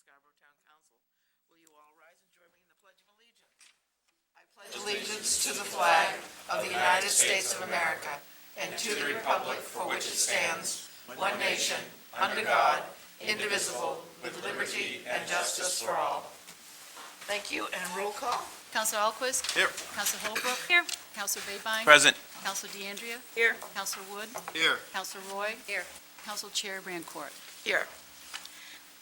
Scarborough Town Council. Will you all rise and join me in the Pledge of Allegiance? I pledge allegiance to the flag of the United States of America and to the republic for which it stands, one nation, under God, indivisible, with liberty and justice for all. Thank you, and roll call. Councilor Alquist. Here. Councilor Holbrook. Here. Councilor Babine. Present. Councilor DeAndrea. Here. Councilor Wood. Here. Councilor Roy. Here. Council Chair Rancourt. Here.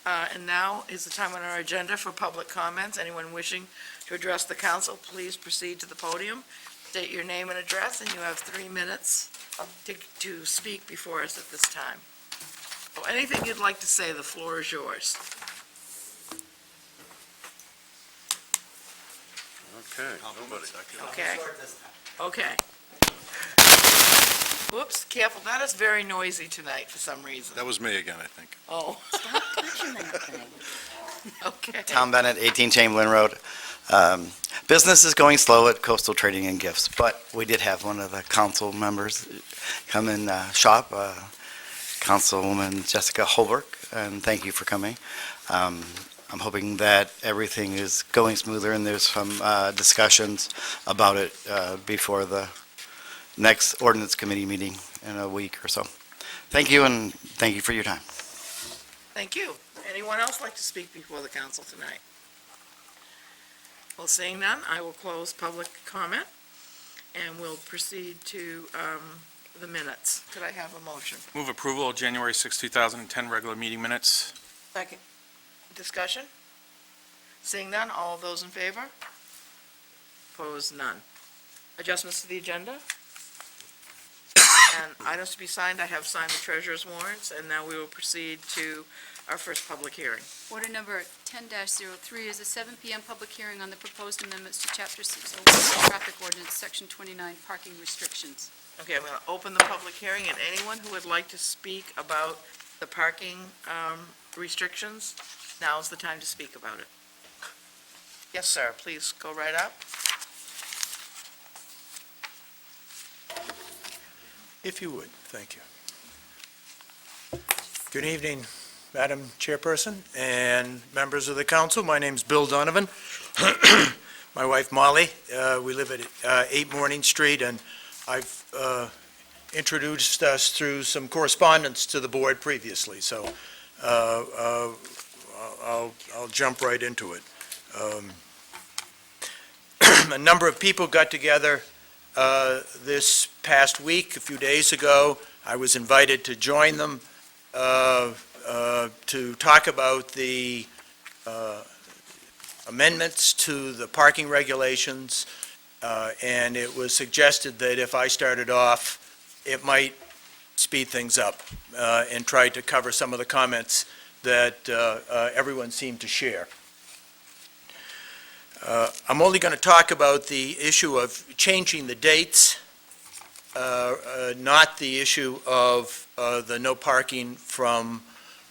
And now is the time on our agenda for public comments. Anyone wishing to address the council, please proceed to the podium. State your name and address, and you have 3 minutes to speak before us at this time. So anything you'd like to say, the floor is yours. Okay. Nobody. Okay. Okay. Whoops, careful, that is very noisy tonight for some reason. That was me again, I think. Oh, Stop touching that thing. okay. Tom Bennett, 18 Chamberlain Road. Business is going slow at Coastal Trading and Gifts, but we did have one of the council members come and shop, Councilwoman Jessica Holbrook, and thank you for coming. I'm hoping that everything is going smoother and there's some discussions about it before the next ordinance committee meeting in a week or so. Thank you, and thank you for your time. Thank you. Anyone else like to speak before the council tonight? Well, seeing none, I will close public comment, and we'll proceed to the minutes. Could I have a motion? Move approval of January 6, 2010 regular meeting minutes. Second. Discussion? Seeing none, all those in favor? Opposed, none. Adjustments to the agenda? And items to be signed, I have signed the treasurer's warrants, and now we will proceed to our first public hearing. Order number 10-03 is a 7 p.m. public hearing on the proposed amendments to Chapter 601 Traffic Ordinance, Section 29, Parking Restrictions. Okay, I'm going to open the public hearing, and anyone who would like to speak about the parking restrictions, now is the time to speak about it. Yes, sir, please go right up. If you would, thank you. Good evening, Madam Chairperson and members of the council. My name's Bill Donovan. My wife Molly, we live at 8 Morning Street, and I've introduced us through some correspondence to the board previously, so I'll jump right into it. A number of people got together this past week, a few days ago. I was invited to join them to talk about the amendments to the parking regulations, and it was suggested that if I started off, it might speed things up and try to cover some of the comments that everyone seemed to share. I'm only going to talk about the issue of changing the dates, not the issue of the no parking from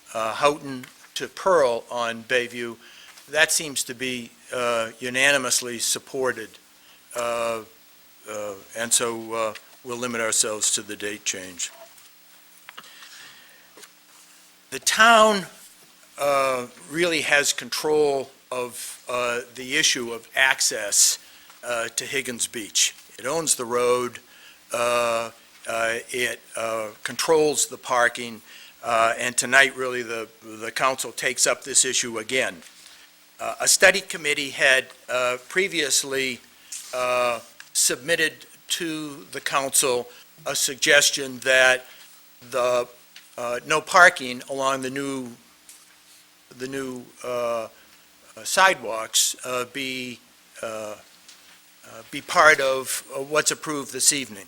Houghton to Pearl on Bayview. That seems to be unanimously supported, and so we'll limit ourselves to the date change. The town really has control of the issue of access to Higgins Beach. It owns the road, it controls the parking, and tonight really the council takes up this issue again. A study committee had previously submitted to the council a suggestion that the no parking along the new sidewalks be part of what's approved this evening.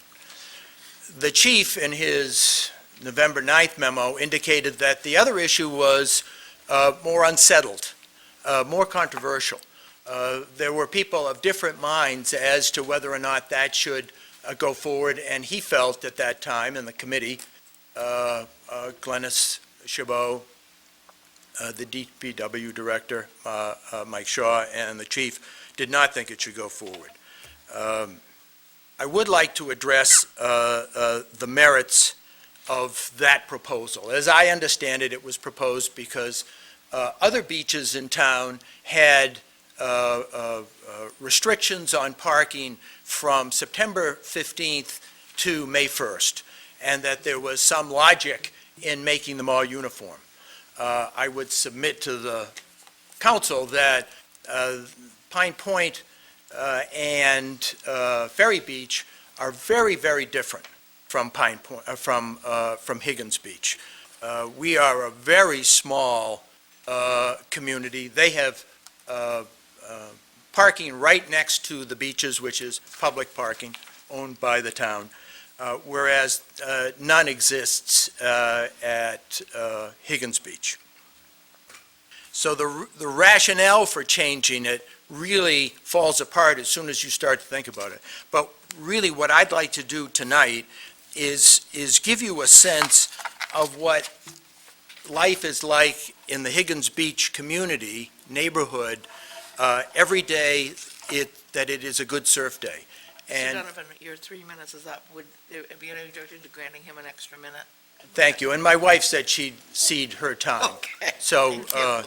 The chief, in his November 9th memo, indicated that the other issue was more unsettled, more controversial. There were people of different minds as to whether or not that should go forward, and he felt at that time in the committee, Glennis Chabot, the DPW director, Mike Shaw, and the chief did not think it should go forward. I would like to address the merits of that proposal. As I understand it, it was proposed because other beaches in town had restrictions on parking from September 15th to May 1st, and that there was some logic in making them all uniform. I would submit to the council that Pine Point and Ferry Beach are very, very different from Pine Point, from Higgins Beach. We are a very small community. They have parking right next to the beaches, which is public parking owned by the town, whereas none exists at Higgins Beach. So the rationale for changing it really falls apart as soon as you start to think about it. But really what I'd like to do tonight is give you a sense of what life is like in the Higgins Beach community, neighborhood, every day that it is a good surf day. Mr. And Donovan, your 3 minutes is up. Would there be any objection to granting him an extra minute? thank you. And my wife said she'd cede her time. Okay. So, Thank you.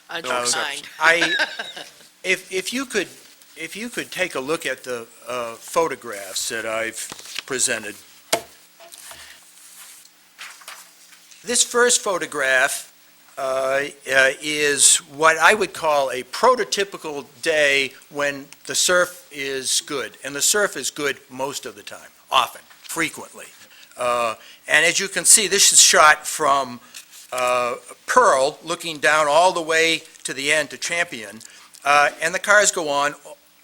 I don't mind. if you could take a look at the photographs that I've presented. This first photograph is what I would call a prototypical day when the surf is good. And the surf is good most of the time, often, frequently. And as you can see, this is shot from Pearl, looking down all the way to the end to Champion, and the cars go on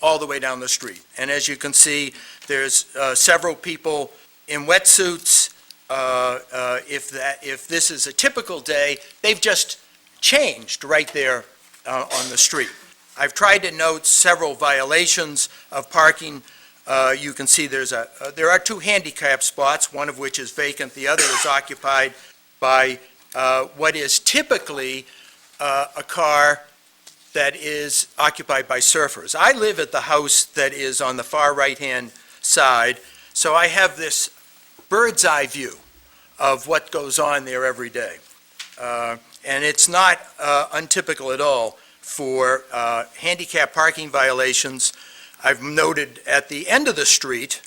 all the way down the street. And as you can see, there's several people in wetsuits. If this is a typical day, they've just changed right there on the street. I've tried to note several violations of parking. You can see there are two handicap spots, one of which is vacant, the other is occupied by what is typically a car that is occupied by surfers. I live at the house that is on the far right-hand side, so I have this bird's eye view of what goes on there every day. And it's not untypical at all for handicap parking violations. I've noted at the end of the street,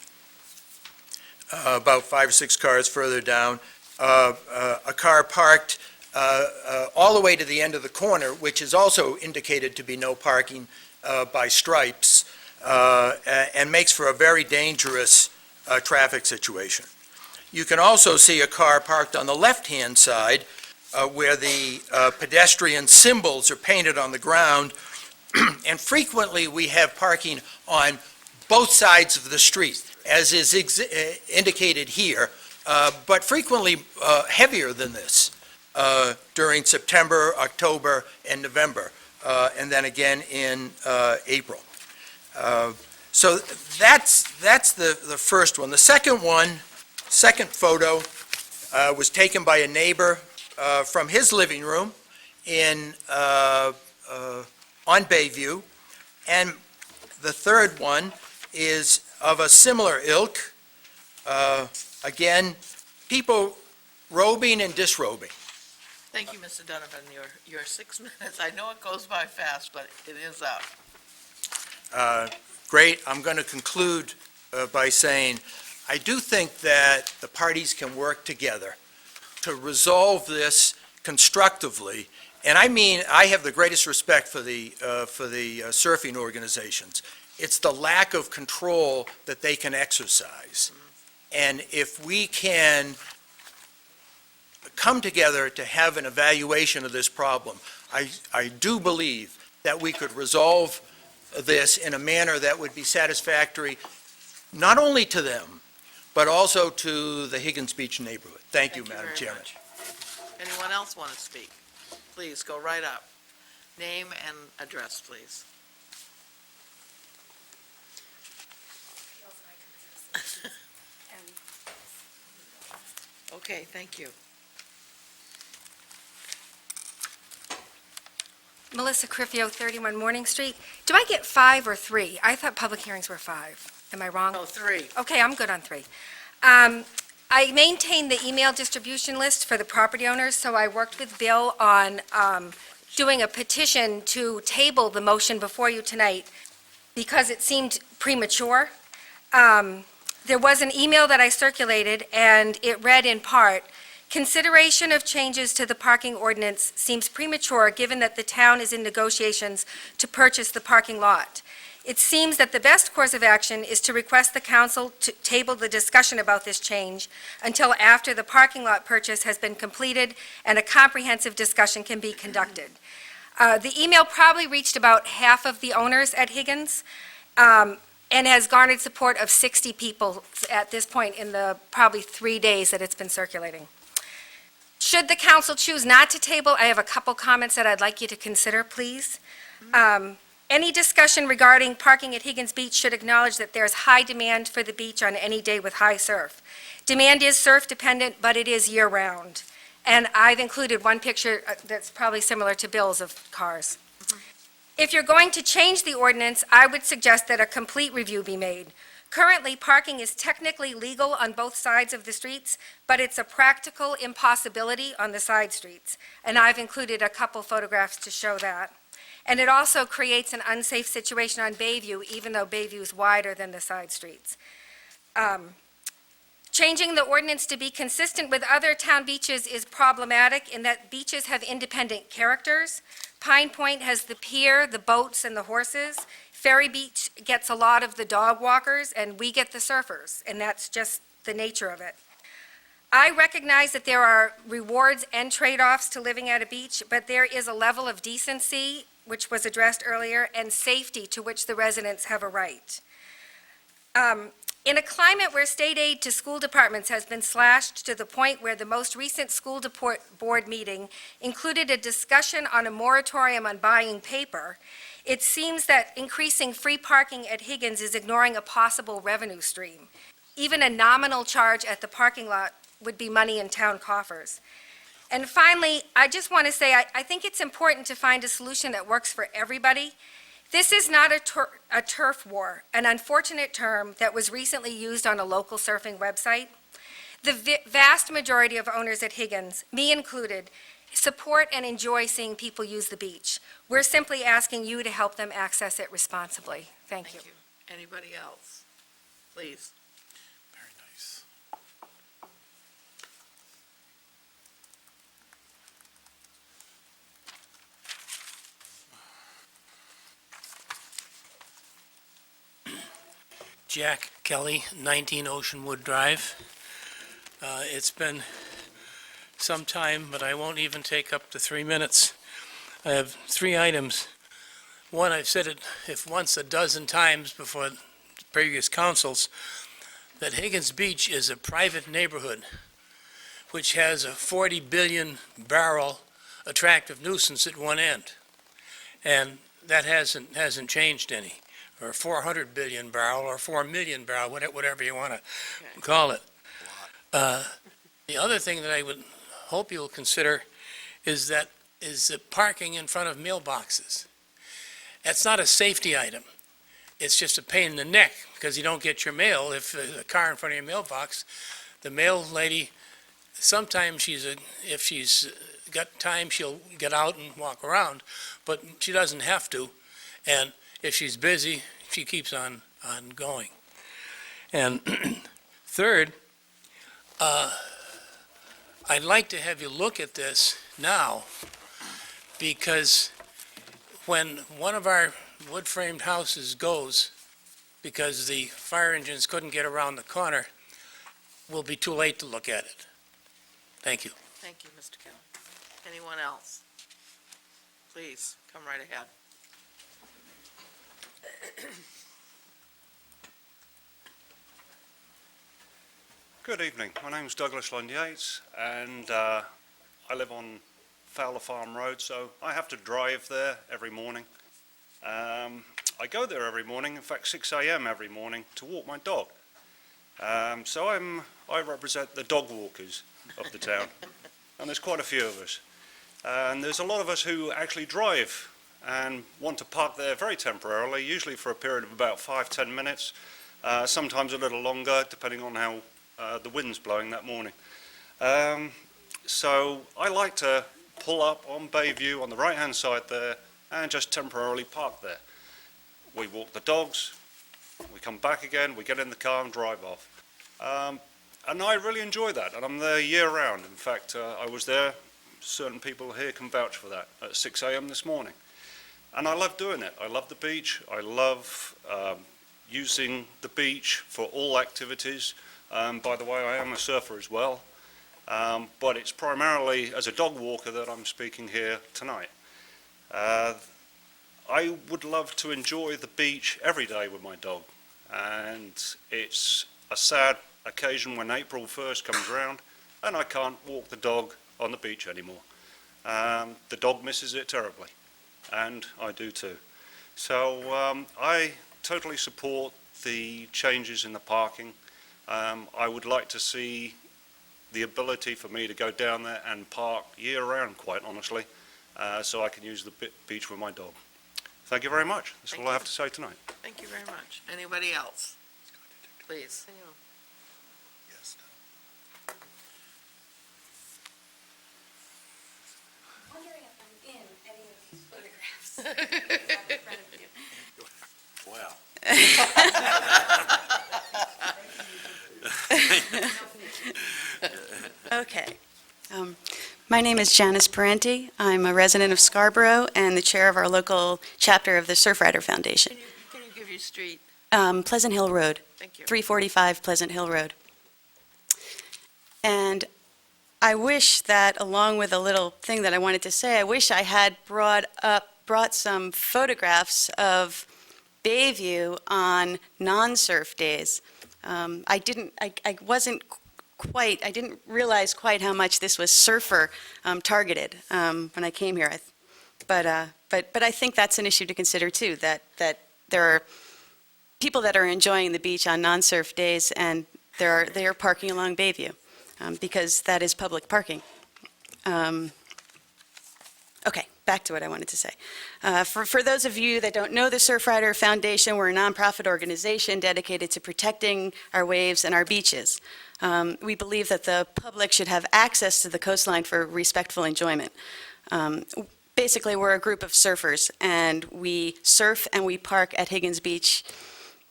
about 5 or 6 cars further down, a car parked all the way to the end of the corner, which is also indicated to be no parking by stripes, and makes for a very dangerous traffic situation. You can also see a car parked on the left-hand side where the pedestrian symbols are painted on the ground, and frequently we have parking on both sides of the street, as is indicated here, but frequently heavier than this during September, October, and November, and then again in April. So that's the first one. The second photo was taken by a neighbor from his living room on Bayview, and the third one is of a similar ilk. Again, people robing and disrobing. Thank you, Mr. Donovan. Your 6 minutes, I know it goes by fast, but it is up. Great. I'm going to conclude by saying, I do think that the parties can work together to resolve this constructively. And I mean, I have the greatest respect for the surfing organizations. It's the lack of control that they can exercise. And if we can come together to have an evaluation of this problem, I do believe that we could resolve this in a manner that would be satisfactory, not only to them, but also to the Higgins Beach neighborhood. Thank you, Madam very Chairman. much. Anyone else want to speak? Please, go right up. Name and address, please. Okay, thank you. Melissa Criffio, 31 Morning Street. Do I get 5 or 3? I thought public hearings were 5. Am I wrong? Oh, 3. Okay, I'm good on 3. I maintain the email distribution list for the property owners, so I worked with Bill on doing a petition to table the motion before you tonight because it seemed premature. There was an email that I circulated, and it read in part, "Consideration of changes to the parking ordinance seems premature given that the town is in negotiations to purchase the parking lot. It seems that the best course of action is to request the council to table the discussion about this change until after the parking lot purchase has been completed and a comprehensive discussion can be conducted." The email probably reached about half of the owners at Higgins, and has garnered support of 60 people at this point in the probably 3 days that it's been circulating. Should the council choose not to table, I have a couple comments that I'd like you to consider, please. Any discussion regarding parking at Higgins Beach should acknowledge that there's high demand for the beach on any day with high surf. Demand is surf-dependent, but it is year-round. And I've included one picture that's probably similar to Bill's of cars. If you're going to change the ordinance, I would suggest that a complete review be made. Currently, parking is technically legal on both sides of the streets, but it's a practical impossibility on the side streets. And I've included a couple photographs to show that. And it also creates an unsafe situation on Bayview, even though Bayview is wider than the side streets. Changing the ordinance to be consistent with other town beaches is problematic in that beaches have independent characters. Pine Point has the pier, the boats, and the horses. Ferry Beach gets a lot of the dog walkers, and we get the surfers, and that's just the nature of it. I recognize that there are rewards and trade-offs to living at a beach, but there is a level of decency, which was addressed earlier, and safety to which the residents have a right. In a climate where state aid to school departments has been slashed to the point where the most recent school board meeting included a discussion on a moratorium on buying paper, it seems that increasing free parking at Higgins is ignoring a possible revenue stream. Even a nominal charge at the parking lot would be money in town coffers. And finally, I just want to say, I think it's important to find a solution that works for everybody. This is not a turf war, an unfortunate term that was recently used on a local surfing website. The vast majority of owners at Higgins, me included, support and enjoy seeing people use the beach. We're simply asking you to help them access it responsibly. Thank you. Anybody else? Please. Very nice. Jack Kelly, 19 Oceanwood Drive. It's been some time, but I won't even take up the 3 minutes. I have 3 items. One, I've said it if once a dozen times before previous councils, that Higgins Beach is a private neighborhood which has a 40 billion barrel attractive nuisance at one end. And that hasn't changed any. Or 400 billion barrel, or 4 million barrel, whatever you want to call it. The other thing that I would hope you'll consider is the parking in front of mailboxes. That's not a safety item. It's just a pain in the neck, because you don't get your mail if a car in front of your mailbox. The mail lady, sometimes if she's got time, she'll get out and walk around, but she doesn't have to. And if she's busy, she keeps on going. And third, I'd like to have you look at this now, because when one of our wood-framed houses goes because the fire engines couldn't get around the corner, we'll be too late to look at it. Thank you. Thank you, Mr. Kelly. Anyone else? Please, come right ahead. Good evening. My name's Douglas Lund Yates, and I live on Fowler Farm Road, so I have to drive there every morning. I go there every morning, in fact 6 a.m. every morning, to walk my dog. So I represent the dog walkers of the town, and there's quite a few of us. And there's a lot of us who actually drive and want to park there very temporarily, usually for a period of about 5-10 minutes, sometimes a little longer, depending on how the wind's blowing that morning. So I like to pull up on Bayview on the right-hand side there and just temporarily park there. We walk the dogs, we come back again, we get in the car and drive off. And I really enjoy that, and I'm there year-round. In fact, I was there, certain people here can vouch for that, at 6 a.m. this morning. And I love doing it. I love the beach. I love using the beach for all activities. By the way, I am a surfer as well. But it's primarily as a dog walker that I'm speaking here tonight. I would love to enjoy the beach every day with my dog. And it's a sad occasion when April 1st comes around and I can't walk the dog on the beach anymore. The dog misses it terribly, and I do too. So I totally support the changes in the parking. I would like to see the ability for me to go down there and park year-round, quite honestly, so I can use the beach with my dog. Thank you very much. That's all I have to say tonight. Thank you very much. Anybody else? Please. Wondering if I'm in any of these photographs. Wow. Okay. My name is Janice Parenti. I'm a resident of Scarborough and the chair of our local chapter of the Surfrider Foundation. Can you give your street? Pleasant Hill Road, Thank you. 345 Pleasant Hill Road. And I wish that, along with a little thing that I wanted to say, I wish I had brought some photographs of Bayview on non-surf days. I didn't realize quite how much this was surfer targeted when I came here. But I think that's an issue to consider too, that there are people that are enjoying the beach on non-surf days, and they are parking along Bayview because that is public parking. Okay, back to what I wanted to say. For those of you that don't know the Surfrider Foundation, we're a nonprofit organization dedicated to protecting our waves and our beaches. We believe that the public should have access to the coastline for respectful enjoyment. Basically, we're a group of surfers, and we surf and we park at Higgins Beach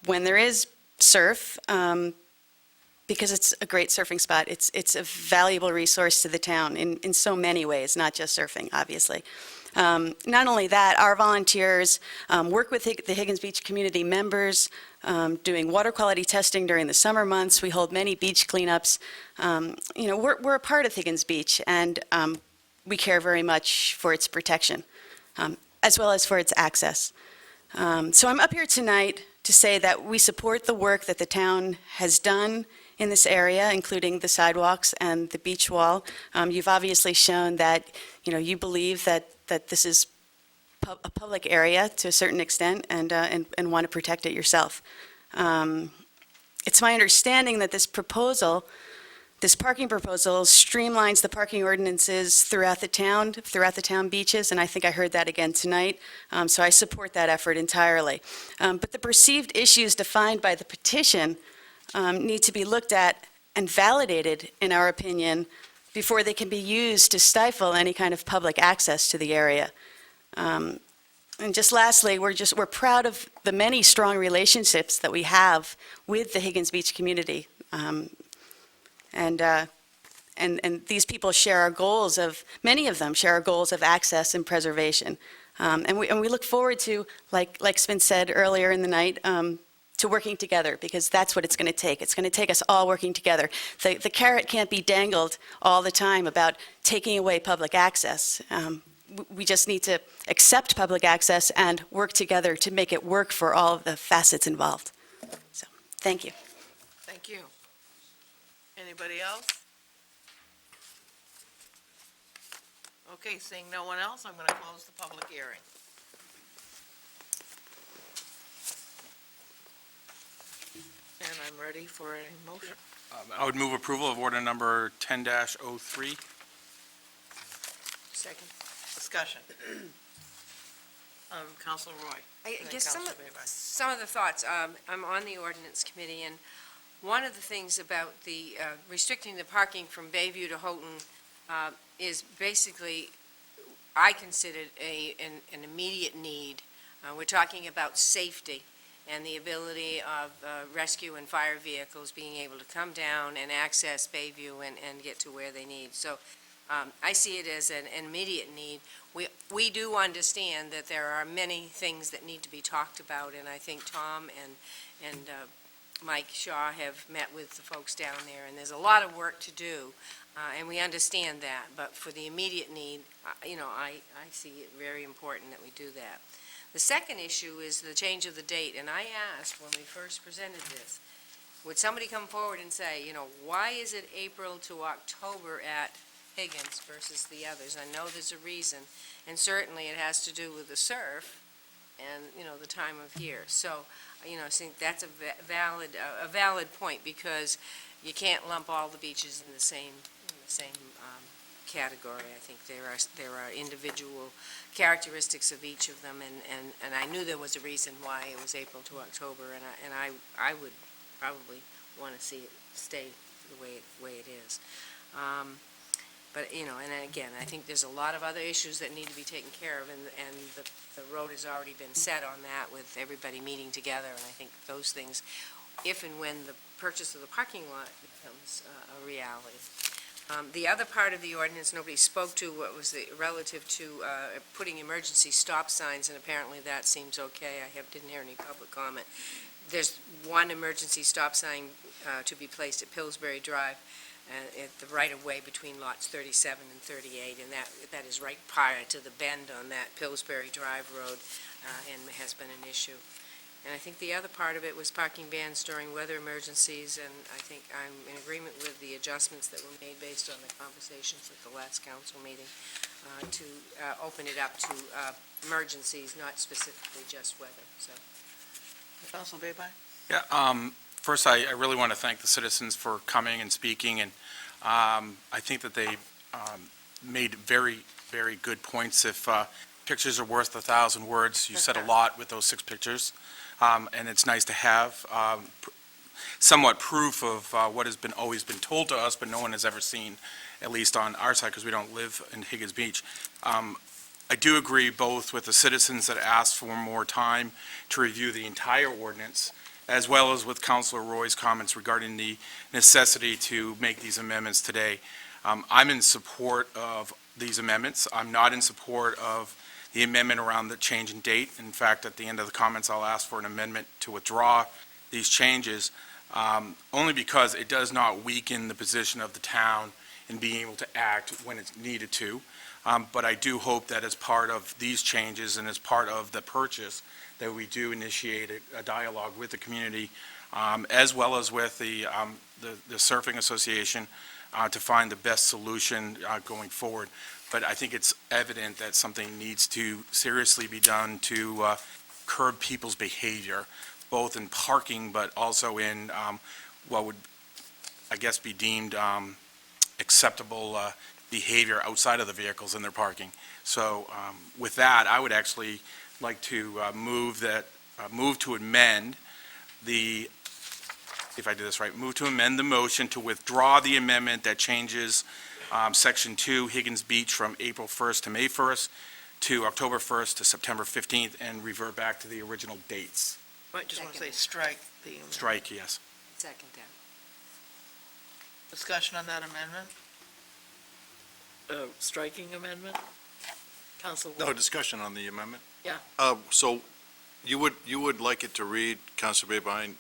when there is surf, because it's a great surfing spot. It's a valuable resource to the town in so many ways, not just surfing, obviously. Not only that, our volunteers work with the Higgins Beach community members, doing water quality testing during the summer months. We hold many beach cleanups. We're a part of Higgins Beach, and we care very much for its protection, as well as for its access. So I'm up here tonight to say that we support the work that the town has done in this area, including the sidewalks and the beach wall. You've obviously shown that, you believe that this is a public area to a certain extent, and want to protect it yourself. It's my understanding that this parking proposal streamlines the parking ordinances throughout the town beaches, and I think I heard that again tonight. So I support that effort entirely. But the perceived issues defined by the petition need to be looked at and validated, in our opinion, before they can be used to stifle any kind of public access to the area. And just lastly, we're proud of the many strong relationships that we have with the Higgins Beach community. And these people share our goals many of them share our goals of access and preservation. And we look forward to, like's been said earlier in the night, to working together, because that's what it's going to take. It's going to take us all working together. The carrot can't be dangled all the time about taking away public access. We just need to accept public access and work together to make it work for all of the facets involved. So, thank you. Thank you. Anybody else? Okay, seeing no one else, I'm going to close the public hearing. And I'm ready for a motion. I would move approval of order number 10-03. Second. Discussion. Councilor Roy. I and then guess Councilor Baber. some of the thoughts, I'm on the ordinance committee, and one of the things about the restricting the parking from Bayview to Houghton is basically I considered an immediate need. We're talking about safety and the ability of rescue and fire vehicles being able to come down and access Bayview and get to where they need. So I see it as an immediate need. We do understand that there are many things that need to be talked about, and I think Tom and Mike Shaw have met with the folks down there, and there's a lot of work to do, and we understand that. But for the immediate need, I see it very important that we do that. The second issue is the change of the date, and I asked when we first presented this, would somebody come forward and say, why is it April to October at Higgins versus the others? I know there's a reason, and certainly it has to do with the surf and, the time of year. So, I think that's a valid point, because you can't lump all the beaches in the same category. I think there are individual characteristics of each of them, and I knew there was a reason why it was April to October, and I would probably want to see it stay the way it is. But, and again, I think there's a lot of other issues that need to be taken care of, and the road has already been set on that with everybody meeting together, and I think those things, if and when the purchase of the parking lot becomes a reality. The other part of the ordinance nobody spoke to, what was relative to putting emergency stop signs, and apparently that seems okay. Didn't hear any public comment. There's one emergency stop sign to be placed at Pillsbury Drive, at the right-of-way between lots 37 and 38, and that is right prior to the bend on that Pillsbury Drive road, and has been an issue. And I think the other part of it was parking bans during weather emergencies, and I think I'm in agreement with the adjustments that were made based on the conversations at the last council meeting to open it up to emergencies, not specifically just weather, so. Council Baby? Yeah, first, I really want to thank the citizens for coming and speaking, and I think that they made very, very good points. If pictures are worth 1,000 words, you said a lot with those 6 pictures, and it's nice to have somewhat proof of what has always been told to us, but no one has ever seen, at least on our side, because we don't live in Higgins Beach. I do agree both with the citizens that asked for more time to review the entire ordinance, as well as with Councilor Roy's comments regarding the necessity to make these amendments today. I'm in support of these amendments. I'm not in support of the amendment around the change in date. In fact, at the end of the comments, I'll ask for an amendment to withdraw these changes, only because it does not weaken the position of the town in being able to act when it's needed to. But I do hope that as part of these changes and as part of the purchase, that we do initiate a dialogue with the community, as well as with the Surfing Association, to find the best solution going forward. But I think it's evident that something needs to seriously be done to curb people's behavior, both in parking, but also in what would, I guess, be deemed acceptable behavior outside of the vehicles in their parking. So with that, I would actually like to move to amend the, if I did this right, move to amend the motion to withdraw the amendment that changes Section 2, Higgins Beach, from April 1st to May 1st, to October 1st to September 15th, and revert back to the original dates. Might just want to say strike the Strike, yes. Second that. discussion on that amendment. Striking amendment? Council. No discussion on the amendment? Yeah. So you would like it to read, Councilor Babine,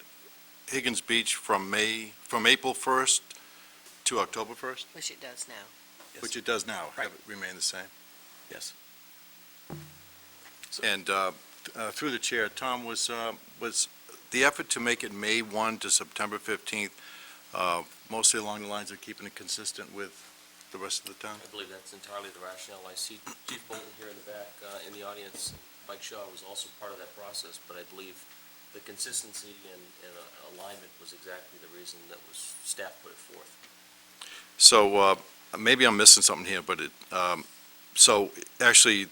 Higgins Beach from April 1st to October 1st? Which it does now. Which it does now, Right. have it remain the same? Yes. And through the chair, Tom, was the effort to make it May 1 to September 15th, mostly along the lines of keeping it consistent with the rest of the town? I believe that's entirely the rationale. I see Chief Bolton here in the back, in the audience. Mike Shaw was also part of that process, but I believe the consistency and alignment was exactly the reason that was staff put it forth. So maybe I'm missing something here, but so actually,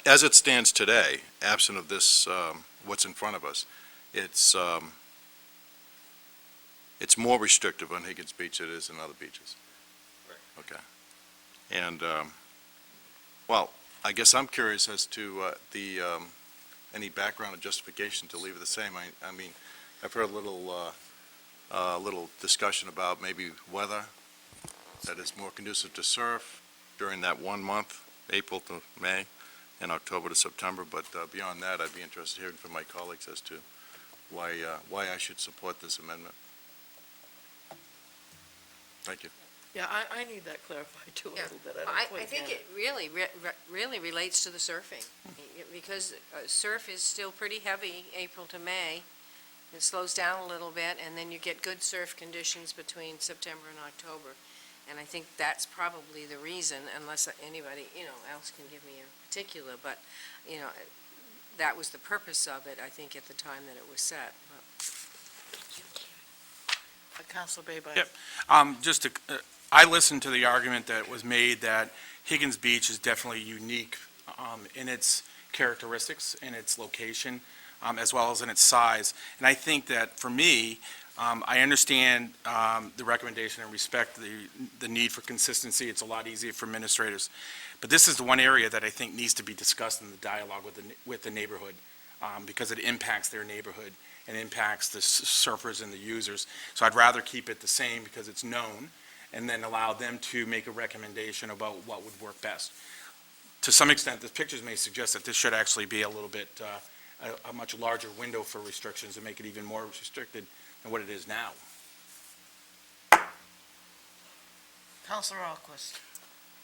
as it stands today, absent of this, what's in front of us, it's more restrictive on Higgins Beach than it is in other beaches. Right. Okay. And, well, I guess I'm curious as to any background or justification to leave it the same. I mean, I've heard a little discussion about maybe weather that is more conducive to surf during that 1 month, April to May, and October to September, but beyond that, I'd be interested in hearing from my colleagues as to why I should support this amendment. Thank you. Yeah, I need that clarified too a Yeah. little bit. don't I quite think get it really relates to the surfing, because surf is still pretty heavy April to May. It slows down a little bit, and then you get good surf conditions between September and October. And I think that's probably the reason, unless anybody, else can give me a particular, but, that was the purpose of it, I think, at the time that it was set. Councilor Bay-Buy. Yep. I listened to the argument that was made that Higgins Beach is definitely unique in its characteristics, in its location, as well as in its size. And I think that, for me, I understand the recommendation and respect the need for consistency. It's a lot easier for administrators. But this is the one area that I think needs to be discussed in the dialogue with the neighborhood, because it impacts their neighborhood and impacts the surfers and the users. So I'd rather keep it the same because it's known, and then allow them to make a recommendation about what would work best. To some extent, the pictures may suggest that this should actually be a little bit, a much larger window for restrictions and make it even more restricted than what it is now. Councilor Alquist.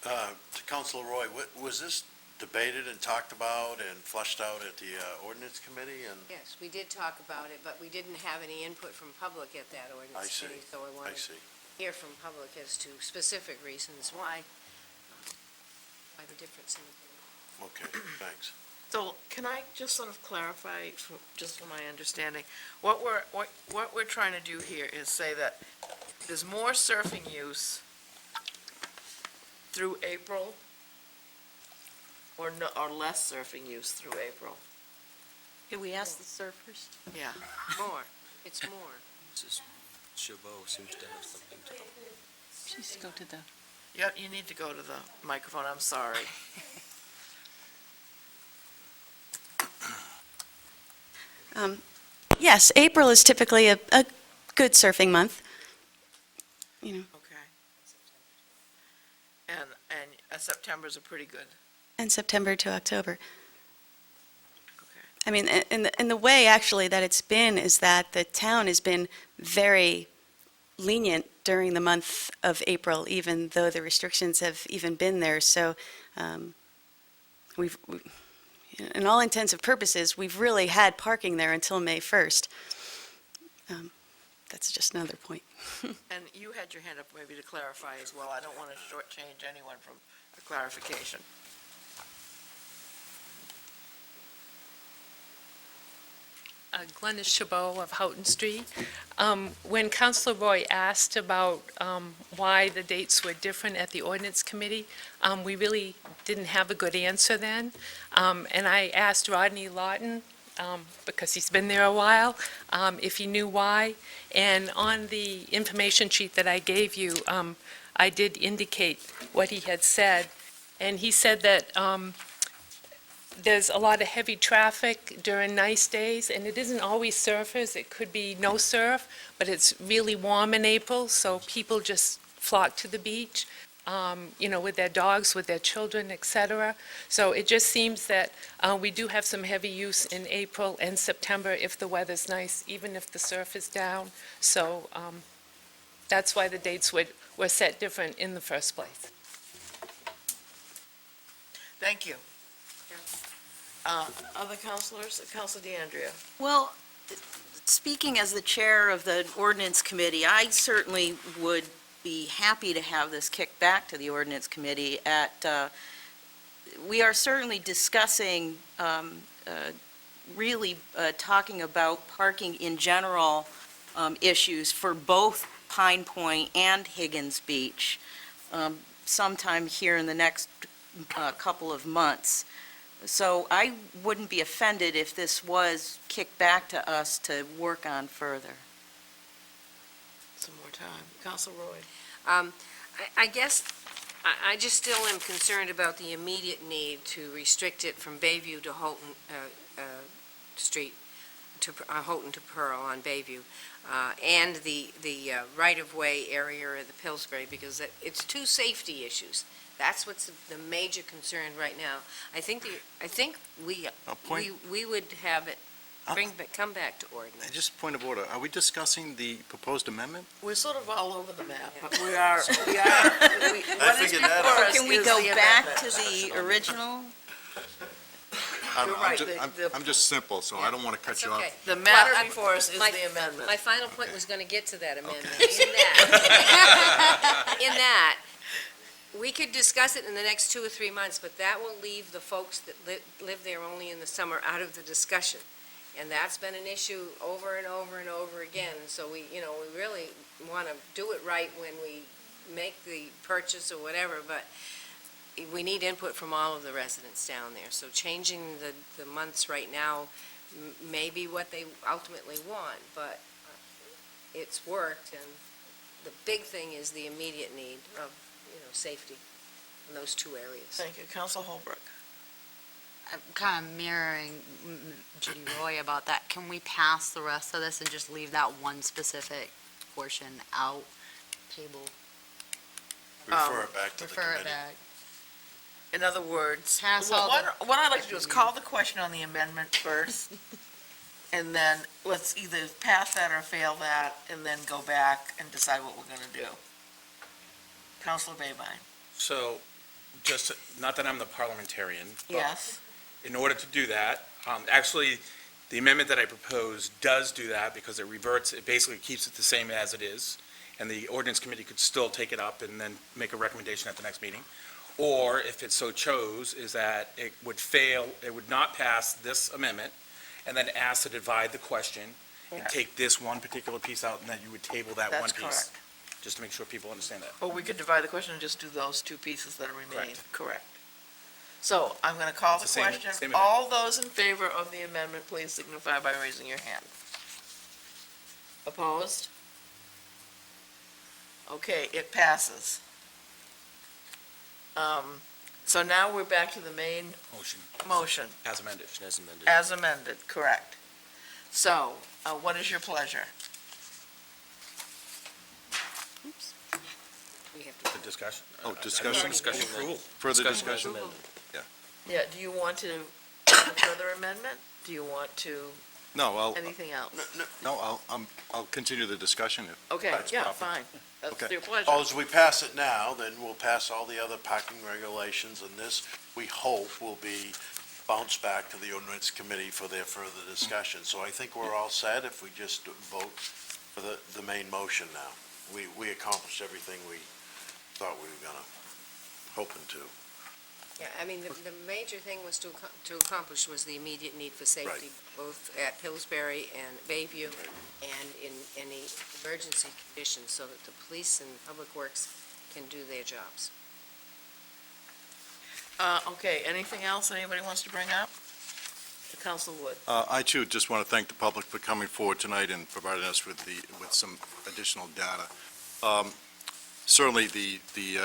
To Councilor Roy, was this debated and talked about and fleshed out at the ordinance committee? And Yes, we did talk about it, but we didn't have any input from public at that I ordinance see, committee, so I I wanted to see. hear from public as to specific reasons why the difference in the... Okay, thanks. So can I just sort of clarify, just for my understanding, what we're trying to do here is say that there's more surfing use through April, or less surfing use through April? Can we ask the surfers? Yeah. More, it's more. Mrs. Chabot seems to have something to... Just go to the... Yeah, you need to go to the microphone, I'm sorry. Yes, April is typically a good surfing month. Okay. And September's a pretty good, And September to October. okay. I mean, and the way actually that it's been is that the town has been very lenient during the month of April, even though the restrictions have even been there. So we've, in all intents and purposes, we've really had parking there until May 1st. That's just another point. And you had your hand up maybe to clarify as well. I don't want to shortchange anyone from a clarification. Glennis Chabot of Houghton Street. When Councilor Roy asked about why the dates were different at the ordinance committee, we really didn't have a good answer then. And I asked Rodney Lawton, because he's been there a while, if he knew why. And on the information sheet that I gave you, I did indicate what he had said. And he said that there's a lot of heavy traffic during nice days, and it isn't always surfers. It could be no surf, but it's really warm in April, so people just flock to the beach, with their dogs, with their children, et cetera. So it just seems that we do have some heavy use in April and September if the weather's nice, even if the surf is down. So that's why the dates were set different in the first place. Thank you. Other councilors? Councilor DeAndrea. Well, speaking as the chair of the ordinance committee, I certainly would be happy to have this kicked back to the ordinance committee we are certainly discussing, really talking about parking in general issues for both Pine Point and Higgins Beach sometime here in the next couple of months. So I wouldn't be offended if this was kicked back to us to work on further. Some more time. Councilor Roy. I guess I just still am concerned about the immediate need to restrict it from Bayview to Houghton Street, to Houghton to Pearl on Bayview, and the right-of-way area of the Pillsbury, because it's two safety issues. That's what's the major concern right now. I think we would have it come back to ordinance. Just point of order, are we discussing the proposed amendment? We're sort of all over the map, but what is figured that before out. us Can we is go the back amendment. to the original? You're right, I'm just simple, so I don't want to cut That's you off. okay. The matter Well, before us is my- the amendment. My final point was going to get to that amendment. In that, we could discuss it in the next 2 or 3 months, but that will leave the folks that live there only in the summer out of the discussion. And that's been an issue over and over and over again. So we really want to do it right when we make the purchase or whatever, but we need input from all of the residents down there. So changing the months right now may be what they ultimately want, but it's worked, and the big thing is the immediate need of, safety in those two areas. Thank you, Council Holbrook. I'm kind of mirroring Judy Roy about that. Can we pass the rest of this and just leave that one specific portion out, table, Refer it back to the refer it committee. back? In other words, Pass all what I'd like to do is call the question on the amendment first, and then let's either pass that or fail that, and then go back and decide what we're going to do. Councilor Babine? So, just, not that I'm the parliamentarian, but Yes. in order to do that, actually, the amendment that I propose does do that because it reverts, it basically keeps it the same as it is, and the ordinance committee could still take it up and then make a recommendation at the next meeting. Or, if it so chose, is that it would fail, it would not pass this amendment, and then ask to divide the question and Correct. take this one particular piece out, and then you would table that one That's piece. correct. Just to make sure people understand that. Or we could divide the question and just do those two pieces that remain. Correct. Correct. So I'm going to call the It's the same- question. same All those in favor of the amendment, please signify by raising your hand. Opposed? Okay, it passes. So now we're back to the main motion, As amended. As amended. as amended, correct. So, what is your pleasure? We have to The discussion. Oh, discussion? Discussion. Approval. Further Discussion as discussion? amended. Yeah, do you want to have a further amendment? Do you want to, No, anything else? I'll continue the discussion if Okay, that's yeah, proper. fine. That's Okay. your pleasure. Oh, as we pass it now, then we'll pass all the other parking regulations, and this, we hope, will be bounced back to the ordinance committee for their further discussion. So I think we're all set if we just vote for the main motion now. We accomplished everything we thought we were hoping to. Yeah, I mean, the major thing was to accomplish was the immediate need for safety, both at Pillsbury and Bayview, and in any emergency conditions, so that the police and public works can do their jobs. Okay, anything else anybody wants to bring up? Council Wood. I too just want to thank the public for coming forward tonight and providing us with some additional data. Certainly,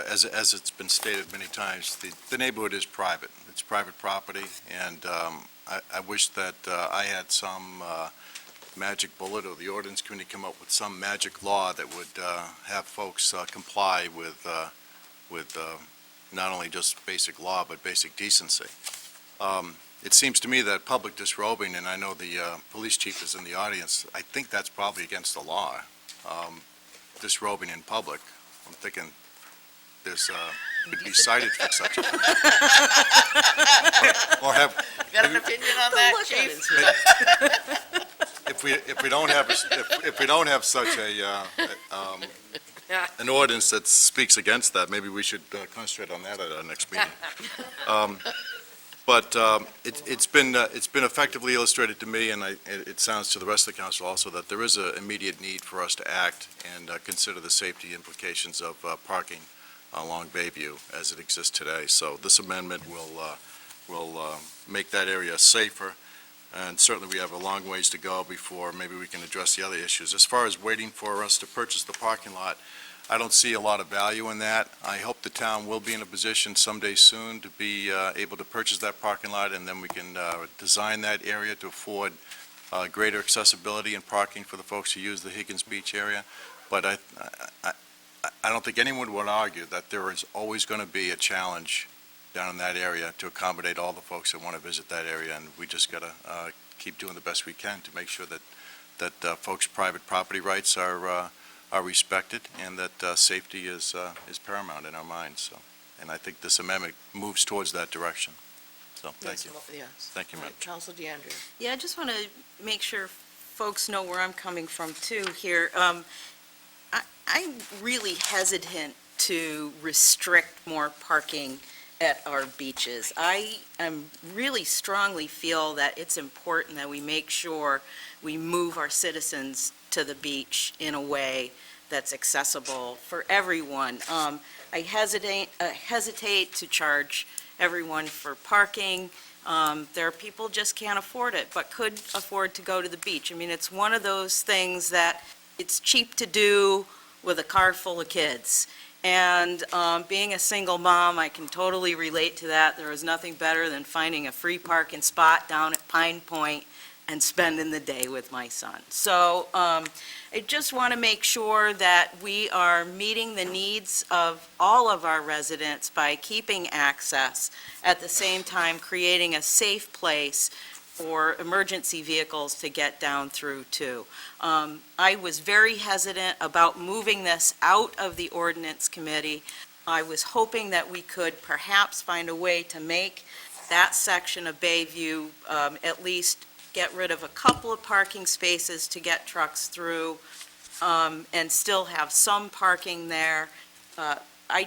as it's been stated many times, the neighborhood is private. It's private property, and I wish that I had some magic bullet, or the ordinance committee come up with some magic law that would have folks comply with not only just basic law, but basic decency. It seems to me that public disrobing, and I know the police chief is in the audience, I think that's probably against the law, disrobing in public. I'm thinking there's, could be cited for such a thing. Or have, Got an opinion on that, chief? if we don't have such an ordinance that speaks against that, maybe we should concentrate on that at our next meeting. But it's been effectively illustrated to me, and it sounds to the rest of the council also, that there is an immediate need for us to act and consider the safety implications of parking along Bayview as it exists today. So this amendment will make that area safer, and certainly we have a long ways to go before maybe we can address the other issues. As far as waiting for us to purchase the parking lot, I don't see a lot of value in that. I hope the town will be in a position someday soon to be able to purchase that parking lot, and then we can design that area to afford greater accessibility and parking for the folks who use the Higgins Beach area. But I don't think anyone would argue that there is always going to be a challenge down in that area to accommodate all the folks that want to visit that area, and we just got to keep doing the best we can to make sure that folks' private property rights are respected, and that safety is paramount in our minds. So, and I think this amendment moves towards that direction. So, thank you. Yes. Thank you, All ma'am. right, Council DeAndrea. Yeah, I just want to make sure folks know where I'm coming from too here. I'm really hesitant to restrict more parking at our beaches. I really strongly feel that it's important that we make sure we move our citizens to the beach in a way that's accessible for everyone. I hesitate to charge everyone for parking. There are people just can't afford it, but could afford to go to the beach. I mean, it's one of those things that it's cheap to do with a car full of kids. And being a single mom, I can totally relate to that. There is nothing better than finding a free parking spot down at Pine Point and spending the day with my son. So I just want to make sure that we are meeting the needs of all of our residents by keeping access, at the same time creating a safe place for emergency vehicles to get down through too. I was very hesitant about moving this out of the ordinance committee. I was hoping that we could perhaps find a way to make that section of Bayview at least get rid of a couple of parking spaces to get trucks through, and still have some parking there. I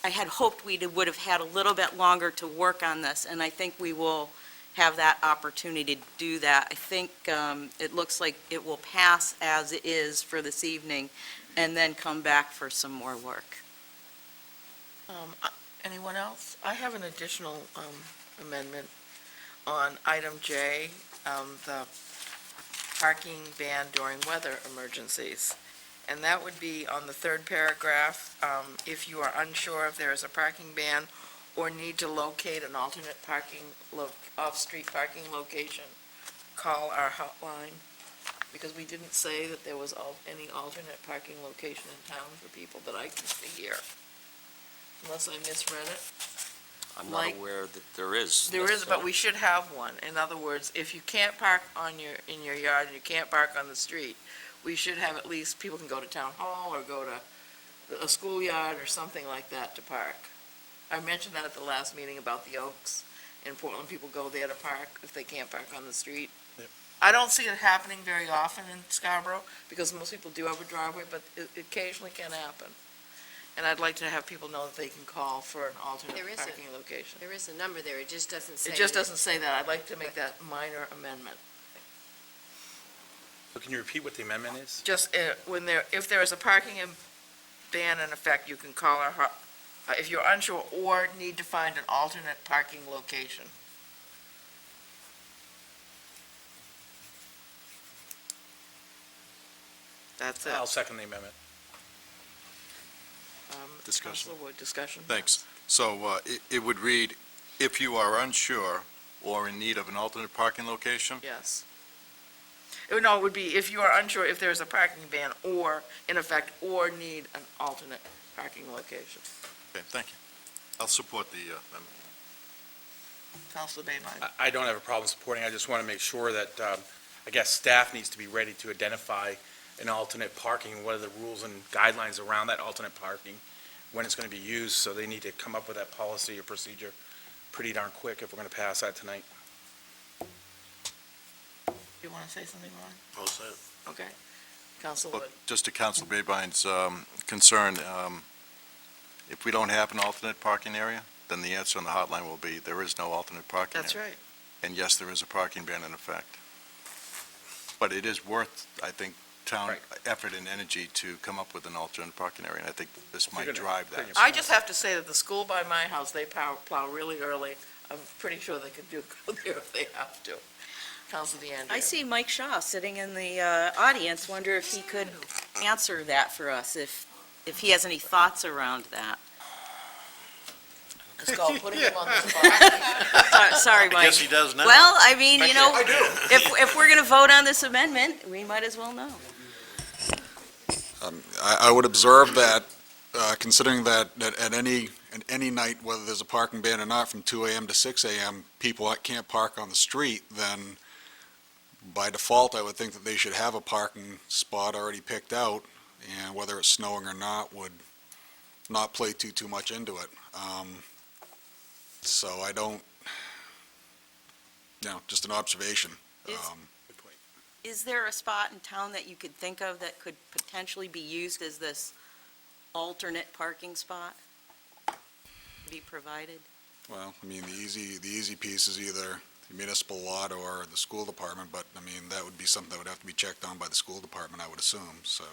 had hoped we would have had a little bit longer to work on this, and I think we will have that opportunity to do that. I think it looks like it will pass as it is for this evening, and then come back for some more work. Anyone else? I have an additional amendment on item J, the parking ban during weather emergencies. And that would be on the third paragraph, if you are unsure if there is a parking ban or need to locate an alternate parking, off-street parking location, call our hotline, because we didn't say that there was any alternate parking location in town for people that I can see here, unless I misread it. I'm not aware that there is. There is, but we should have one. In other words, if you can't park in your yard and you can't park on the street, we should have at least, people can go to town hall or go to a schoolyard or something like that to park. I mentioned that at the last meeting about the Oaks in Portland. People go there to park if they can't park on the street. Yep. I don't see it happening very often in Scarborough because most people do have a driveway, but it occasionally can happen. And I'd like to have people know that they can call for an alternate There is parking location. There is a number there, it just doesn't say. It just that- doesn't say that. I'd like to make that minor amendment. So can you repeat what the amendment is? Just if there is a parking ban in effect, you can call our, if you're unsure or need to find an alternate parking location. That's it. I'll second the amendment. Discussion. Counselor Wood, discussion? Thanks. So it would read, if you are unsure or in need of an alternate parking location? Yes. No, it would be if you are unsure if there is a parking ban or, in effect, or need an alternate parking location. Okay, thank you. I'll support the amendment. Counselor Babine? I don't have a problem supporting, I just want to make sure that, I guess, staff needs to be ready to identify an alternate parking, what are the rules and guidelines around that alternate parking, when it's going to be used, so they need to come up with that policy or procedure pretty darn quick if we're going to pass that tonight. You want to say something, Ron? All set. Okay. Counselor Look, Wood? just to Council Babine's concern, if we don't have an alternate parking area, then the answer on the hotline will be, there is no alternate parking area. That's right. And yes, there is a parking ban in effect. But it is worth, I think, town Right. effort and energy to come up with an alternate parking area, and I think this might You're gonna drive put that. your- I just have to say that the school by my house, they plow really early. I'm pretty sure they could go there if they have to. Counselor DeAndrea? I see Mike Shaw sitting in the audience, wonder if he could answer that for us, if if he has any thoughts around that. It's called putting him on the spot. Sorry, I Mike. guess he does now. Well, I mean, you know, I do. if we're going to vote on this amendment, we might as well know. I would observe that, considering that at any night, whether there's a parking ban or not, from 2 AM to 6 AM, people can't park on the street, then by default, I would think that they should have a parking spot already picked out, and whether it's snowing or not would not play too much into it. So I don't, just an observation. Is there a spot in town that you could think of that could potentially be used as this alternate parking spot to be provided? Well, I mean, the easy piece is either the municipal lot or the school department, but, I mean, that would be something that would have to be checked on by the school department, I would assume, so.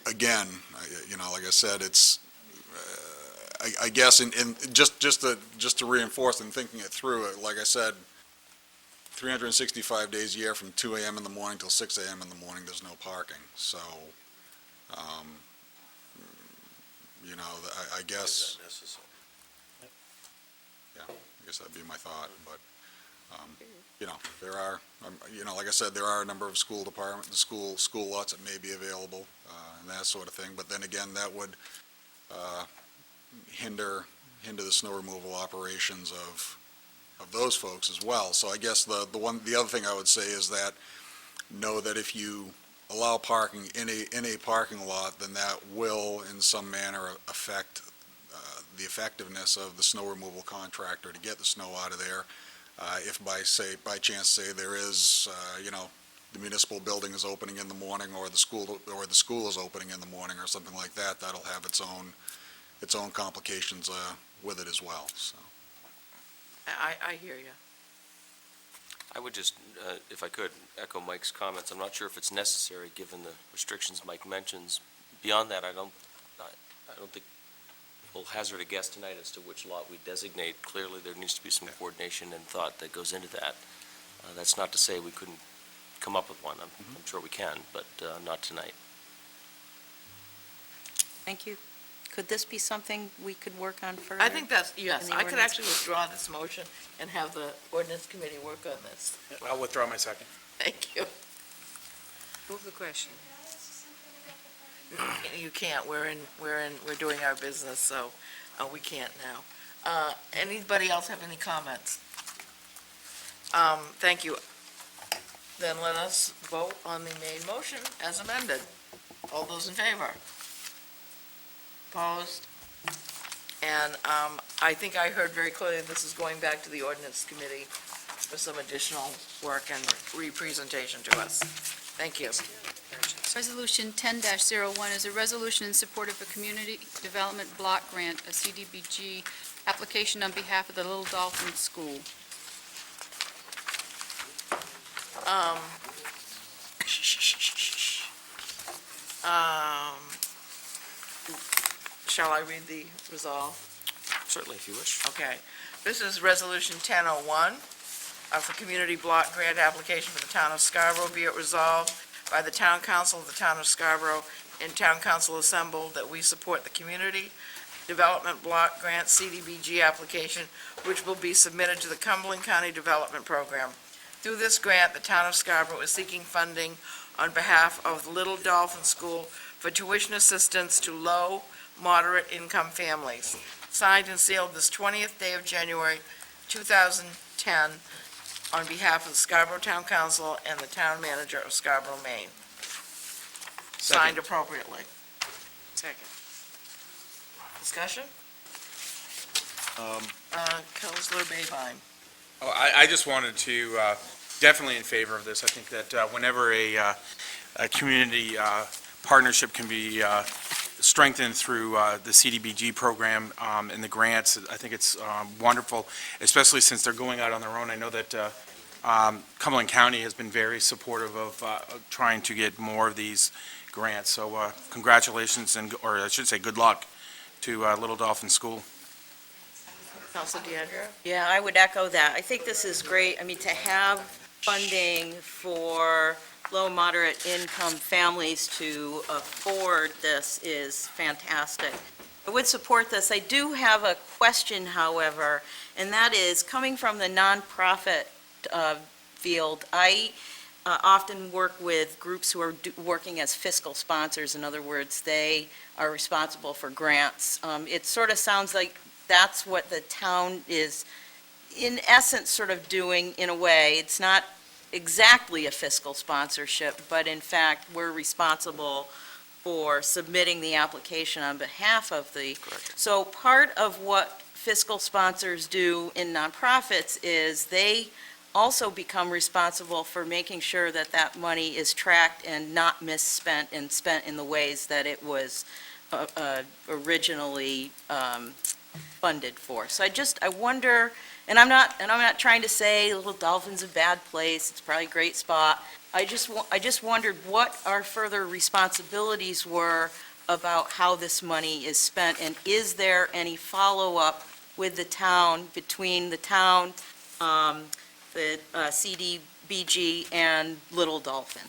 Again, like I said, it's, I guess, just to reinforce and thinking it through, like I said, 365 days a year from 2 AM in the morning till 6 AM in the morning, there's no parking, so, I guess. Yeah, I guess that'd be my thought, but, there are, like I said, there are a number of school lots that may be available, and that sort of thing, but then again, that would, hinder the snow removal operations of those folks as well. So I guess the other thing I would say is that, know that if you allow parking in a parking lot, then that will in some manner affect the effectiveness of the snow removal contractor to get the snow out of there. If by chance there is, the municipal building is opening in the morning, or the school is opening in the morning, or something like that, that'll have its own complications with it as well, so. I hear you. I would just, if I could, echo Mike's comments. I'm not sure if it's necessary, given the restrictions Mike mentions. Beyond that, I don't think we'll hazard a guess tonight as to which lot we designate. Clearly, there needs to be some coordination and thought that goes into that. That's not to say we couldn't come up with one. I'm sure we can, but not tonight. Thank you. Could this be something we could work on further? I think that's, yes, in the I could ordinance? actually withdraw this motion and have the ordinance committee work on this. I'll withdraw my second. Thank you. Move the question. You can't, we're doing our business, so we can't now. Anybody else have any comments? Thank you. Then let us vote on the main motion as amended. All those in favor? Opposed? And I think I heard very clearly this is going back to the ordinance committee for some additional work and re-presentation to us. Thank you. Resolution 10-01 is a resolution in support of a community development block grant, a CDBG application on behalf of the Little Dolphin School. Shall I read the resolve? Certainly, if you wish. Okay. This is Resolution 1001 of the Community Block Grant Application for the Town of Scarborough. Be it resolved by the Town Council of the Town of Scarborough and Town Council assembled that we support the Community Development Block Grant CDBG application, which will be submitted to the Cumberland County Development Program. Through this grant, the Town of Scarborough is seeking funding on behalf of the Little Dolphin School for tuition assistance to low, moderate-income families. Signed and sealed this 20th day of January, 2010, on behalf of the Scarborough Town Council and the Town Manager of Scarborough, Maine. Signed appropriately. Second. Discussion? Councilor Babine. Oh, I just wanted to, definitely in favor of this. I think that whenever a community partnership can be strengthened through the CDBG program and the grants, I think it's wonderful, especially since they're going out on their own. I know that Cumberland County has been very supportive of trying to get more of these grants. So congratulations, or I should say good luck to Little Dolphin School. Councilor DeAndrea? Yeah, I would echo that. I think this is great. I mean, to have funding for low, moderate income families to afford this is fantastic. I would support this. I do have a question, however, and that is, coming from the nonprofit field, I often work with groups who are working as fiscal sponsors. In other words, they are responsible for grants. It sort of sounds like that's what the town is, in essence, sort of doing in a way. It's not exactly a fiscal sponsorship, but in fact, we're responsible for submitting the application on behalf of the. Correct. So part of what fiscal sponsors do in nonprofits is they also become responsible for making sure that that money is tracked and not misspent and spent in the ways that it was originally funded for. So I wonder, and I'm not trying to say Little Dolphin's a bad place, it's probably a great spot. I just wondered what our further responsibilities were about how this money is spent, and is there any follow-up with the town, between the town, the CDBG, and Little Dolphin?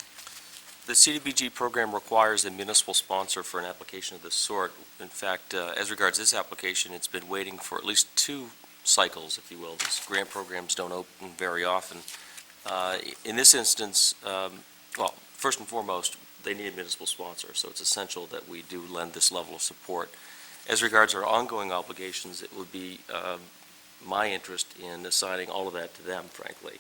The CDBG program requires a municipal sponsor for an application of this sort. In fact, as regards this application, it's been waiting for at least 2 cycles, if you will. These grant programs don't open very often. In this instance, well, first and foremost, they need a municipal sponsor, so it's essential that we do lend this level of support. As regards our ongoing obligations, it would be my interest in assigning all of that to them, frankly.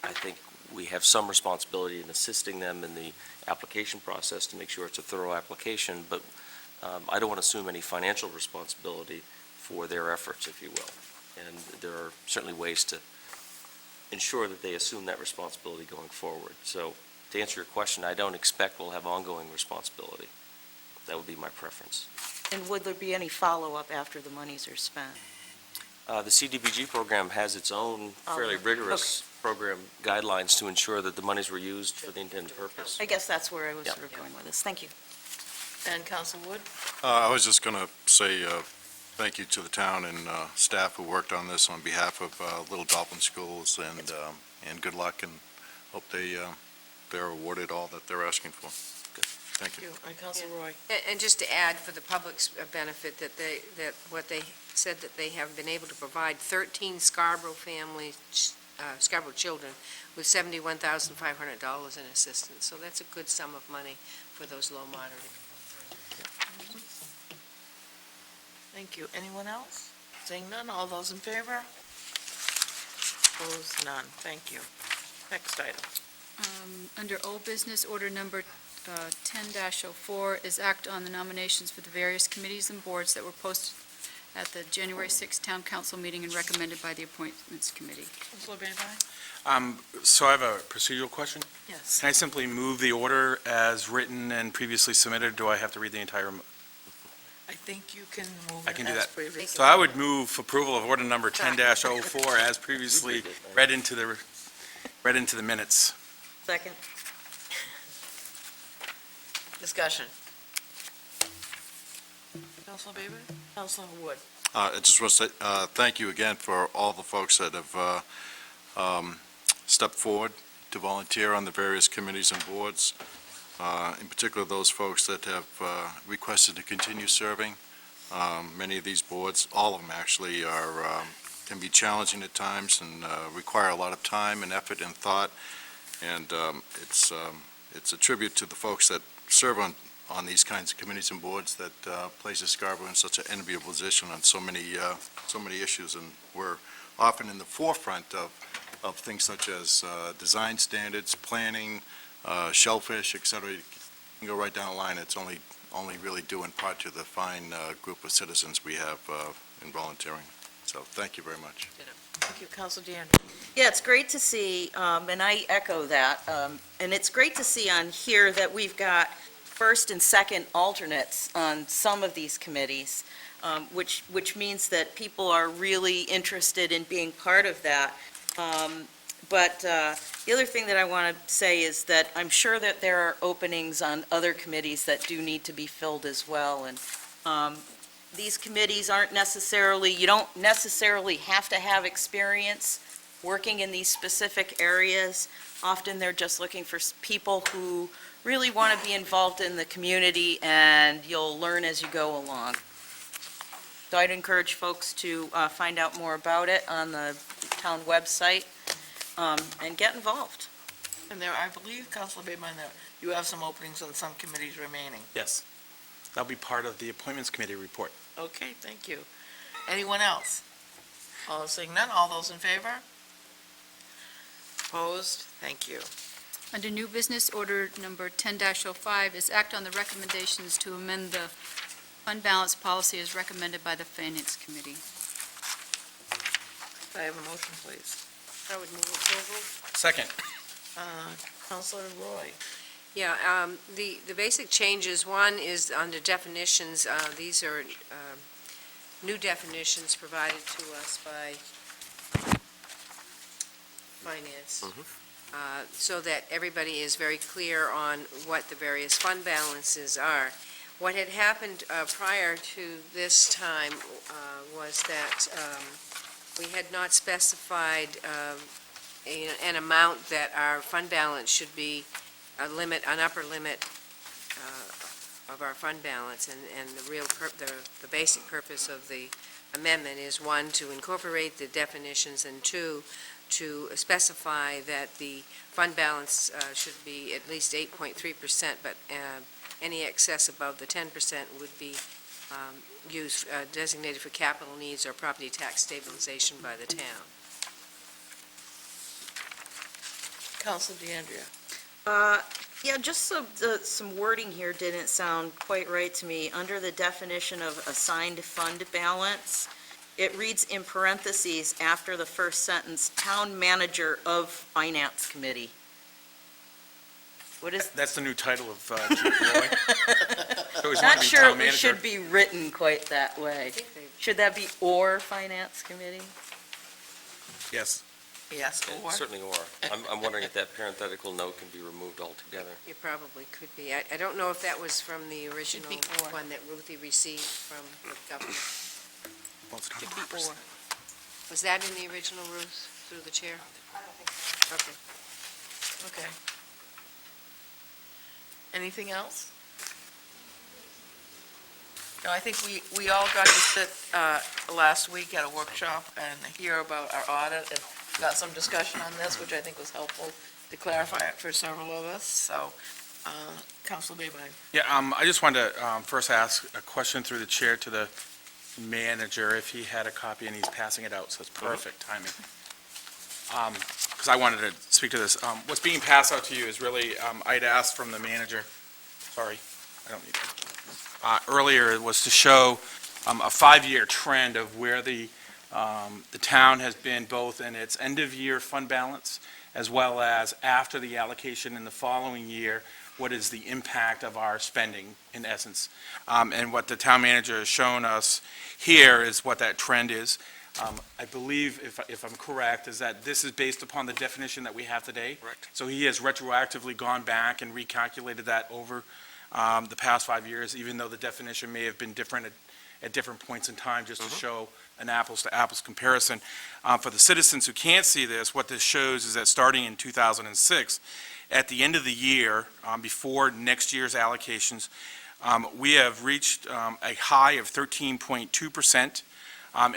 I think we have some responsibility in assisting them in the application process to make sure it's a thorough application, but I don't want to assume any financial responsibility for their efforts, if you will. And there are certainly ways to ensure that they assume that responsibility going forward. So to answer your question, I don't expect we'll have ongoing responsibility. That would be my preference. And would there be any follow-up after the monies are spent? The CDBG program has its own fairly rigorous program guidelines to ensure that the monies were used for the intended purpose. I guess that's where I was Yeah. sort of going with this. Thank you. And Council Wood? I was just going to say thank you to the town and staff who worked on this on behalf of Little Dolphin Schools, and good luck, and hope they're awarded all that they're asking for. Good. Thank you. And Council Roy? And just to add for the public's benefit, that what they said, that they have been able to provide 13 Scarborough families, Scarborough children, with $71,500 in assistance. So that's a good sum of money for those low, moderate income. Thank you. Anyone else? Seeing none, all those in favor? Opposed, none. Thank you. Next item. Under old business, order number 10-04 is act on the nominations for the various committees and boards that were posted at the January 6th Town Council meeting and recommended by the Appointments Committee. Councilor Bambai? So I have a procedural question. Yes. Can I simply move the order as written and previously submitted? Do I have to read the entire? I think you can move I can it do as that. previously. So I would move approval of order number 10-04 as previously read into the minutes. Second. Discussion. Councilor Bambai? Councilor Wood? I just want to say thank you again for all the folks that have stepped forward to volunteer on the various committees and boards, in particular those folks that have requested to continue serving. Many of these boards, all of them actually, can be challenging at times and require a lot of time and effort and thought, and it's a tribute to the folks that serve on these kinds of committees and boards that places Scarborough in such an enviable position on so many issues, and we're often in the forefront of things such as design standards, planning, shellfish, et cetera. You can go right down the line. It's only really due in part to the fine group of citizens we have in volunteering. So thank you very much. Thank you. Councilor Dion? Yeah, it's great to see, and I echo that, and it's great to see on here that we've got first and second alternates on some of these committees, which means that people are really interested in being part of that. But the other thing that I want to say is that I'm sure that there are openings on other committees that do need to be filled as well, and these committees aren't necessarily, you don't necessarily have to have experience working in these specific areas. Often they're just looking for people who really want to be involved in the community, and you'll learn as you go along. So I'd encourage folks to find out more about it on the town website and get involved. And there, I believe, Councilor Bateman, that you have some openings on some committees remaining. Yes. That'll be part of the Appointments Committee report. Okay, thank you. Anyone else? All seeing none, all those in favor? Opposed? Thank you. Under new business order number 10-05 is act on the recommendations to amend the fund balance policy as recommended by the Finance Committee. Could I have a motion, please? I would move approval. Second. Councilor Roy. Yeah, the basic changes, one is under definitions. These are new definitions provided to us by Finance, so that everybody is very clear on what the various fund balances are. What had happened prior to this time was that we had not specified an amount that our fund balance should be, an upper limit of our fund balance, and the basic purpose of the amendment is, one, to incorporate the definitions, and two, to specify that the fund balance should be at least 8.3%, but any excess above the 10% would be used, designated for capital needs or property tax stabilization by the town. Councilor DeAndrea. Yeah, just some wording here didn't sound quite right to me. Under the definition of assigned fund balance, it reads in parentheses after the first sentence, town manager of Finance Committee. What is? That's the new title of Chief Roy. Not sure it should be written quite that way. Should that be or Finance Committee? Yes. Yes, or? Certainly or. I'm wondering if that parenthetical note can be removed altogether. It probably could be. I don't know if that was from the original one that Ruthie received from the governor. Well, it's not Could be 100%. or. Was that in the original, Ruth, through the chair? I don't think so. Okay. Okay. Anything else? No, I think we all got to sit last week at a workshop and hear about our audit, and got some discussion on this, which I think was helpful to clarify it for several of us. So, Councilor Bateman. Yeah, I just wanted to first ask a question through the chair to the manager, if he had a copy, and he's passing it out, so it's perfect timing. Because I wanted to speak to this. What's being passed out to you is really, I'd asked from the manager, sorry, I don't need that. Earlier, it was to show a 5-year trend of where the town has been, both in its end-of-year fund balance, as well as after the allocation in the following year, what is the impact of our spending, in essence. And what the town manager has shown us here is what that trend is. I believe, if I'm correct, is that this is based upon the definition that we have today? Correct. So he has retroactively gone back and recalculated that over the past 5 years, even though the definition may have been different at different points in time, just to show an apples-to-apples comparison. For the citizens who can't see this, what this shows is that starting in 2006, at the end of the year, before next year's allocations, we have reached a high of 13.2%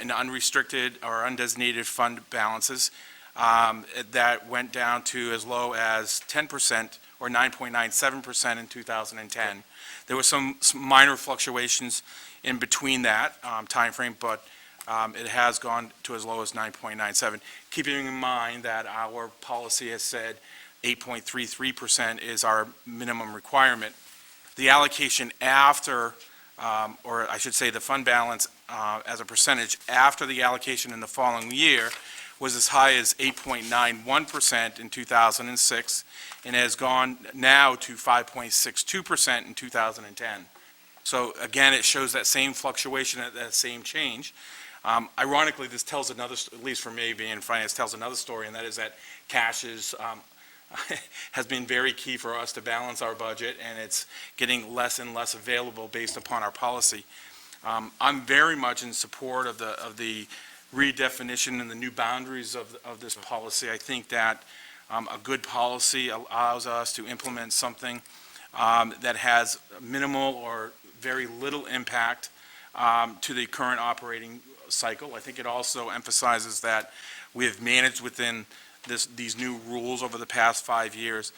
in unrestricted or undesignated fund balances. That went down to as low as 10% or 9.97% in 2010. There were some minor fluctuations in between that timeframe, but it has gone to as low as 9.97. Keeping in mind that our policy has said 8.33% is our minimum requirement. The allocation after, or I should say the fund balance as a percentage after the allocation in the following year was as high as 8.91% in 2006, and has gone now to 5.62% in 2010. So again, it shows that same fluctuation, that same change. Ironically, this tells another, at least for me being in finance, tells another story, and that is that cash is, has been very key for us to balance our budget, and it's getting less and less available based upon our policy. I'm very much in support of the redefinition and the new boundaries of this policy. I think that a good policy allows us to implement something that has minimal or very little impact to the current operating cycle. I think it also emphasizes that we have managed within these new rules over the past 5 years.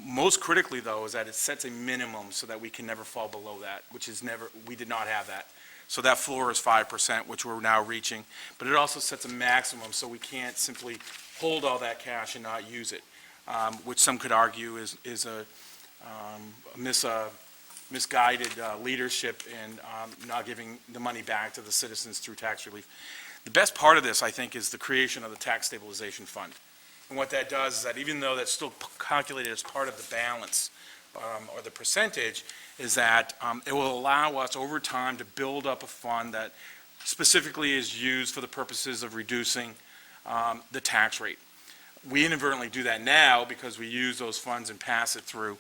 Most critically, though, is that it sets a minimum so that we can never fall below that, which is we did not have that. So that floor is 5%, which we're now reaching. But it also sets a maximum, so we can't simply hold all that cash and not use it, which some could argue is a misguided leadership in not giving the money back to the citizens through tax relief. The best part of this, I think, is the creation of the tax stabilization fund. And what that does is that even though that's still calculated as part of the balance or the percentage, is that it will allow us over time to build up a fund that specifically is used for the purposes of reducing the tax rate. We inadvertently do that now because we use those funds and pass it through.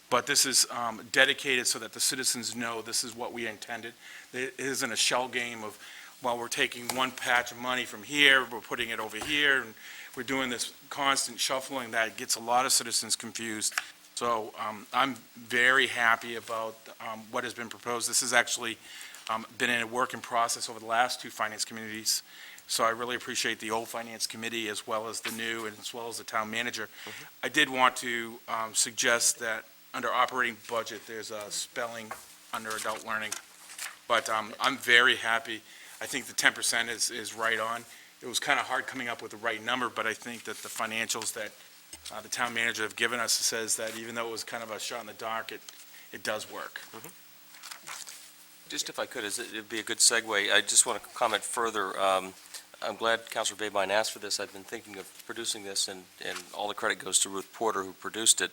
But this is dedicated so that the citizens know this is what we intended. It isn't a shell game of, well, we're taking one patch of money from here, we're putting it over here, and we're doing this constant shuffling that gets a lot of citizens confused. So I'm very happy about what has been proposed. This has actually been in a work in process over the last two finance committees. So I really appreciate the old finance committee as well as the new and as well as the town manager. I did want to suggest that under operating budget, there's a spelling under adult learning. But I'm very happy. I think the 10% is right on. It was kind of hard coming up with the right number, but I think that the financials that the town manager have given us says that even though it was kind of a shot in the dark, it does work. Just if I could, it'd be a good segue. I just want to comment further. I'm glad Councilor Babine asked for this. I've been thinking of producing this, and all the credit goes to Ruth Porter, who produced it.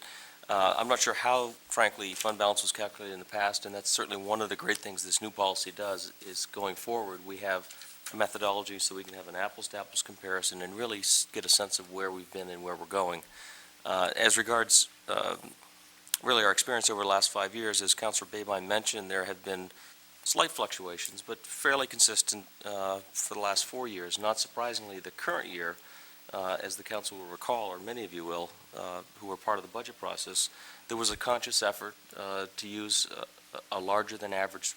I'm not sure how, frankly, fund balance was calculated in the past, and that's certainly one of the great things this new policy does, is going forward, we have a methodology so we can have an apples-to-apples comparison and really get a sense of where we've been and where we're going. As regards really our experience over the last 5 years, as Councilor Babine mentioned, there have been slight fluctuations, but fairly consistent for the last 4 years. Not surprisingly, the current year, as the council will recall, or many of you will, who were part of the budget process, there was a conscious effort to use a larger than average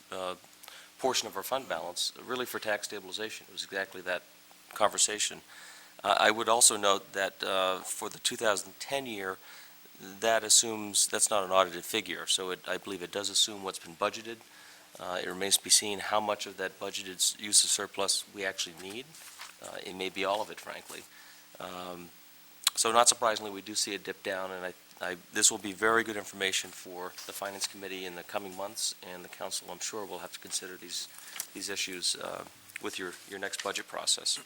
portion of our fund balance, really for tax stabilization. It was exactly that conversation. I would also note that for the 2010 year, that assumes, that's not an audited figure, so I believe it does assume what's been budgeted. It remains to be seen how much of that budgeted use of surplus we actually need. It may be all of it, frankly. So not surprisingly, we do see a dip down, and this will be very good information for the Finance Committee in the coming months, and the Council, I'm sure, will have to consider these issues with your next budget process.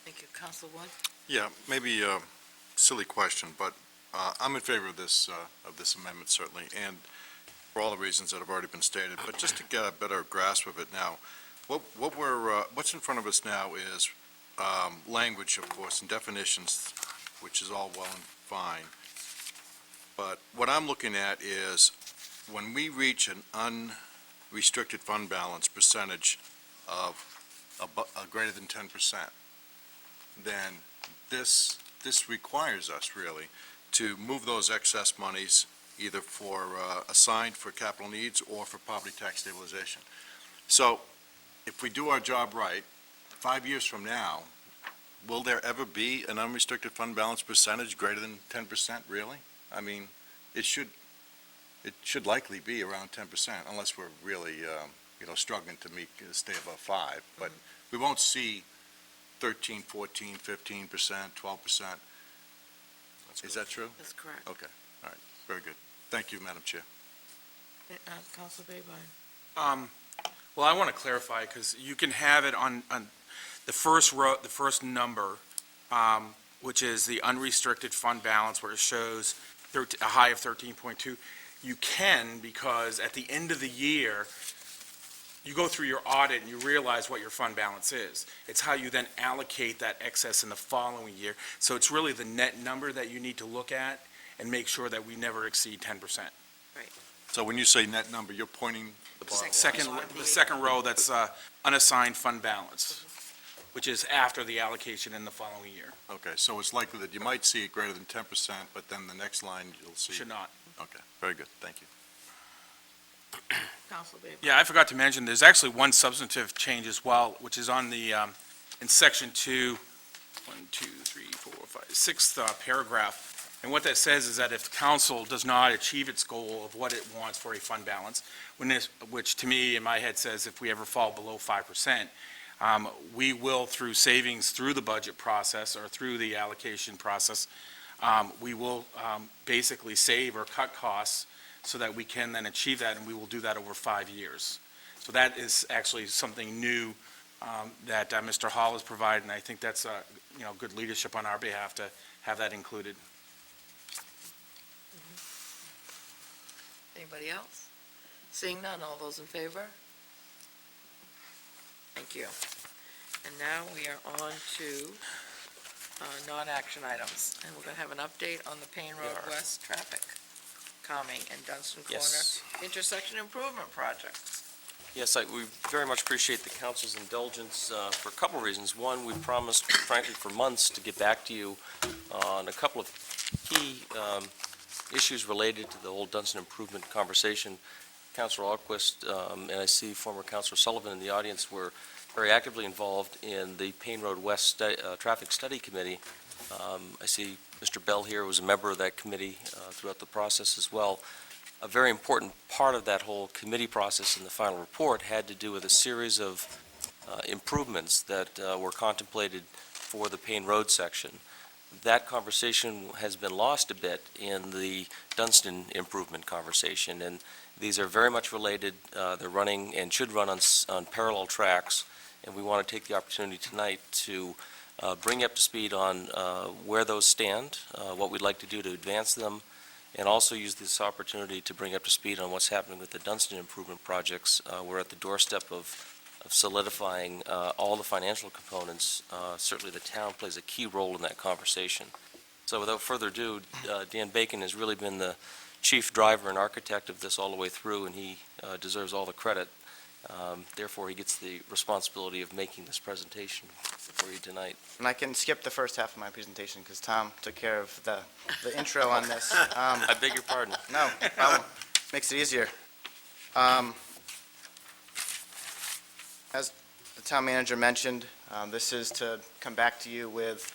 Thank you. Council Wood? Yeah, maybe a silly question, but I'm in favor of this amendment, certainly, and for all the reasons that have already been stated. But just to get a better grasp of it now, what's in front of us now is language, of course, and definitions, which is all well and fine. But what I'm looking at is when we reach an unrestricted fund balance percentage of greater than 10%, then this requires us really to move those excess monies either for assigned for capital needs or for property tax stabilization. So if we do our job right, 5 years from now, will there ever be an unrestricted fund balance percentage greater than 10%, really? I mean, it should likely be around 10%, unless we're really, struggling to stay above 5. But we won't see 13, 14, 15%, 12%. Is that true? That's correct. Okay, all right, very good. Thank you, Madam Chair. Council Babine? Well, I want to clarify, because you can have it on the first row, the first number, which is the unrestricted fund balance, where it shows a high of 13.2. You can, because at the end of the year, you go through your audit and you realize what your fund balance is. It's how you then allocate that excess in the following year. So it's really the net number that you need to look at and make sure that we never exceed 10%. So when you say net number, you're pointing the bottom line. The second row, that's unassigned fund balance. which is after the allocation in the following year. Okay, so it's likely that you might see it greater than 10%, but then the next line you'll see. Should not. Okay, very good, thank you. Council Baber. Yeah, I forgot to mention, there's actually one substantive change as well, which is on the, in section 2, 6th paragraph. And what that says is that if the council does not achieve its goal of what it wants for a fund balance, which to me, in my head, says if we ever fall below 5%, we will, through savings through the budget process or through the allocation process, we will basically save or cut costs so that we can then achieve that, and we will do that over 5 years. So that is actually something new that Mr. Hall has provided, and I think that's good leadership on our behalf to have that included. Anybody else? Seeing none, all those in favor? Thank you. And now we are on to non-action items, and we're going to have an update on the Payne Road West traffic calming and Dunstan Corner Yes. intersection improvement projects. Yes, we very much appreciate the council's indulgence for a couple of reasons. One, we promised, frankly, for months to get back to you on a couple of key issues related to the whole Dunstan improvement conversation. Councilor Alquist and I see former Councilor Sullivan in the audience were very actively involved in the Payne Road West Traffic Study Committee. I see Mr. Bell here was a member of that committee throughout the process as well. A very important part of that whole committee process in the final report had to do with a series of improvements that were contemplated for the Payne Road section. That conversation has been lost a bit in the Dunstan improvement conversation, and these are very much related. They're running and should run on parallel tracks, and we want to take the opportunity tonight to bring you up to speed on where those stand, what we'd like to do to advance them, and also use this opportunity to bring up to speed on what's happening with the Dunstan improvement projects. We're at the doorstep of solidifying all the financial components. Certainly the town plays a key role in that conversation. So without further ado, Dan Bacon has really been the chief driver and architect of this all the way through, and he deserves all the credit. Therefore, he gets the responsibility of making this presentation for you tonight. And I can skip the first half of my presentation because Tom took care of the intro on this. I beg your pardon. No problem. Makes it easier. As the town manager mentioned, this is to come back to you with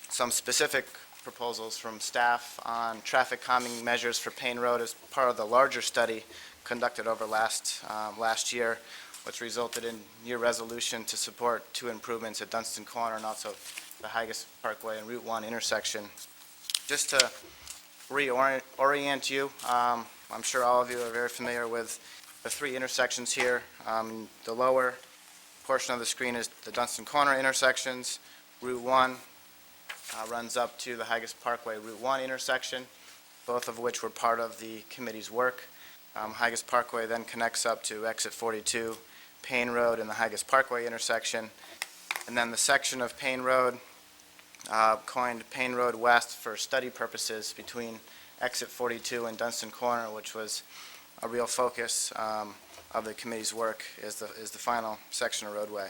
some specific proposals from staff on traffic calming measures for Payne Road as part of the larger study conducted over last year, which resulted in your resolution to support 2 improvements at Dunstan Corner and also the Higas Parkway and Route 1 intersection. Just to reorient you, I'm sure all of you are very familiar with the 3 intersections here. The lower portion of the screen is the Dunstan Corner intersections. Route 1 runs up to the Higas Parkway Route 1 intersection, both of which were part of the committee's work. Higas Parkway then connects up to exit 42, Payne Road, and the Higas Parkway intersection. And then the section of Payne Road, coined Payne Road West for study purposes between exit 42 and Dunstan Corner, which was a real focus of the committee's work, is the final section of roadway.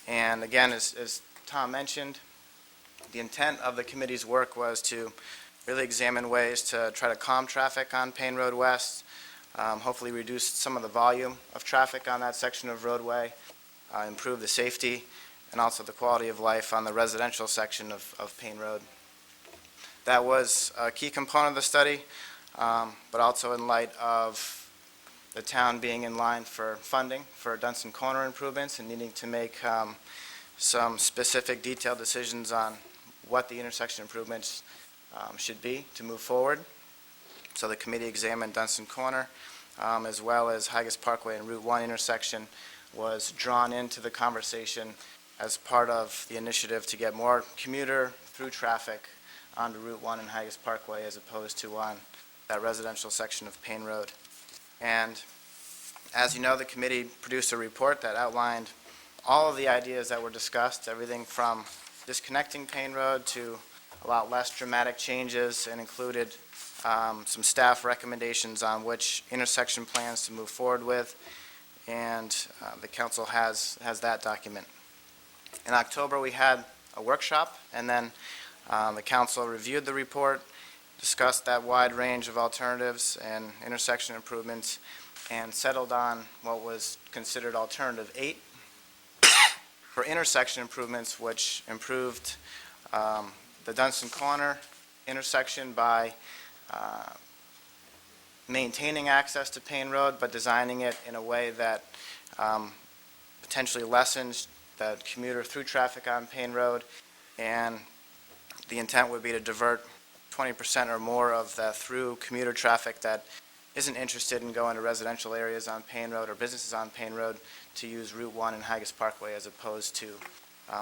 And again, as Tom mentioned, the intent of the committee's work was to really examine ways to try to calm traffic on Payne Road West, hopefully reduce some of the volume of traffic on that section of roadway, improve the safety, and also the quality of life on the residential section of Payne Road. That was a key component of the study, but also in light of the town being in line for funding for Dunstan Corner improvements and needing to make some specific detailed decisions on what the intersection improvements should be to move forward. So the committee examined Dunstan Corner, as well as Higas Parkway and Route 1 intersection was drawn into the conversation as part of the initiative to get more commuter through traffic onto Route 1 and Higas Parkway as opposed to on that residential section of Payne Road. And as you know, the committee produced a report that outlined all of the ideas that were discussed, everything from disconnecting Payne Road to a lot less dramatic changes, and included some staff recommendations on which intersection plans to move forward with. and the council has that document. In October, we had a workshop, and then the council reviewed the report, discussed that wide range of alternatives and intersection improvements, and settled on what was considered alternative 8 for intersection improvements, which improved the Dunstan Corner intersection by maintaining access to Payne Road, but designing it in a way that potentially lessens the commuter through traffic on Payne Road, and the intent would be to divert 20% or more of the through commuter traffic that isn't interested in going to residential areas on Payne Road or businesses on Payne Road to use Route 1 and Haggis Parkway as opposed to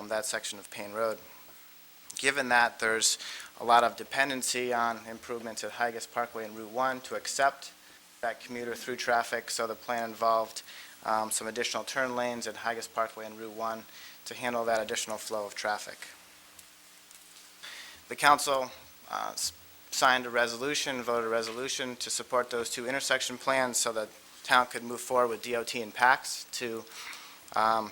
that section of Payne Road. Given that there's a lot of dependency on improvements at Haggis Parkway and Route 1 to accept that commuter through traffic, so the plan involved some additional turn lanes at Haggis Parkway and Route 1 to handle that additional flow of traffic. The council signed a resolution, voted a resolution to support those 2 intersection plans so that town could move forward with DOT and PACs to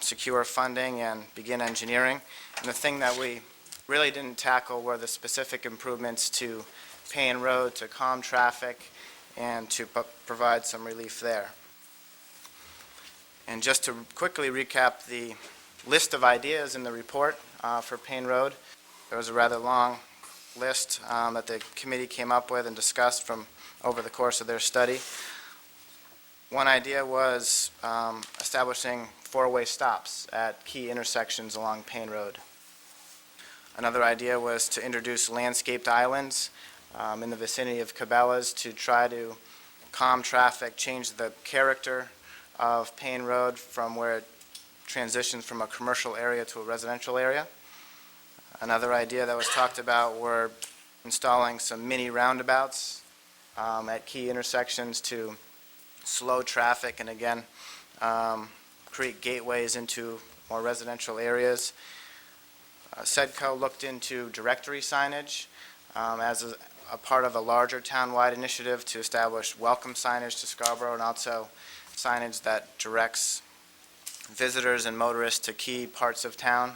secure funding and begin engineering. And the thing that we really didn't tackle were the specific improvements to Payne Road to calm traffic and to provide some relief there. And just to quickly recap the list of ideas in the report for Payne Road, there was a rather long list that the committee came up with and discussed from over the course of their study. One idea was establishing 4-way stops at key intersections along Payne Road. Another idea was to introduce landscaped islands in the vicinity of Cabela's to try to calm traffic, change the character of Payne Road from where it transitions from a commercial area to a residential area. Another idea that was talked about were installing some mini roundabouts at key intersections to slow traffic and again create gateways into more residential areas. SEDCO looked into directory signage as a part of a larger town-wide initiative to establish welcome signage to Scarborough and also signage that directs visitors and motorists to key parts of town,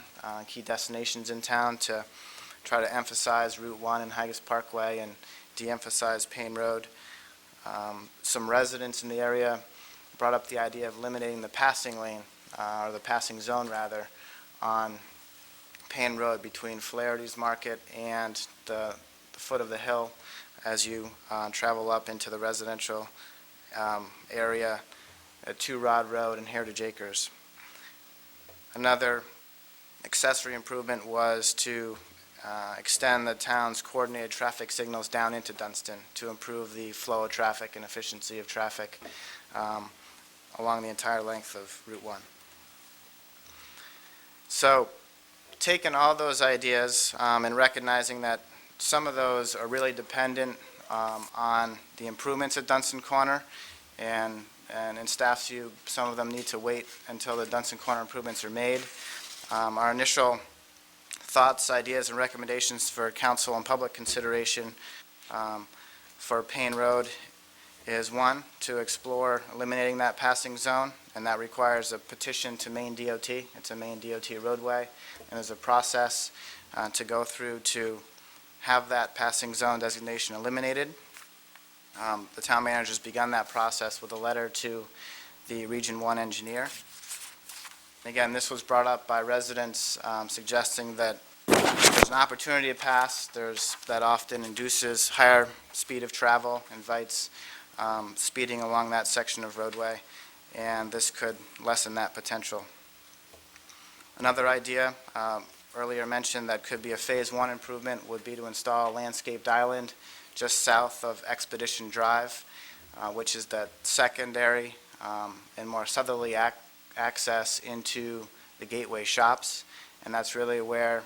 key destinations in town to try to emphasize Route 1 and Haggis Parkway and de-emphasize Payne Road. Some residents in the area brought up the idea of eliminating the passing lane, or the passing zone rather, on Payne Road between Flaherty's Market and the foot of the hill as you travel up into the residential area at Two Rod Road and Heritage Acres. Another accessory improvement was to extend the town's coordinated traffic signals down into Dunstan to improve the flow of traffic and efficiency of traffic along the entire length of Route 1. So, taking all those ideas and recognizing that some of those are really dependent on the improvements at Dunstan Corner, and in staff's view, some of them need to wait until the Dunstan Corner improvements are made. Our initial thoughts, ideas, and recommendations for council and public consideration for Payne Road is 1, to explore eliminating that passing zone, and that requires a petition to Maine DOT. It's a Maine DOT roadway, and there's a process to go through to have that passing zone designation eliminated. The town manager's begun that process with a letter to the Region 1 engineer. Again, this was brought up by residents suggesting that there's an opportunity to pass. That often induces higher speed of travel, invites speeding along that section of roadway, and this could lessen that potential. Another idea, earlier mentioned, that could be a Phase 1 improvement would be to install a landscaped island just south of Expedition Drive, which is the secondary and more southerly access into the gateway shops, and that's really where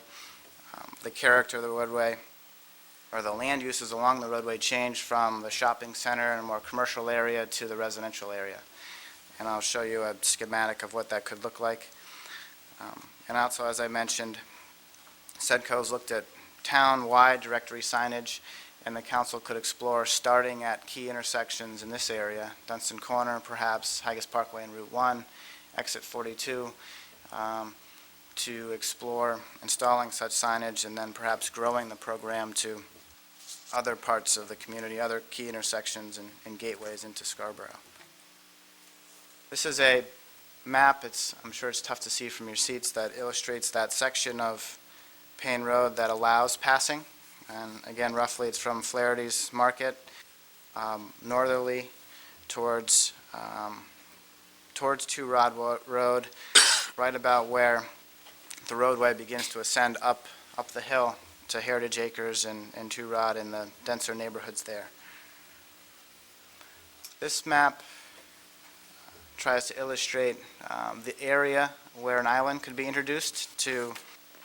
the character of the roadway or the land uses along the roadway change from the shopping center and a more commercial area to the residential area. And I'll show you a schematic of what that could look like. And also, as I mentioned, SEDCO's looked at town-wide directory signage and the council could explore starting at key intersections in this area, Dunstan Corner, perhaps Higas Parkway and Route 1, Exit 42, to explore installing such signage and then perhaps growing the program to other parts of the community, other key intersections and gateways into Scarborough. This is a map, I'm sure it's tough to see from your seats, that illustrates that section of Payne Road that allows passing. And again, roughly it's from Flaherty's Market northerly towards Two Rod Road, right about where the roadway begins to ascend up the hill to Heritage Acres and Two Rod and the denser neighborhoods there. This map tries to illustrate the area where an island could be introduced to,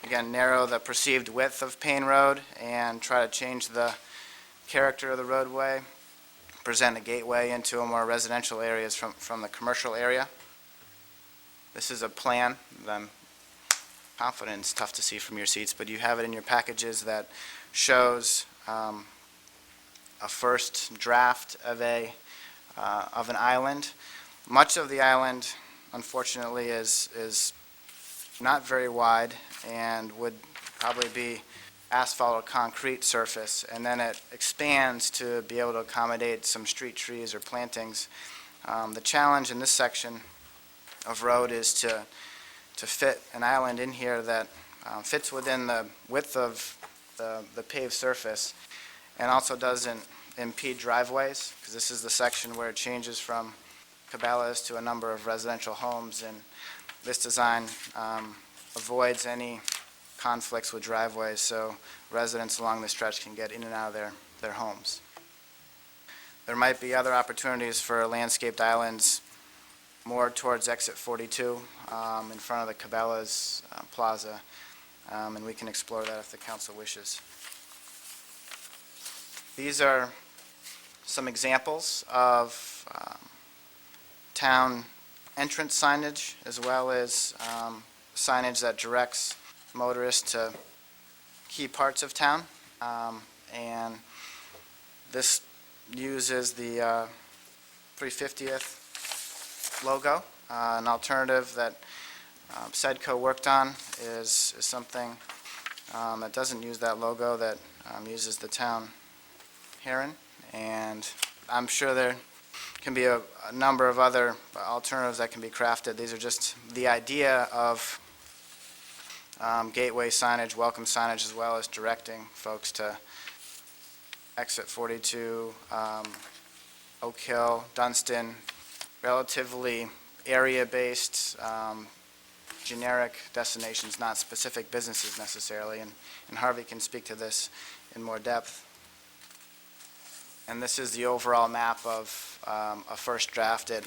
again, narrow the perceived width of Payne Road and try to change the character of the roadway, present a gateway into a more residential areas from the commercial area. This is a plan that I'm confident it's tough to see from your seats, but you have it in your packages that shows a first draft of an island. Much of the island, unfortunately, is not very wide and would probably be asphalt or concrete surface, and then it expands to be able to accommodate some street trees or plantings. The challenge in this section of road is to fit an island in here that fits within the width of the paved surface and also doesn't impede driveways, because this is the section where it changes from Cabela's to a number of residential homes, and this design avoids any conflicts with driveways, so residents along this stretch can get in and out of their homes. There might be other opportunities for landscaped islands more towards Exit 42 in front of the Cabela's Plaza, and we can explore that if the council wishes. These are some examples of town entrance signage, as well as signage that directs motorists to key parts of town. And this uses the 350th logo. An alternative that SEDCO worked on is something that doesn't use that logo, that uses the town heron. And I'm sure there can be a number of other alternatives that can be crafted. These are just the idea of gateway signage, welcome signage, as well as directing folks to Exit 42, Oak Hill, Dunstan, relatively area-based, generic destinations, not specific businesses necessarily, and Harvey can speak to this in more depth. And this is the overall map of a first draft at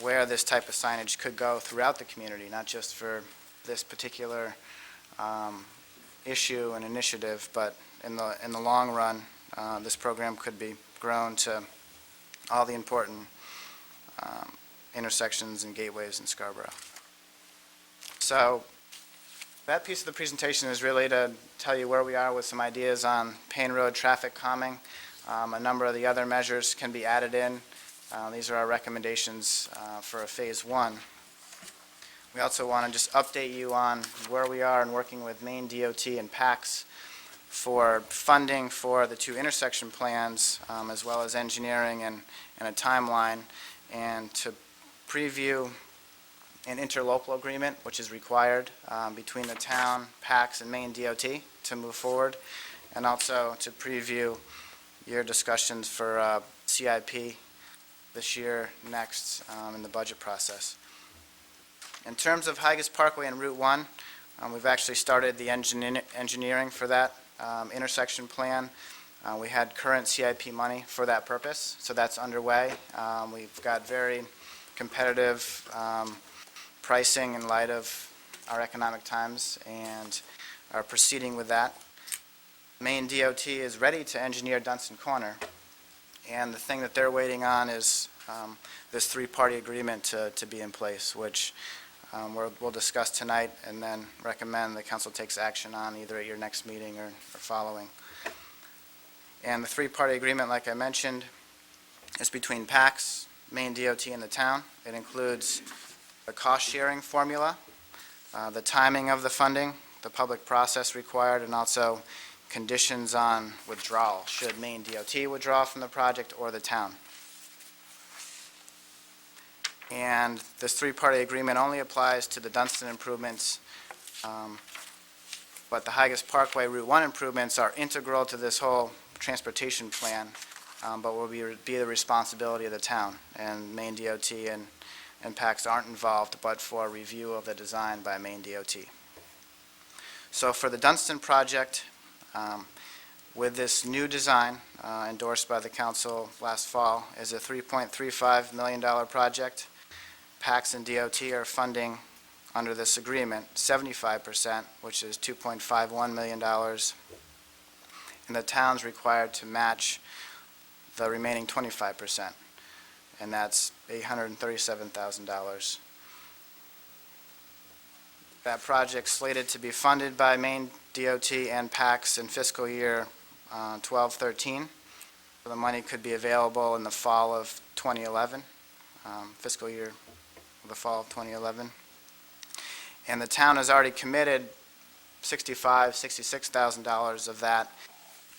where this type of signage could go throughout the community, not just for this particular issue and initiative, but in the long run, this program could be grown to all the important intersections and gateways in Scarborough. So that piece of the presentation is really to tell you where we are with some ideas on Payne Road traffic calming. A number of the other measures can be added in. These are our recommendations for a phase one. We also want to just update you on where we are in working with Maine DOT and PACS for funding for the two intersection plans, as well as engineering and a timeline, and to preview an interlocal agreement, which is required between the town, PACS, and Maine DOT to move forward, and also to preview your discussions for CIP this year, next, in the budget process. In terms of Higas Parkway and Route 1, we've actually started the engineering for that intersection plan. We had current CIP money for that purpose, so that's underway. We've got very competitive pricing in light of our economic times and are proceeding with that. Maine DOT is ready to engineer Dunstan Corner, and the thing that they're waiting on is this three-party agreement to be in place, which we'll discuss tonight and then recommend the council takes action on either at your next meeting or following. And the three-party agreement, like I mentioned, is between PACS, Maine DOT, and the town. It includes the cost-sharing formula, the timing of the funding, the public process required, and also conditions on withdrawal, should Maine DOT withdraw from the project or the town. And this three-party agreement only applies to the Dunstan improvements, but the Higas Parkway Route 1 improvements are integral to this whole transportation plan, but will be the responsibility of the town. And Maine DOT and PACS aren't involved, but for review of the design by Maine DOT. So for the Dunstan project, with this new design endorsed by the council last fall, is a $3.35 million project. PACS and DOT are funding under this agreement 75%, which is $2.51 million, and the town's required to match the remaining 25%, and that's $837,000. That project's slated to be funded by Maine DOT and PACS in fiscal year 12-13. The money could be available in the fall of 2011, fiscal year of the fall of 2011. And the town has already committed $65,000, $66,000 of that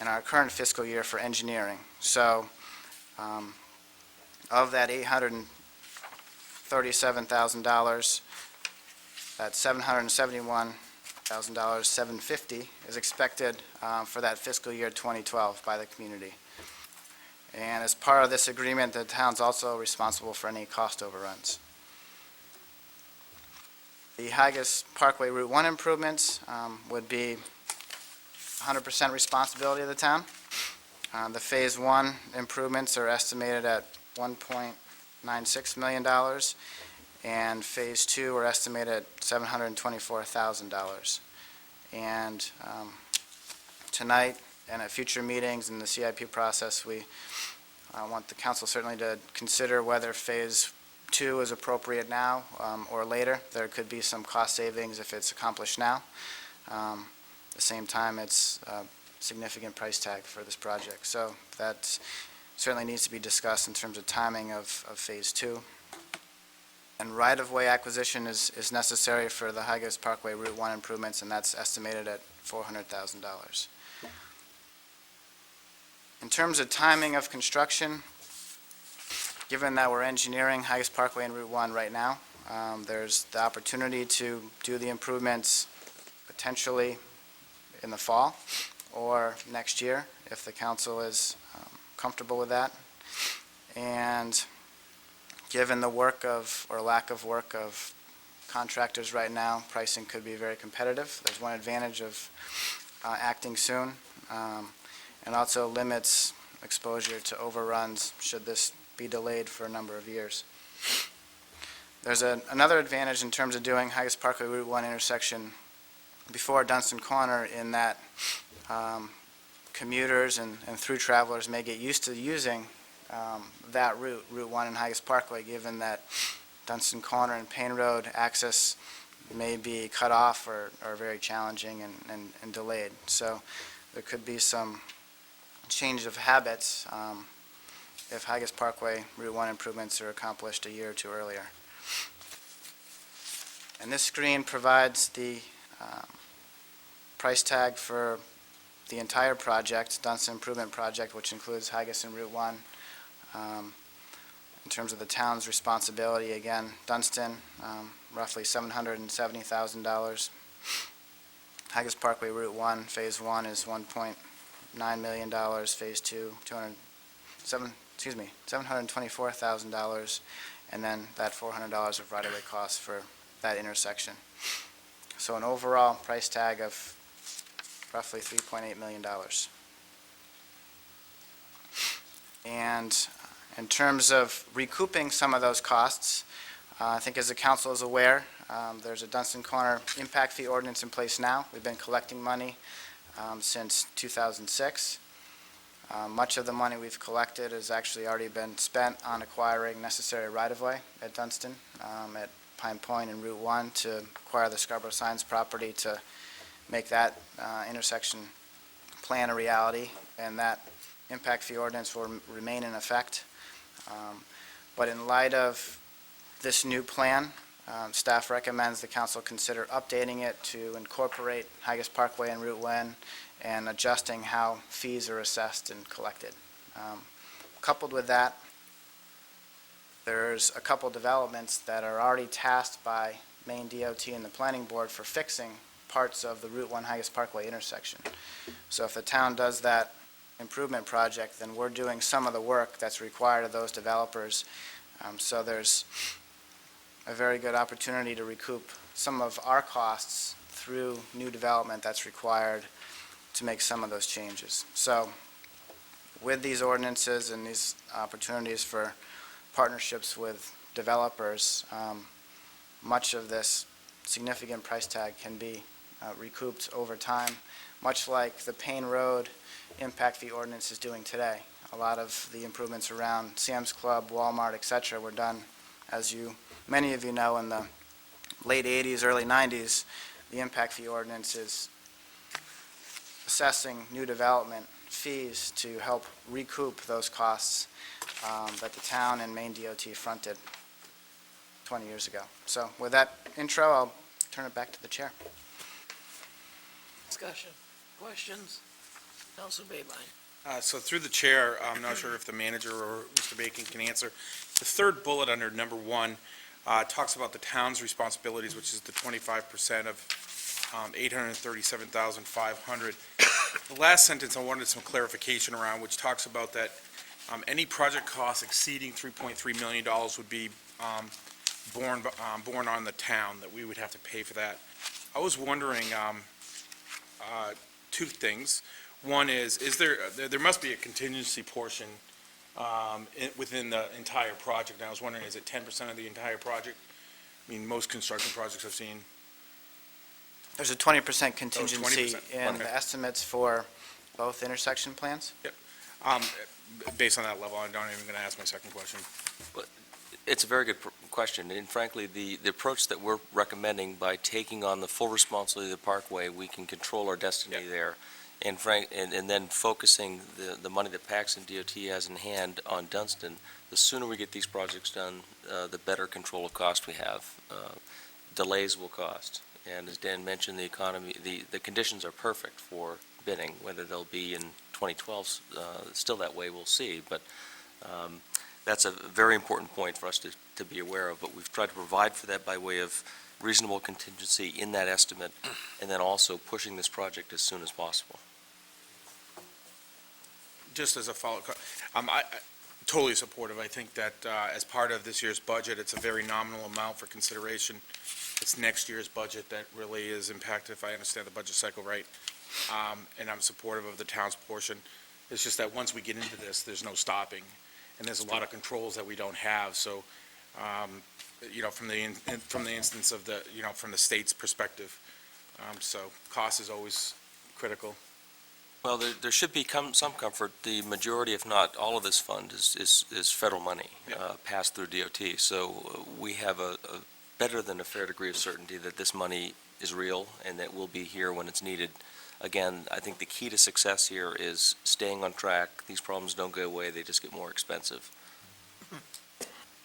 in our current fiscal year for engineering. So of that $837,000, that $771,000, $750 is expected for that fiscal year 2012 by the community. And as part of this agreement, the town's also responsible for any cost overruns. The Higas Parkway Route 1 improvements would be 100% responsibility of the town. The Phase 1 improvements are estimated at $1.96 million, and Phase 2 are estimated at $724,000. And tonight and at future meetings in the CIP process, we want the council certainly to consider whether Phase 2 is appropriate now or later. There could be some cost savings if it's accomplished now. At the same time, it's a significant price tag for this project. So that certainly needs to be discussed in terms of timing of Phase 2. And right-of-way acquisition is necessary for the Higas Parkway Route 1 improvements, and that's estimated at $400,000. In terms of timing of construction, given that we're engineering Higas Parkway and Route 1 right now, there's the opportunity to do the improvements potentially in the fall or next year, if the council is comfortable with that. And given the work of, or lack of work of contractors right now, pricing could be very competitive. There's one advantage of acting soon, and also limits exposure to overruns should this be delayed for a number of years. There's another advantage in terms of doing Higas Parkway Route 1 intersection before Dunstan Corner, in that commuters and through travelers may get used to using that route, Route 1 and Higas Parkway, given that Dunstan Corner and Payne Road access may be cut off or very challenging and delayed. So there could be some change of habits if Higas Parkway Route 1 improvements are accomplished a year or two earlier. And this screen provides the price tag for the entire project, Dunstan Improvement Project, which includes Higas and Route 1. In terms of the town's responsibility, again, Dunstan, roughly $770,000. Higas Parkway Route 1, Phase 1 is $1.9 million. Phase 2, $724,000, and then that $400 of right-of-way costs for that intersection. So an overall price tag of roughly $3.8 million. And in terms of recouping some of those costs, I think as the council is aware, there's a Dunstan Corner impact fee ordinance in place now. We've been collecting money since 2006. Much of the money we've collected has actually already been spent on acquiring necessary right-of-way at Dunstan, at Pine Point and Route 1, to acquire the Scarborough Signs property to make that intersection plan a reality, and that impact fee ordinance will remain in effect. But in light of this new plan, staff recommends the council consider updating it to incorporate Higas Parkway and Route 1 and adjusting how fees are assessed and collected. Coupled with that, there's a couple developments that are already tasked by Maine DOT and the Planning Board for fixing parts of the Route 1 Higas Parkway intersection. So if the town does that improvement project, then we're doing some of the work that's required of those developers. So there's a very good opportunity to recoup some of our costs through new development that's required to make some of those changes. So with these ordinances and these opportunities for partnerships with developers, much of this significant price tag can be recouped over time, much like the Payne Road impact fee ordinance is doing today. A lot of the improvements around Sam's Club, Walmart, et cetera, were done, as many of you know, in the late 80s, early 90s. The impact fee ordinance is assessing new development fees to help recoup those costs that the town and Maine DOT fronted 20 years ago. So with that intro, I'll turn it back to the chair. Discussion, questions? Councilor Babine. So through the chair, I'm not sure if the manager or Mr. Bacon can answer. The third bullet under number 1 talks about the town's responsibilities, which is the 25% of $837,500. The last sentence I wanted some clarification around, which talks about that any project costs exceeding $3.3 million would be borne on the town, that we would have to pay for that. I was wondering two things. One is there must be a contingency portion within the entire project. And I was wondering, is it 10% of the entire project? I mean, most construction projects I've seen. There's a 20% contingency 20%. in Okay. the estimates for both intersection plans. Based on that level, I'm not even going to ask my second question. It's a very good question, and frankly, the approach that we're recommending, by taking on the full responsibility of the parkway, we can control our destiny there, and then focusing the money that Paxton DOT has in hand on Dunstan. The sooner we get these projects done, the better control of cost we have. Delays will cost, and as Dan mentioned, the conditions are perfect for bidding. Whether they'll be in 2012 still that way, we'll see, but that's a very important point for us to be aware of, but we've tried to provide for that by way of reasonable contingency in that estimate, and then also pushing this project as soon as possible. Just as a follow-up, I'm totally supportive. I think that as part of this year's budget, it's a very nominal amount for consideration. It's next year's budget that really is impacted, if I understand the budget cycle right, and I'm supportive of the town's portion. It's just that once we get into this, there's no stopping. And there's a lot of controls that we don't have, so, from the instance of from the state's perspective. So cost is always critical. Well, there should be some comfort. The majority, if not all of this fund is federal money, passed through DOT. So we have a better than a fair degree of certainty that this money is real and that will be here when it's needed. Again, I think the key to success here is staying on track. These problems don't go away, they just get more expensive.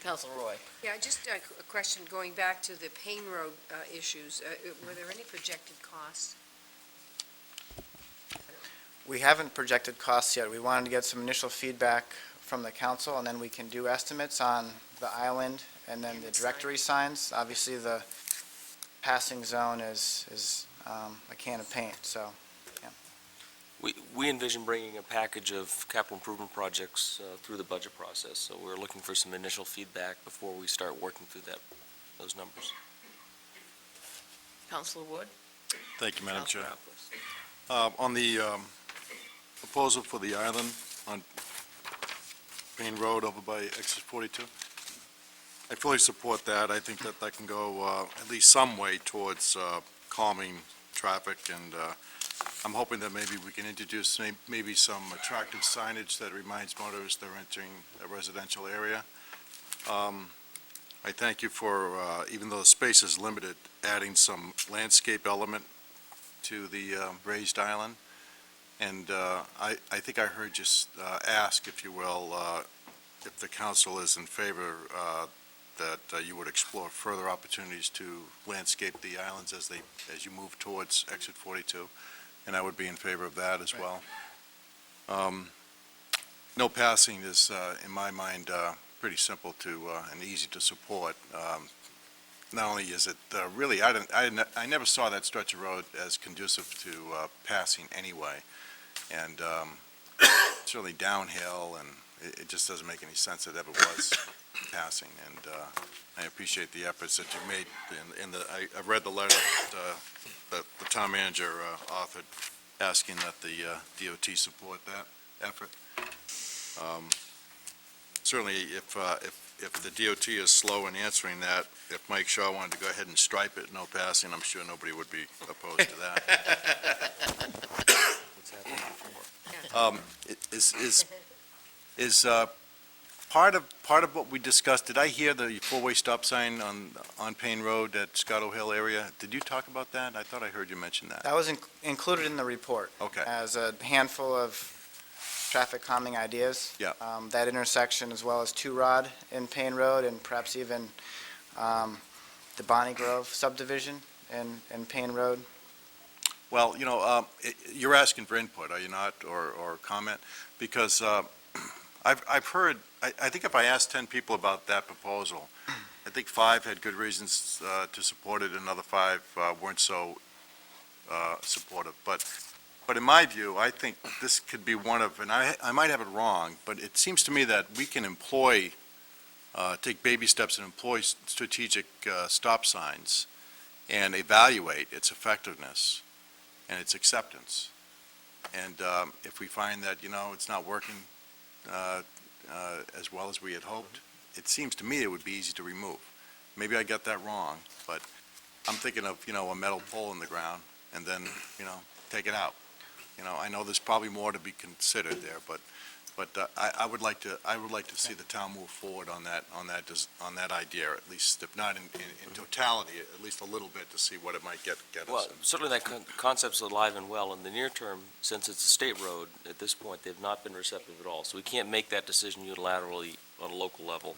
Councilor Roy. Yeah, just a question, going back to the Payne Road issues, were there any projected costs? We haven't projected costs yet. We wanted to get some initial feedback from the council, and then we can do estimates on the island and then the directory signs. Obviously, the passing zone is a can of paint, so, yeah. We envision bringing a package of capital improvement projects through the budget process, so we're looking for some initial feedback before we start working through those numbers. Councilor Wood. Thank you, Madam Chair. Councilor Apples. On the proposal for the island on Payne Road over by exit 42, I fully support that. I think that can go at least some way towards calming traffic, and I'm hoping that maybe we can introduce maybe some attractive signage that reminds motorists they're entering a residential area. I thank you for, even though the space is limited, adding some landscape element to the raised island. And I think I heard you ask, if you will, if the council is in favor that you would explore further opportunities to landscape the islands as you move towards exit 42, and I would be in favor of that as well. No passing is, in my mind, pretty simple and easy to support. Not only is it really, I never saw that stretch of road as conducive to passing anyway, and certainly downhill, and it just doesn't make any sense that it ever was passing, and I appreciate the efforts that you made. I've read the letter that the town manager authored, asking that the DOT support that effort. Certainly, if the DOT is slow in answering that, if Mike Shaw wanted to go ahead and stripe it, no passing, I'm sure nobody would be opposed to that. Is part of what we discussed, did I hear the four-way stop sign on Payne Road at Scarborough Hill area? Did you talk about that? I thought I heard you mention that. That was included in the report. Okay. As a handful of traffic calming ideas. Yeah. That intersection, as well as Two Rod in Payne Road, and perhaps even the Bonnie Grove subdivision in Payne Road. Well, you're asking for input, are you not, or comment? Because I've heard, I think if I asked 10 people about that proposal, I think 5 had good reasons to support it, and another 5 weren't so supportive. But in my view, I think this could be one of, and I might have it wrong, but it seems to me that we can take baby steps and employ strategic stop signs and evaluate its effectiveness and its acceptance. And if we find that, it's not working as well as we had hoped, it seems to me it would be easy to remove. Maybe I got that wrong, but I'm thinking of, a metal pole in the ground and then, take it out. I know there's probably more to be considered there, but I would like to see the town move forward on that idea, at least, if not in totality, at least a little bit, to see what it might get us. Well, certainly that concept's alive and well. In the near term, since it's a state road, at this point, they've not been receptive at all. So we can't make that decision unilaterally on a local level.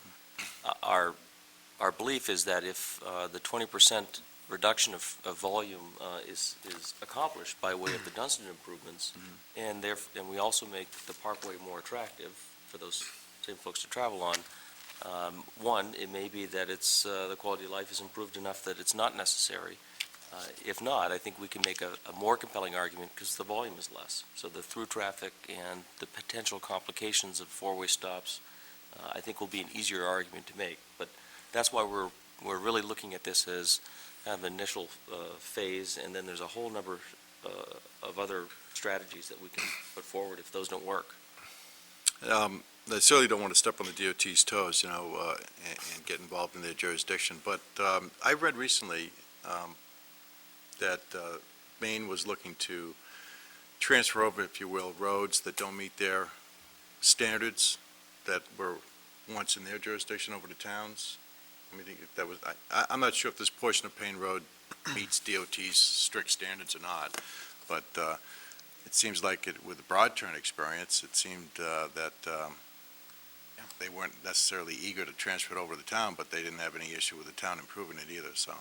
Our belief is that if the 20% reduction of volume is accomplished by way of the Dunstan improvements, and we also make the parkway more attractive for those same folks to travel on. One, it may be that the quality of life is improved enough that it's not necessary. If not, I think we can make a more compelling argument because the volume is less. So the through traffic and the potential complications of four-way stops, I think will be an easier argument to make. But that's why we're really looking at this as kind of initial phase, and then there's a whole number of other strategies that we can put forward if those don't work. I certainly don't want to step on the DOT's toes, and get involved in their jurisdiction, but I read recently that Maine was looking to transfer over, if you will, roads that don't meet their standards that were once in their jurisdiction over to towns. I mean, that was, I'm not sure if this portion of Payne Road meets DOT's strict standards or not, but it seems like with the broad turn experience, it seemed that they weren't necessarily eager to transfer it over to the town, but they didn't have any issue with the town improving it either. So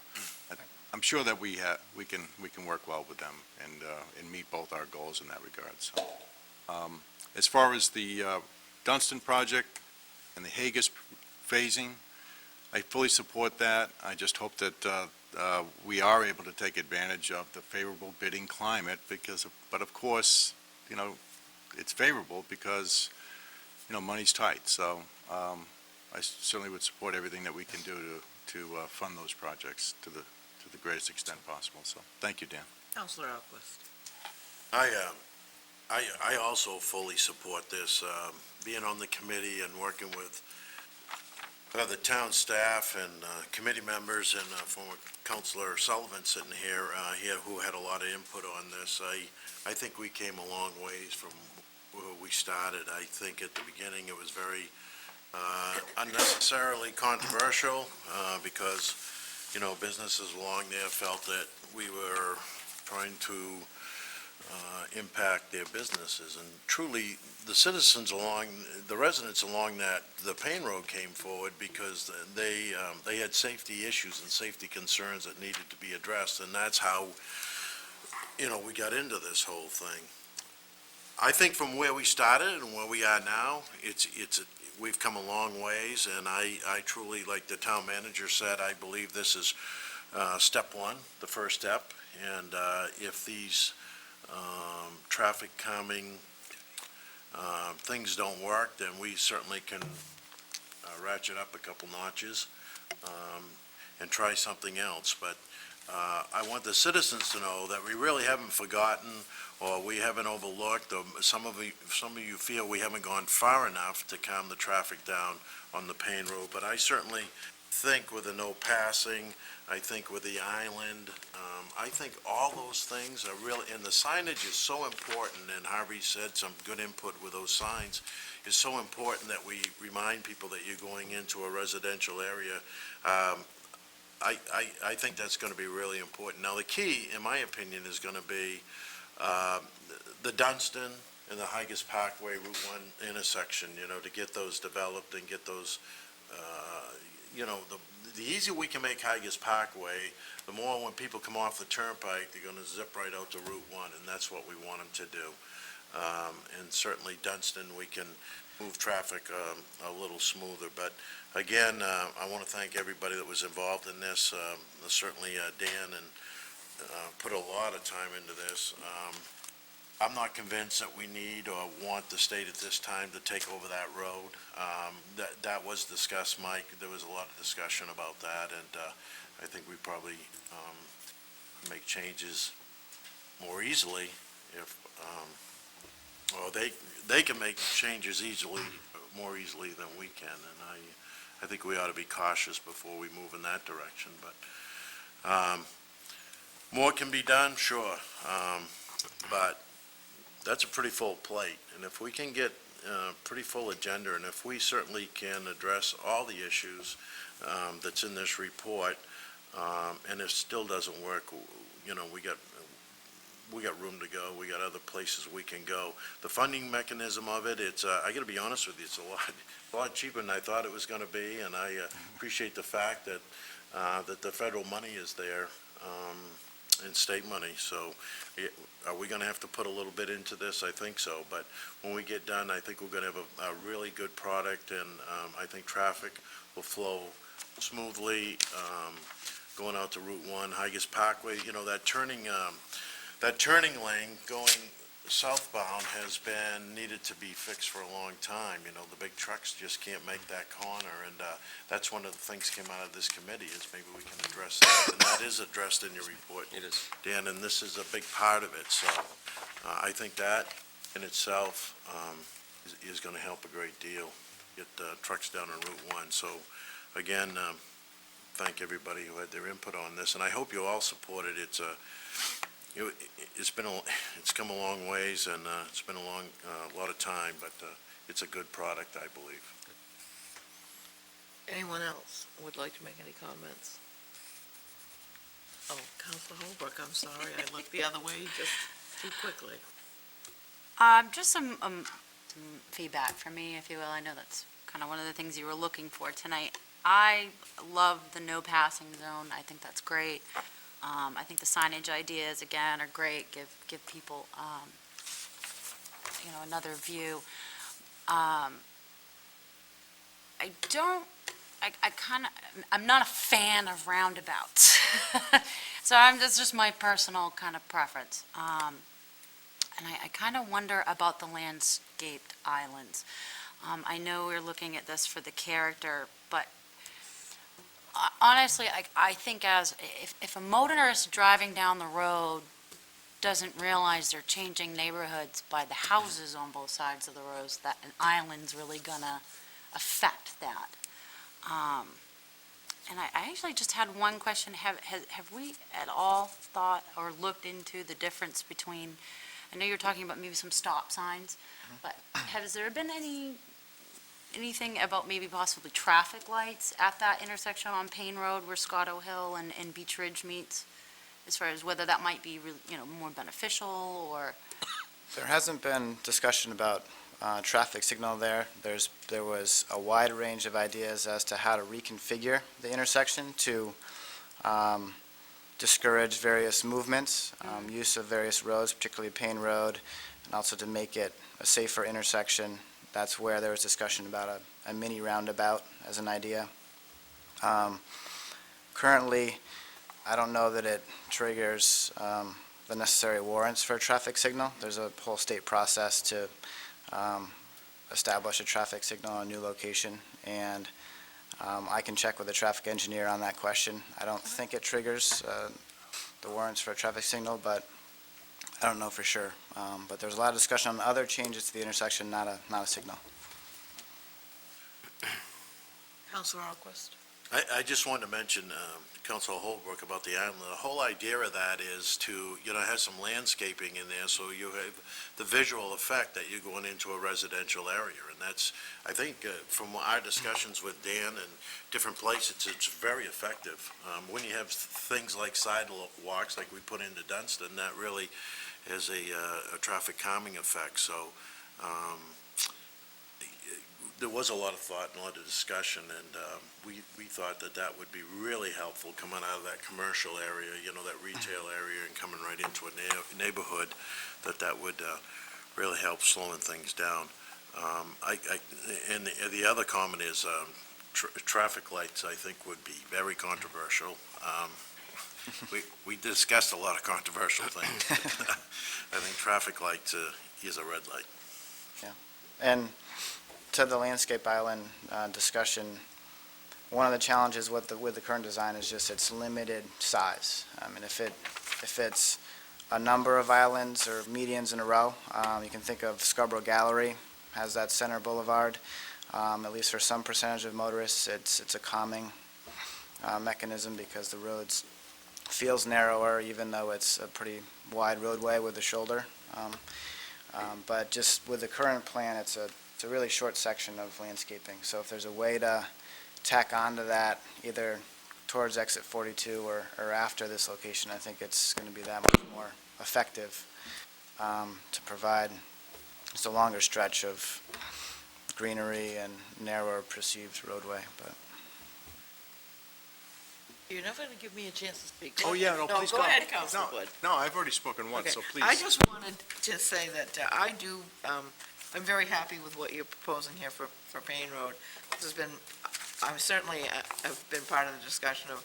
I'm sure that we can work well with them and meet both our goals in that regard. So as far as the Dunstan project and the Haggis phasing, I fully support that. I just hope that we are able to take advantage of the favorable bidding climate but of course, it's favorable because, money's tight. So I certainly would support everything that we can do to fund those projects to the greatest extent possible. So thank you, Dan. Councilor Alquist. I also fully support this, being on the committee and working with the town staff and committee members and former Councilor Sullivan sitting here who had a lot of input on this. I think we came a long ways from where we started. I think at the beginning it was very unnecessarily controversial because, businesses along there felt that we were trying to impact their businesses. And truly, the citizens along, the residents along the Payne Road came forward because they had safety issues and safety concerns that needed to be addressed, and that's how, we got into this whole thing. I think from where we started and where we are now, we've come a long ways, and I truly, like the town manager said, I believe this is step one, the first step, and if these traffic calming things don't work, then we certainly can ratchet up a couple notches and try something else. But I want the citizens to know that we really haven't forgotten, or we haven't overlooked, or some of you feel we haven't gone far enough to calm the traffic down on the Payne Road. But I certainly think with the no passing, I think with the island, I think all those things are really, and the signage is so important, and Harvey said some good input with those signs. It's so important that we remind people that you're going into a residential area. I think that's going to be really important. Now, the key, in my opinion, is going to be the Dunstan and the Higas Parkway Route 1 intersection, to get those developed and get those, the easier we can make Higas Parkway, the more when people come off the turnpike, they're going to zip right out to Route 1, and that's what we want them to do. And certainly Dunstan, we can move traffic a little smoother. But again, I want to thank everybody that was involved in this, certainly Dan, and put a lot of time into this. I'm not convinced that we need or want the state at this time to take over that road. That was discussed, Mike. There was a lot of discussion about that, and I think we probably make changes more easily if, or they can make changes more easily than we can, and I think we ought to be cautious before we move in that direction. But more can be done, sure, but that's a pretty full plate, and if we can get a pretty full agenda, and if we certainly can address all the issues that's in this report, and it still doesn't work, we got room to go, we got other places we can go. The funding mechanism of it, I gotta be honest with you, it's a lot cheaper than I thought it was gonna be, and I appreciate the fact that the federal money is there, and state money, so are we gonna have to put a little bit into this? I think so, but when we get done, I think we're gonna have a really good product, and I think traffic will flow smoothly, going out to Route 1, Higas Parkway, that turning lane going southbound has needed to be fixed for a long time. The big trucks just can't make that corner, and that's one of the things came out of this committee, is maybe we can address that, and that is addressed in your report. It is. Dan, and this is a big part of it, so I think that in itself is going to help a great deal, get trucks down on Route 1. So again, thank everybody who had their input on this, and I hope you all support it. It's come a long ways, and it's been a lot of time, but it's a good product, I believe. Anyone else would like to make any comments? Oh, Councilor Holbrook, I'm sorry, I looked the other way just too quickly. Just some feedback from me, if you will. I know that's kind of one of the things you were looking for tonight. I love the no passing zone. I think that's great. I think the signage ideas, again, are great. Give people, another view. I'm not a fan of roundabouts. So that's just my personal kind of preference. And I kind of wonder about the landscaped islands. I know we're looking at this for the character, but honestly, I think if a motorist driving down the road doesn't realize they're changing neighborhoods by the houses on both sides of the roads, that an island's really gonna affect that. And I actually just had one question. Have we at all thought or looked into the difference between, I know you're talking about maybe some stop signs, but has there been anything about maybe possibly traffic lights at that intersection on Payne Road where Scotto Hill and Beach Ridge meets? as far as whether that might be, more beneficial, or? There hasn't been discussion about traffic signal there. There was a wide range of ideas as to how to reconfigure the intersection to discourage various movements, use of various roads, particularly Payne Road, and also to make it a safer intersection. That's where there was discussion about a mini roundabout as an idea. Currently, I don't know that it triggers the necessary warrants for a traffic signal. There's a whole state process to establish a traffic signal on a new location, and I can check with the traffic engineer on that question. I don't think it triggers the warrants for a traffic signal, but I don't know for sure. But there's a lot of discussion on other changes to the intersection, not a signal. Councilor Alquist. I just wanted to mention, Councilor Holbrook, about the island. The whole idea of that is to, have some landscaping in there, so you have the visual effect that you're going into a residential area. And that's, I think, from our discussions with Dan and different places, it's very effective. When you have things like sidewalks, like we put into Dunston, that really has a traffic calming effect. So, there was a lot of thought and a lot of discussion, and we thought that would be really helpful coming out of that commercial area, that retail area, and coming right into a neighborhood, that would really help slowing things down. And the other comment is traffic lights, I think, would be very controversial. We discussed a lot of controversial things. I think traffic lights is a red light. Yeah. And to the landscape island discussion, one of the challenges with the current design is just its limited size. I mean, if it's a number of islands or medians in a row, you can think of Scarborough Gallery has that center boulevard. At least for some percentage of motorists, it's a calming mechanism because the roads feels narrower, even though it's a pretty wide roadway with a shoulder. But just with the current plan, it's a really short section of landscaping. So if there's a way to tack onto that, either towards exit 42 or after this location, I think it's going to be that much more effective to provide just a longer stretch of greenery and narrower perceived roadway. But You're never going to give me a chance to speak. Oh, yeah, no, please go go. ahead, Councilor Wood. No, I've already spoken once, Okay. so please. I just wanted to say that I do, I'm very happy with what you're proposing here for Payne Road. This has been, I'm certainly, I've been part of the discussion of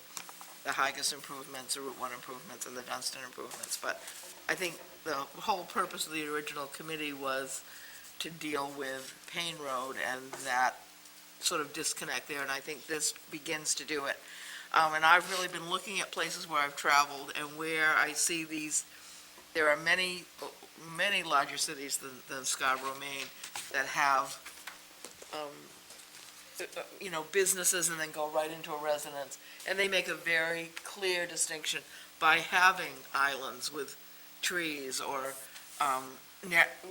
the Higas improvements, the Route 1 improvements, and the Dunston improvements, but I think the whole purpose of the original committee was to deal with Payne Road and that sort of disconnect there, and I think this begins to do it. And I've really been looking at places where I've traveled and where I see these, there are many larger cities than Scarborough, Maine, that have, businesses and then go right into a residence. And they make a very clear distinction by having islands with trees or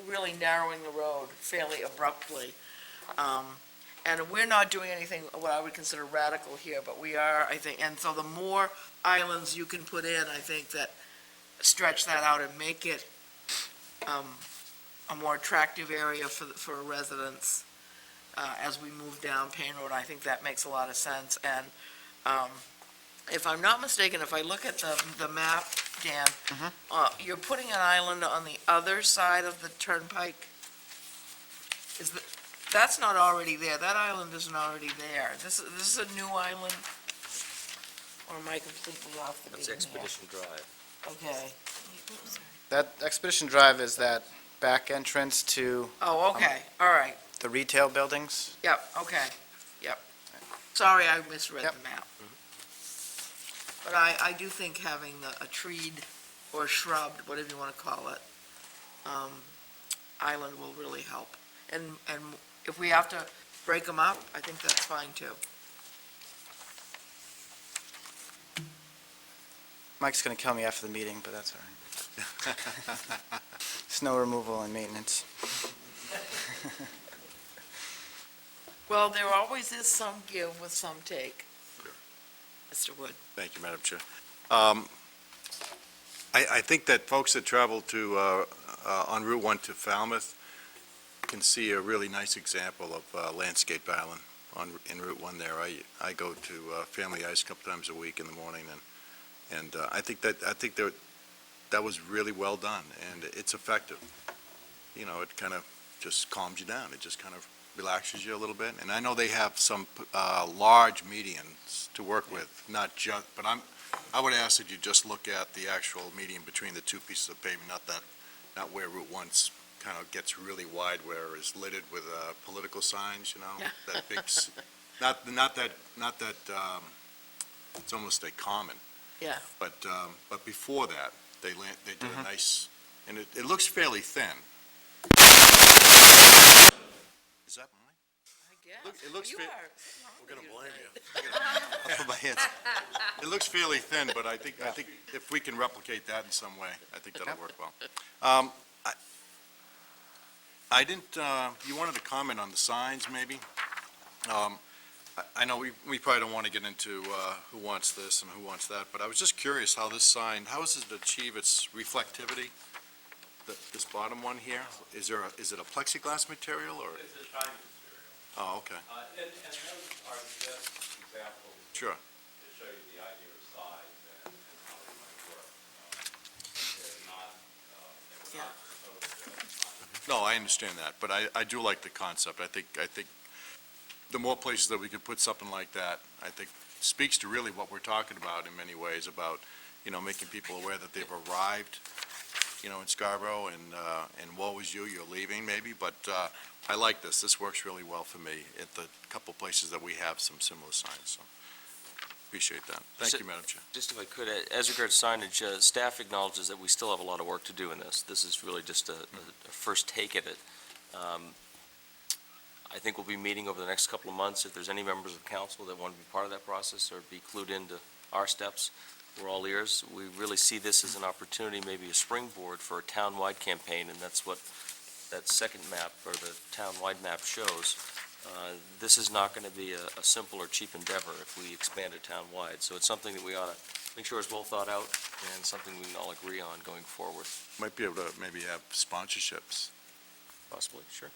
really narrowing the road fairly abruptly. And we're not doing anything, what I would consider radical here, but we are, I think, and so the more islands you can put in, I think that stretch that out and make it a more attractive area for residents as we move down Payne Road, I think that makes a lot of sense. And if I'm not mistaken, if I look at the map, Dan, you're putting an island on the other side of the turnpike? That's not already there. That island isn't already there. This is a new island? Or am I completely off the That's beaten path? Expedition Drive. Okay. that Expedition Drive is that back entrance to Oh, okay, all right. the retail buildings. Yep, okay, yep. Sorry, I misread Yep. the map. But I do think having a treed or shrubbed, whatever you want to call it, island will really help. And if we have to break them up, I think that's fine too. Mike's going to kill me after the meeting, but that's all right. Snow removal and maintenance. Well, there always is some give with some take. Mr. Wood. Thank you, Madam Chair. I think that folks that travel to, on Route 1 to Falmouth can see a really nice example of landscape island in Route 1 there. I go to Family Ice a couple times a week in the morning, and I think that was really well done, and it's effective. You know, it kind of just calms you down. It just kind of relaxes you a little bit. And I know they have some large medians to work with, not just, but I would ask that you just look at the actual median between the two pieces of pavement, not where Route 1's kind of gets really wide, where it's littered with political signs, you know? That big, not that, it's almost a common. Yeah. But before that, they did a nice, and it looks fairly thin. Is that mine? I guess. It looks You fit. are. We're gonna blame you. I'll put my hands. It looks fairly thin, but I think if we can replicate that in some way, I think that'll work well. I didn't, you wanted to comment on the signs, maybe? I know we probably don't want to get into who wants this and who wants that, but I was just curious how this sign, how does it achieve its reflectivity? This bottom one here, is it a plexiglass material, or? It's a shiny material. Oh, okay. And those are just examples Sure. to show you the idea of size and how they might work. They're not proposed. No, I understand that, but I do like the concept. I think the more places that we could put something like that, I think speaks to really what we're talking about in many ways, about, you know, making people aware that they've arrived, you know, in Scarborough, and woe is you, you're leaving, maybe, but I like this. This works really well for me at the couple places that we have some similar signs, so appreciate that. Thank you, Madam Chair. Just if I could, as regards signage, staff acknowledges that we still have a lot of work to do in this. This is really just a first take at it. I think we'll be meeting over the next couple of months. If there's any members of council that want to be part of that process or be clued into our steps, we're all ears. We really see this as an opportunity, maybe a springboard for a town-wide campaign, and that's what that second map, or the town-wide map, shows. This is not going to be a simple or cheap endeavor if we expand it town-wide. So it's something that we ought to make sure is well thought out and something we can all agree on going forward. Might be able to maybe have sponsorships. Possibly, sure.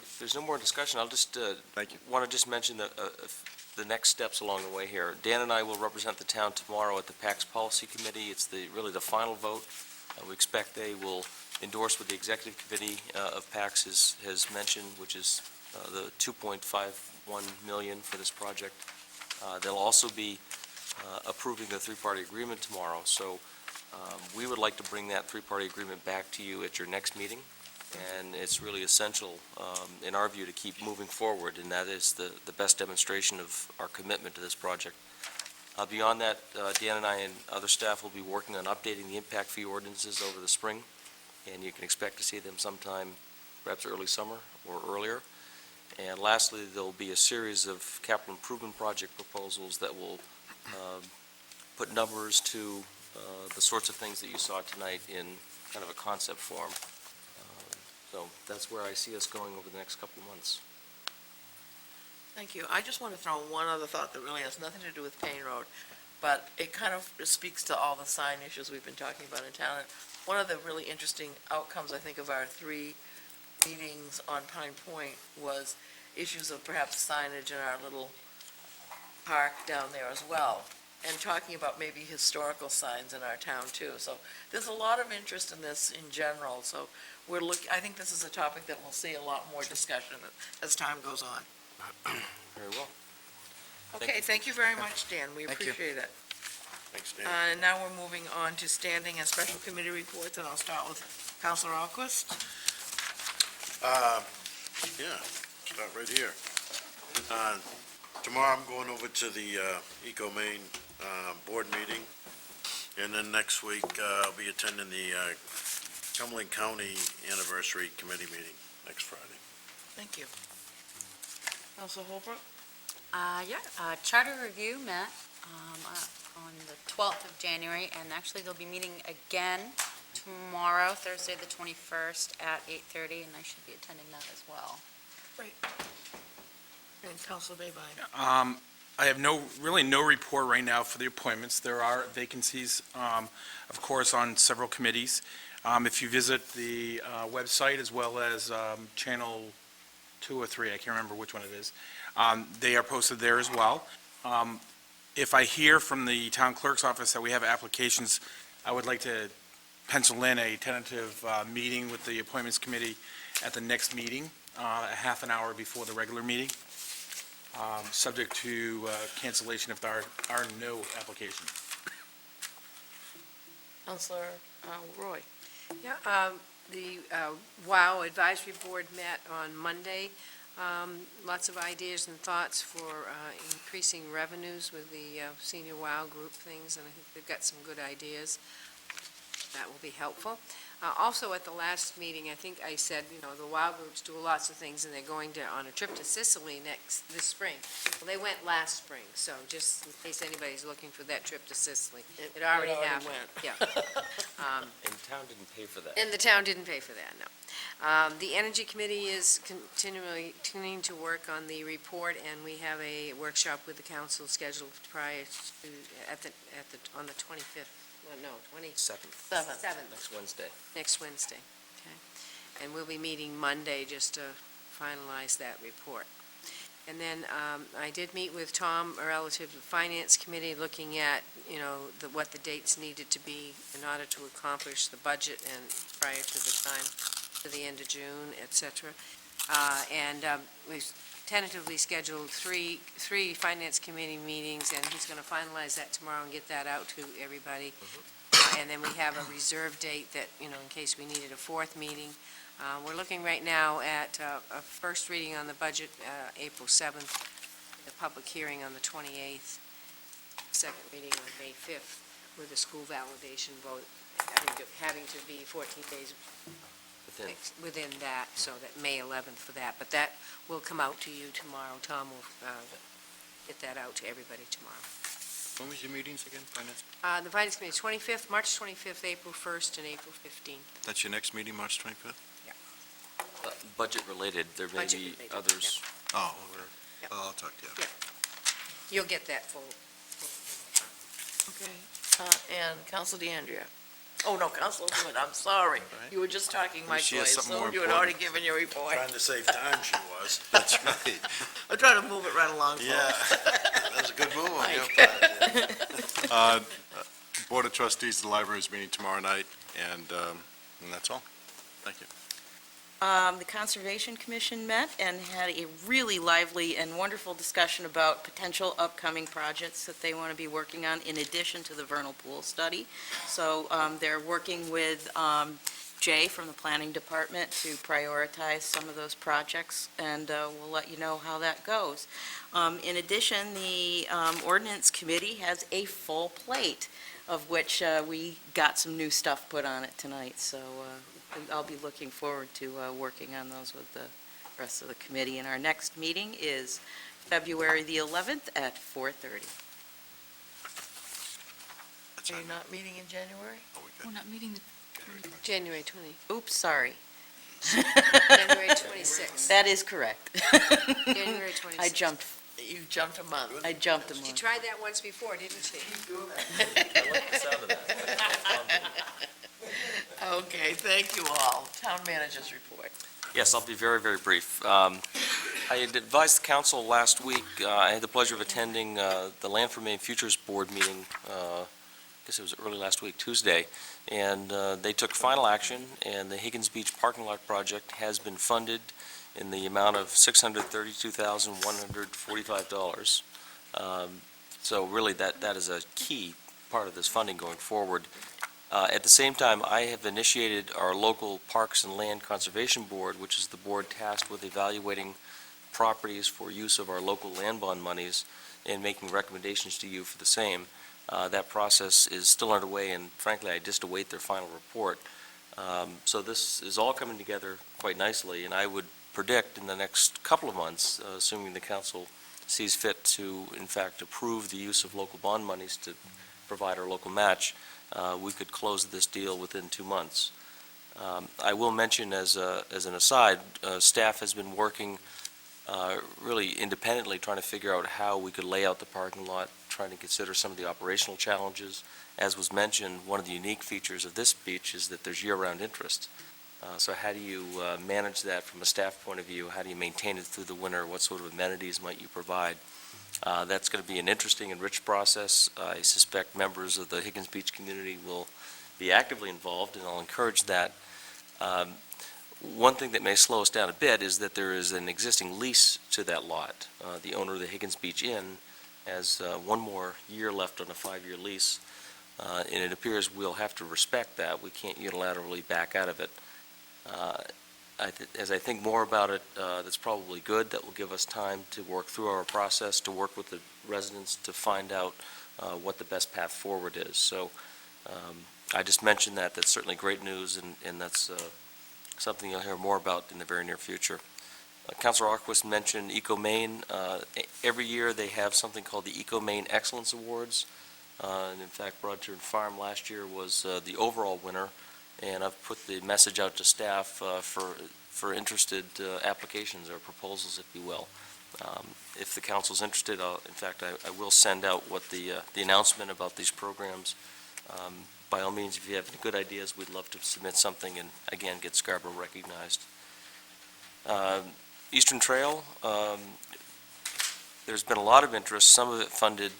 If there's no more discussion, I'll just Thank you. want to just mention the next steps along the way here. Dan and I will represent the town tomorrow at the PACS Policy Committee. It's really the final vote. We expect they will endorse what the Executive Committee of PACS has mentioned, which is the $2.51 million for this project. They'll also be approving the three-party agreement tomorrow, so we would like to bring that three-party agreement back to you at your next meeting. And it's really essential, in our view, to keep moving forward, and that is the best demonstration of our commitment to this project. Beyond that, Dan and I and other staff will be working on updating the impact fee ordinances over the spring, and you can expect to see them sometime, perhaps early summer or earlier. And lastly, there'll be a series of capital improvement project proposals that will put numbers to the sorts of things that you saw tonight in kind of a concept form. So that's where I see us going over the next couple of months. Thank you. I just want to throw one other thought that really has nothing to do with Payne Road, but it kind of speaks to all the sign issues we've been talking about in town. And one of the really interesting outcomes, I think, of our 3 meetings on Pine Point was issues of perhaps signage in our little park down there as well, and talking about maybe historical signs in our town too. So there's a lot of interest in this in general, so I think this is a topic that we'll see a lot more discussion as time goes on. Very well. Okay, thank you very much, Dan. We Thank you. appreciate it. Thanks, Dan. And now we're moving on to standing and special committee reports, and I'll start with Councilor Alquist. Yeah, start right here. Tomorrow I'm going over to the Eco Maine board meeting, and then next week I'll be attending the Cumberland County Anniversary Committee meeting next Friday. Thank you. Councilor Holbrook? Charter Review met on the 12th of January, and actually they'll be meeting again tomorrow, Thursday the 21st at 8:30, and I should be attending that as well. Great. And Councilor Babine? I have really no report right now for the appointments. There are vacancies, of course, on several committees. If you visit the website as well as Channel 2 or 3, I can't remember which one it is, they are posted there as well. If I hear from the town clerk's office that we have applications, I would like to pencil in a tentative meeting with the appointments committee at the next meeting, a half an hour before the regular meeting, subject to cancellation if there are no applications. Counselor Roy. Yeah, the WOW Advisory Board met on Monday. Lots of ideas and thoughts for increasing revenues with the senior WOW group things, and I think they've got some good ideas. That will be helpful. Also, at the last meeting, I think I said, the WOW groups do lots of things, and they're going on a trip to Sicily this spring. Well, they went last spring, so just in case anybody's looking for that trip to Sicily, it already happened. Yeah. And the town didn't pay for that. And the town didn't pay for that, no. The Energy Committee is continuing to work on the report, and we have a workshop with the council scheduled prior to, on the 25th. No, 7th. 7th. Next Wednesday. Next Wednesday, okay. And we'll be meeting Monday just to finalize that report. And then I did meet with Tom relative to the Finance Committee, looking at, what the dates needed to be in order to accomplish the budget and prior to the time, to the end of June, et cetera. And we've tentatively scheduled three Finance Committee meetings, and he's going to finalize that tomorrow and get that out to everybody. And then we have a reserve date that, in case we needed a fourth meeting. We're looking right now at a first reading on the budget, April 7th, the public hearing on the 28th, second reading on May 5th, with a school validation vote having to be 14 days within that, so that May 11th for that. But that will come out to you tomorrow. Tom will get that out to everybody tomorrow. When was your meetings again, Finance? The Finance Committee, 25th, March 25th, April 1st, and April 15th. That's your next meeting, March 25th? Budget-related, there may be Budget-related, others. Oh, Yep. I'll talk to you. Yep. You'll get that full. Okay, and Counsel DeAndrea. Oh, no, Counselor Wood, I'm sorry. You were just talking my She has voice, something so more you had already given your report. Trying to save time, she was. That's right. I'm trying to move it right along. Yeah, that was a good move on your Mike. part. Board of Trustees of the Library is meeting tomorrow night, and that's all. Thank you. The Conservation Commission met and had a really lively and wonderful discussion about potential upcoming projects that they want to be working on in addition to the vernal pool study. So they're working with Jay from the Planning Department to prioritize some of those projects, and we'll let you know how that goes. In addition, the Ordinance Committee has a full plate, of which we got some new stuff put on it tonight, so I'll be looking forward to working on those with the rest of the committee. And our next meeting is February the 11th at 4:30. Are you not meeting in January? We're not meeting the January 20, Oops, sorry. January 26th. That is correct. January 26th. You jumped a month. I jumped a She month. tried that once before, didn't she? I like the sound of that. Okay, thank you all. Town Manager's report. Yes, I'll be very, very brief. I had advised the council last week, I had the pleasure of attending the Land for Maine Futures Board meeting, I guess it was early last week, Tuesday, and they took final action, and the Higgins Beach parking lot project has been funded in the amount of $632,145. So really, that is a key part of this funding going forward. At the same time, I have initiated our local Parks and Land Conservation Board, which is the board tasked with evaluating properties for use of our local land bond monies and making recommendations to you for the same. That process is still underway, and frankly, I just await their final report. So this is all coming together quite nicely, and I would predict in the next couple of months, assuming the council sees fit to, in fact, approve the use of local bond monies to provide our local match, we could close this deal within 2 months. I will mention as an aside, staff has been working really independently trying to figure out how we could lay out the parking lot, trying to consider some of the operational challenges. As was mentioned, one of the unique features of this beach is that there's year-round interest. So how do you manage that from a staff point of view? How do you maintain it through the winter? What sort of amenities might you provide? That's going to be an interesting and rich process. I suspect members of the Higgins Beach community will be actively involved, and I'll encourage that. One thing that may slow us down a bit is that there is an existing lease to that lot. The owner of the Higgins Beach Inn has one more year left on a 5-year lease, and it appears we'll have to respect that. We can't unilaterally back out of it. As I think more about it, that's probably good. That will give us time to work through our process, to work with the residents to find out what the best path forward is. So I just mentioned that. That's certainly great news, and that's something you'll hear more about in the very near future. Councilor Arquist mentioned Eco Maine. Every year they have something called the Eco Maine Excellence Awards. And in fact, Broadturn Farm last year was the overall winner. And I've put the message out to staff for interested applications or proposals, if you will. If the council's interested, in fact, I will send out what the announcement about these programs. By all means, if you have any good ideas, we'd love to submit something and, again, get Scarborough recognized. Eastern Trail, there's been a lot of interest, some of it funded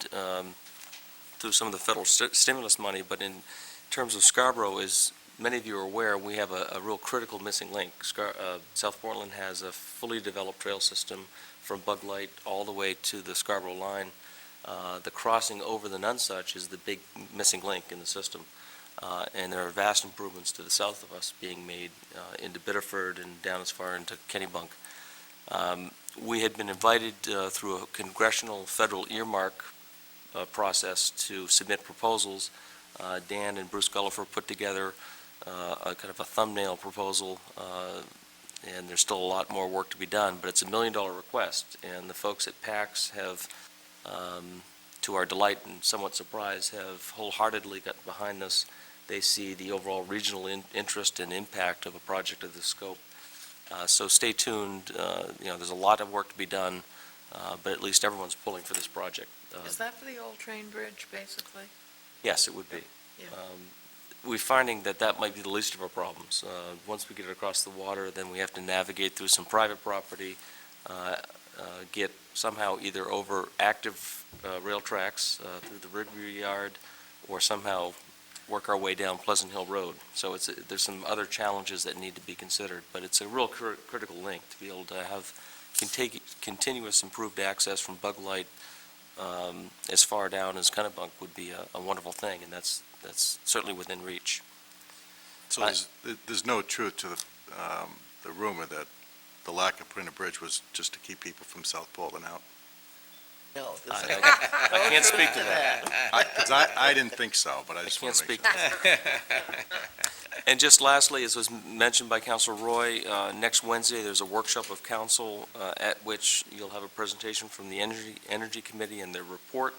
through some of the federal stimulus money, but in terms of Scarborough, as many of you are aware, we have a real critical missing link. South Portland has a fully developed trail system from Bug Light all the way to the Scarborough line. The crossing over the Nonsuch is the big missing link in the system. And there are vast improvements to the south of us being made into Biddeford and down as far into Kennebunk. We had been invited through a congressional federal earmark process to submit proposals. Dan and Bruce Gullifer put together a kind of a thumbnail proposal, and there's still a lot more work to be done, but it's $1 million request, and the folks at PAX have, to our delight and somewhat surprise, have wholeheartedly got behind this. They see the overall regional interest and impact of a project of this scope. So stay tuned. There's a lot of work to be done, but at least everyone's pulling for this project. Is that for the old train bridge, basically? Yes, it would be. Yeah. We're finding that that might be the least of our problems. Once we get it across the water, then we have to navigate through some private property, get somehow either over active rail tracks through the Ridgeview Yard, or somehow work our way down Pleasant Hill Road. So there's some other challenges that need to be considered, but it's a real critical link to be able to have continuous improved access from Bug Light as far down as Kennebunk would be a wonderful thing, and that's certainly within reach. So there's no truth to the rumor that the lack of putting a bridge was just to keep people from South Portland out? No. I can't speak to that. I didn't think so, but I just want to make sure. Can't speak to that. And just lastly, as was mentioned by Councilor Roy, next Wednesday, there's a workshop of council at which you'll have a presentation from the Energy Committee and their report.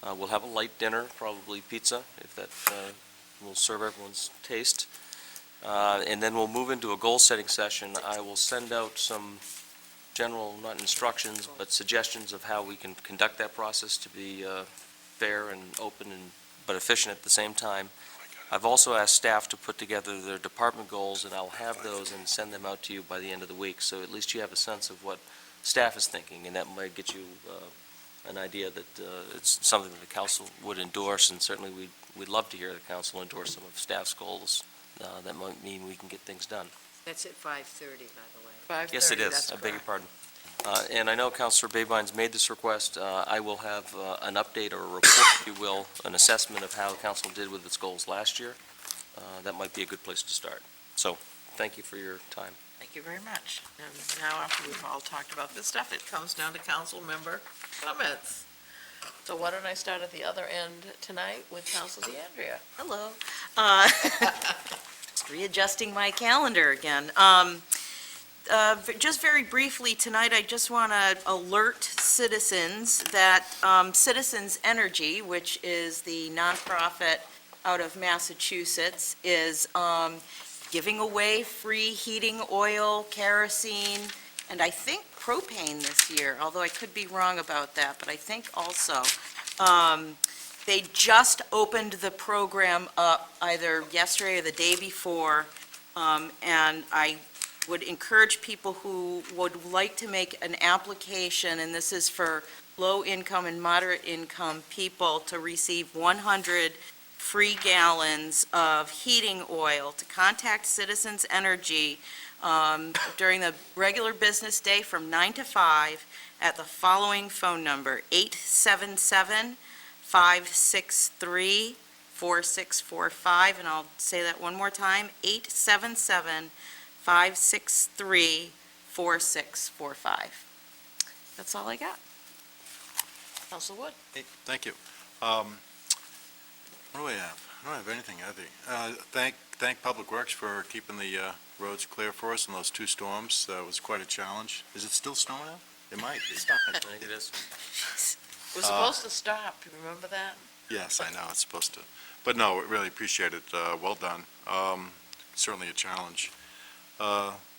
We'll have a light dinner, probably pizza, if that will serve everyone's taste. And then we'll move into a goal-setting session. I will send out some general, not instructions, but suggestions of how we can conduct that process to be fair and open but efficient at the same time. I've also asked staff to put together their department goals, and I'll have those and send them out to you by the end of the week, so at least you have a sense of what staff is thinking, and that might get you an idea that it's something that the council would endorse, and certainly we'd love to hear the council endorse some of staff's goals. That might mean we can get things done. That's at 5:30, by the way. 5:30, Yes, it is. that's I beg your correct. pardon. And I know Councilor Babine's made this request. I will have an update or a report, if you will, an assessment of how council did with its goals last year. That might be a good place to start. So, thank you for your time. Thank you very much. And now, after we've all talked about this stuff, it comes down to council member comments. So why don't I start at the other end tonight with Council DeAndrea? Hello. Just readjusting my calendar again. Just very briefly tonight, I just want to alert citizens that Citizens Energy, which is the nonprofit out of Massachusetts, is giving away free heating oil, kerosene, and I think propane this year, although I could be wrong about that, but I think also. They just opened the program up either yesterday or the day before, and I would encourage people who would like to make an application, and this is for low-income and moderate-income people, to receive 100 free gallons of heating oil, to contact Citizens Energy during the regular business day from 9 to 5 at the following phone number, 877-563-4645, and I'll say that one more time, 877-563-4645. That's all I got. Counselor Wood? Hey, thank you. What do I have? I don't have anything, I think. Thank Public Works for keeping the roads clear for us in those 2 storms. That was quite a challenge. Is it still snowing out? It might be. I think it is. It was supposed to stop, you remember that? Yes, I know, it's supposed to. But no, really appreciate it. Well done. Certainly a challenge.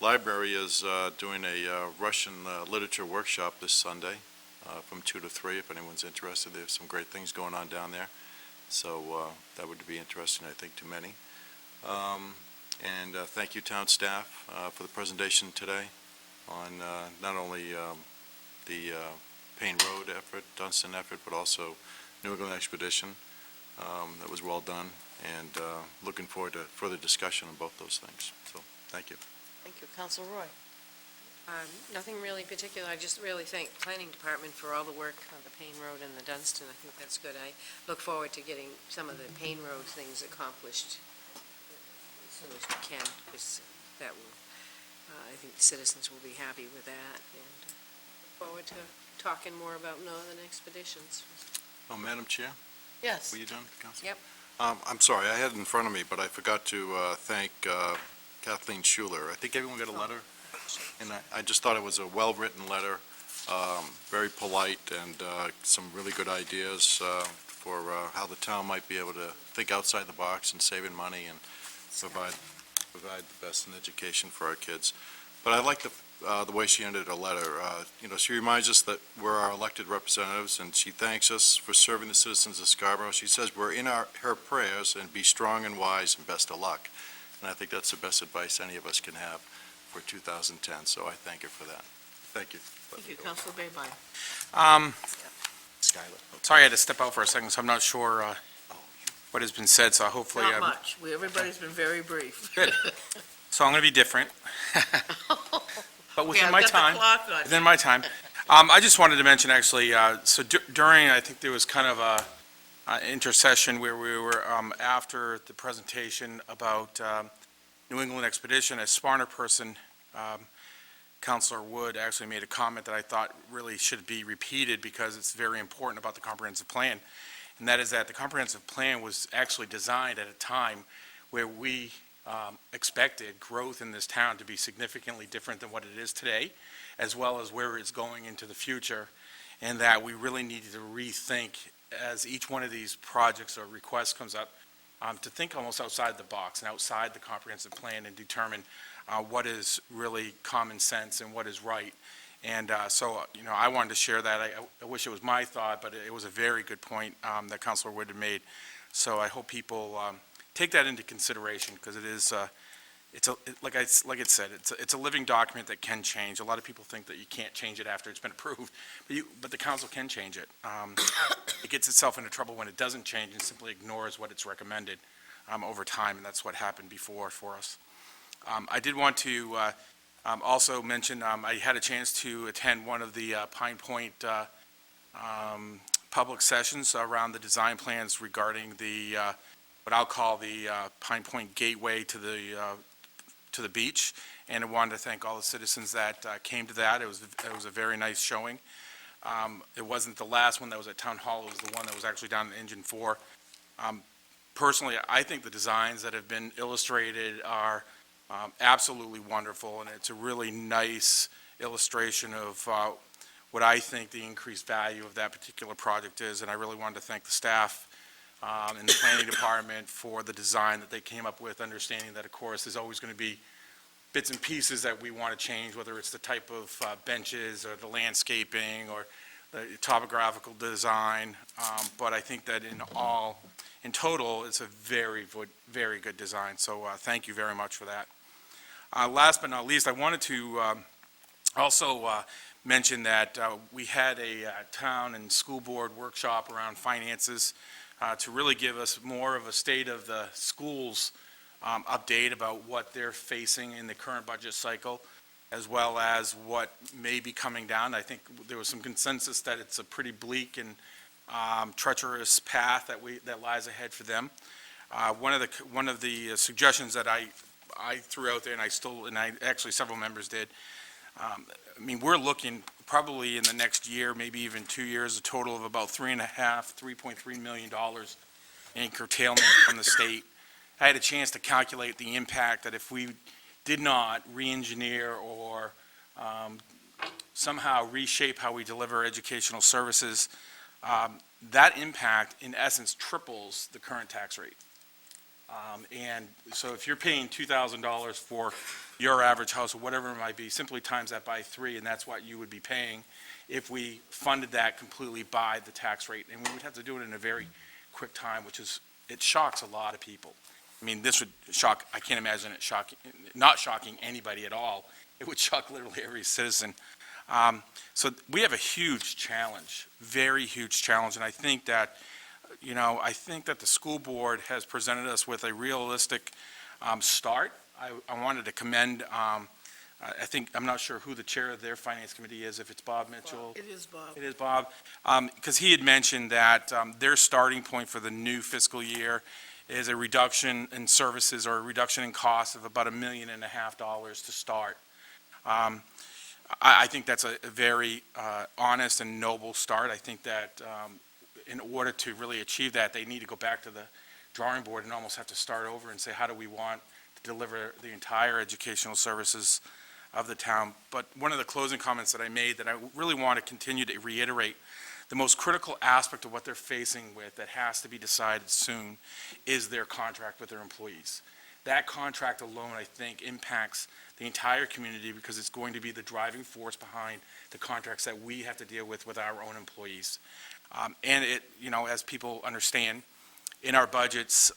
Library is doing a Russian literature workshop this Sunday from 2 to 3, if anyone's interested. They have some great things going on down there. So that would be interesting, I think, to many. And thank you, town staff, for the presentation today on not only the Payne Road effort, Dunstan effort, but also New England Expedition. That was well done, and looking forward to further discussion on both those things. So, thank you. Thank you. Counselor Roy? Nothing really particular. I just really thank the Planning Department for all the work on the Payne Road and the Dunstan. I think that's good. I look forward to getting some of the Payne Road things accomplished as soon as we can, because that will, I think the citizens will be happy with that, and look forward to talking more about Northern Expeditions. Oh, Madam Chair, Yes. were you done, Council? Yep. I'm sorry, I had it in front of me, but I forgot to thank Kathleen Schuler. I think everyone got a letter, and I just thought it was a well-written letter, very polite, and some really good ideas for how the town might be able to think outside the box and saving money and provide the best in education for our kids. But I like the way she ended her letter. She reminds us that we're our elected representatives, and she thanks us for serving the citizens of Scarborough. She says we're in her prayers, and be strong and wise, and best of luck. And I think that's the best advice any of us can have for 2010, so I thank her for that. Thank you. Thank you. Counselor Babine? Skylar. Sorry I had to step out for a second, so I'm not sure what has been said, so hopefully. Not much. Everybody's been very brief. Good. So I'm going to be different. But Okay, within I've my got the time. clock on. Within my time. I just wanted to mention, actually, so during, I think there was kind of a intercession where we were, after the presentation about New England Expedition, a Sparner person, Counselor Wood, actually made a comment that I thought really should be repeated because it's very important about the comprehensive plan. And that is that the comprehensive plan was actually designed at a time where we expected growth in this town to be significantly different than what it is today, as well as where it's going into the future, and that we really needed to rethink as each one of these projects or requests comes up, to think almost outside the box and outside the comprehensive plan and determine what is really common sense and what is right. And so, I wanted to share that. I wish it was my thought, but it was a very good point that Councilor Wood had made. So I hope people take that into consideration, because it is, like it said, it's a living document that can change. A lot of people think that you can't change it after it's been approved, but the council can change it. It gets itself into trouble when it doesn't change and simply ignores what it's recommended over time, and that's what happened before for us. I did want to also mention, I had a chance to attend one of the Pine Point public sessions around the design plans regarding the what I'll call the Pine Point Gateway to the beach, and I wanted to thank all the citizens that came to that. It was a very nice showing. It wasn't the last one that was at Town Hall. It was the one that was actually down in Engine 4. Personally, I think the designs that have been illustrated are absolutely wonderful, and it's a really nice illustration of what I think the increased value of that particular project is, and I really wanted to thank the staff and the planning department for the design that they came up with, understanding that, of course, there's always going to be bits and pieces that we want to change, whether it's the type of benches or the landscaping or the topographical design. But I think that in total, it's a very, very good design. So thank you very much for that. Last but not least, I wanted to also mention that we had a town and school board workshop around finances to really give us more of a state of the schools update about what they're facing in the current budget cycle, as well as what may be coming down. I think there was some consensus that it's a pretty bleak and treacherous path that lies ahead for them. One of the suggestions that I threw out there, and actually several members did. I mean, we're looking probably in the next year, maybe even 2 years, a total of about $3.3 million in curtailment from the state. I had a chance to calculate the impact that if we did not re-engineer or somehow reshape how we deliver educational services, that impact, in essence, triples the current tax rate. And so if you're paying $2,000 for your average house, or whatever it might be, simply times that by 3, and that's what you would be paying if we funded that completely by the tax rate. And we would have to do it in a very quick time, it shocks a lot of people. I mean, this would shock, I can't imagine it not shocking anybody at all. It would shock literally every citizen. So we have a huge challenge, very huge challenge, and I think that the school board has presented us with a realistic start. I wanted to commend, I'm not sure who the chair of their finance committee is, if it's Bob Mitchell. It is Bob. It is Bob, because he had mentioned that their starting point for the new fiscal year is a reduction in services or a reduction in costs of about $1.5 million to start. I think that's a very honest and noble start. I think that in order to really achieve that, they need to go back to the drawing board and almost have to start over and say, how do we want to deliver the entire educational services of the town? But one of the closing comments that I made that I really want to continue to reiterate, the most critical aspect of what they're facing with that has to be decided soon is their contract with their employees. That contract alone, I think, impacts the entire community because it's going to be the driving force behind the contracts that we have to deal with our own employees. And it, as people understand, in our budgets,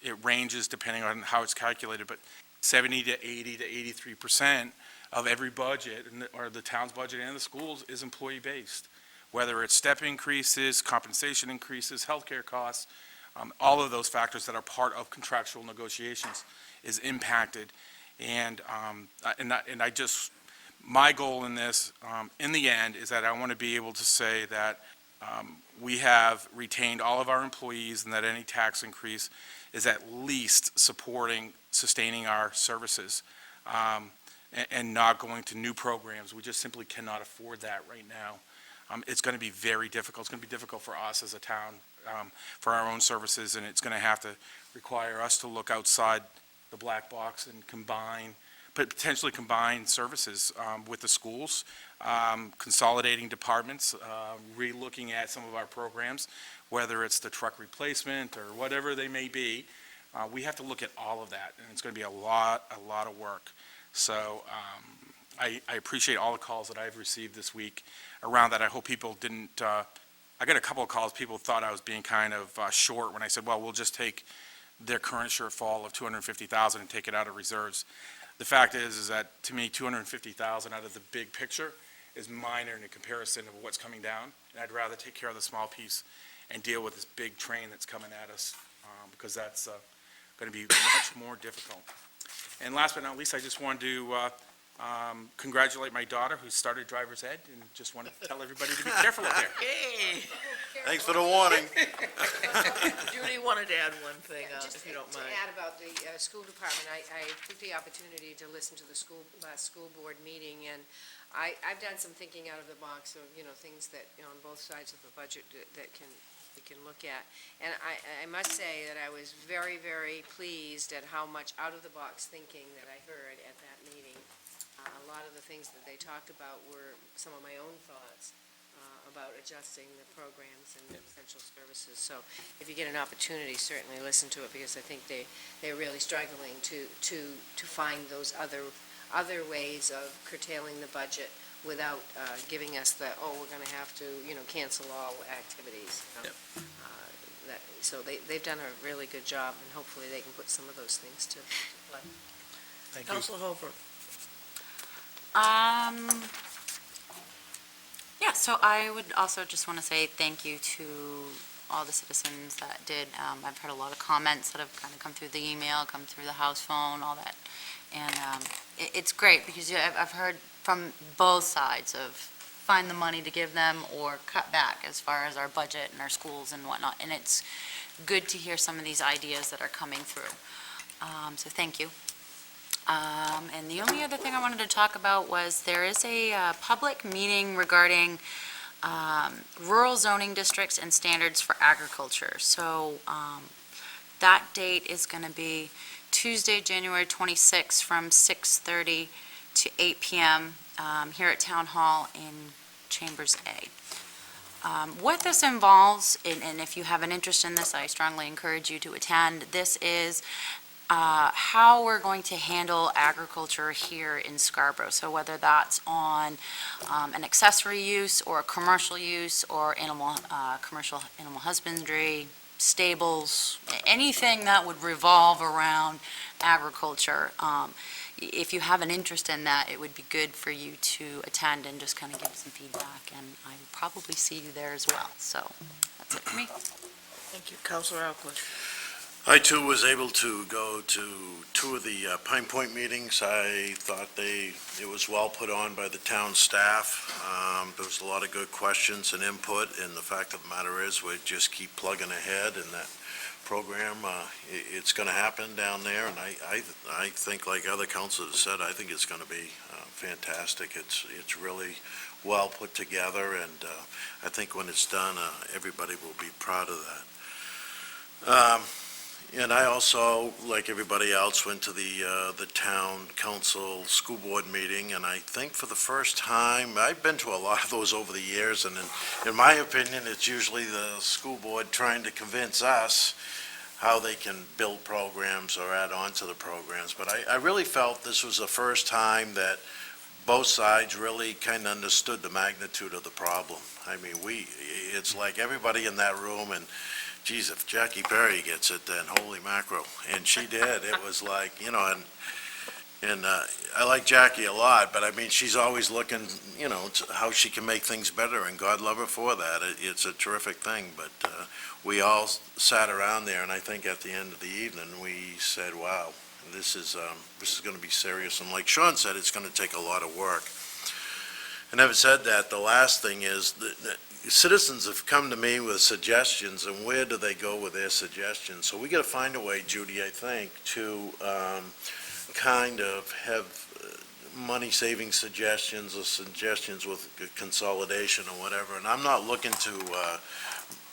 it ranges depending on how it's calculated, but 70 to 80 to 83% of every budget, or the town's budget and the schools, is employee-based. Whether it's step increases, compensation increases, healthcare costs, all of those factors that are part of contractual negotiations is impacted. And my goal in this, in the end, is that I want to be able to say that we have retained all of our employees and that any tax increase is at least sustaining our services and not going to new programs. We just simply cannot afford that right now. It's going to be very difficult. It's going to be difficult for us as a town for our own services, and it's going to have to require us to look outside the black box and potentially combine services with the schools, consolidating departments, re-looking at some of our programs, whether it's the truck replacement or whatever they may be. We have to look at all of that, and it's going to be a lot of work. So I appreciate all the calls that I've received this week around that. I hope people didn't, I got a couple of calls, people thought I was being kind of short when I said, well, we'll just take their current shortfall of $250,000 and take it out of reserves. The fact is that, to me, $250,000 out of the big picture is minor in comparison of what's coming down. And I'd rather take care of the small piece and deal with this big train that's coming at us, because that's going to be much more difficult. And last but not least, I just wanted to congratulate my daughter who started driver's ed, and just want to tell everybody to be careful out there. Hey! Thanks for the warning. Judy wanted to add one thing, if you don't mind. To add about the school department, I took the opportunity to listen to the last school board meeting, and I've done some thinking out of the box of, things that, on both sides of the budget that we can look at. And I must say that I was very, very pleased at how much out-of-the-box thinking that I heard at that meeting. A lot of the things that they talked about were some of my own thoughts about adjusting the programs and essential services. So if you get an opportunity, certainly listen to it, because I think they're really struggling to find those other other ways of curtailing the budget without giving us the, oh, we're going to have to, cancel all activities. So they've done a really good job, and hopefully they can put some of those things to play. Thank you. Council Holbrook. Yeah, so I would also just want to say thank you to all the citizens that did. I've heard a lot of comments that have kind of come through the email, come through the house phone, all that. And it's great because I've heard from both sides of find the money to give them or cut back as far as our budget and our schools and whatnot. And it's good to hear some of these ideas that are coming through. So thank you. And the only other thing I wanted to talk about was there is a public meeting regarding rural zoning districts and standards for agriculture. So that date is going to be Tuesday, January 26th from 6:30 to 8 p.m. Here at Town Hall in Chambers A. What this involves, and if you have an interest in this, I strongly encourage you to attend. This is how we're going to handle agriculture here in Scarborough. So whether that's on an accessory use or a commercial use or commercial animal husbandry, stables, anything that would revolve around agriculture. If you have an interest in that, it would be good for you to attend and just kind of give some feedback, and I will probably see you there as well. So that's it for me. Thank you. Councilor Alquist. I too was able to go to two of the Pine Point meetings. I thought it was well put on by the town staff. There was a lot of good questions and input, and the fact of the matter is we just keep plugging ahead in that program. It's going to happen down there, and I think, like other councilors said, I think it's going to be fantastic. It's really well put together, and I think when it's done, everybody will be proud of that. And I also, like everybody else, went to the town council school board meeting, and I think for the first time, I've been to a lot of those over the years, and in my opinion, it's usually the school board trying to convince us how they can build programs or add on to the programs. But I really felt this was the first time that both sides really kind of understood the magnitude of the problem. I mean, it's like everybody in that room, and geez, if Jackie Perry gets it, then holy mackerel. And she did. It was like, and I like Jackie a lot, but I mean, she's always looking, to how she can make things better, and God love her for that. It's a terrific thing, but we all sat around there, and I think at the end of the evening, we said, wow, this is going to be serious. And like Sean said, it's going to take a lot of work. And having said that, the last thing is that citizens have come to me with suggestions, and where do they go with their suggestions? So we got to find a way, Judy, I think, to kind of have money-saving suggestions or suggestions with consolidation or whatever. And I'm not looking to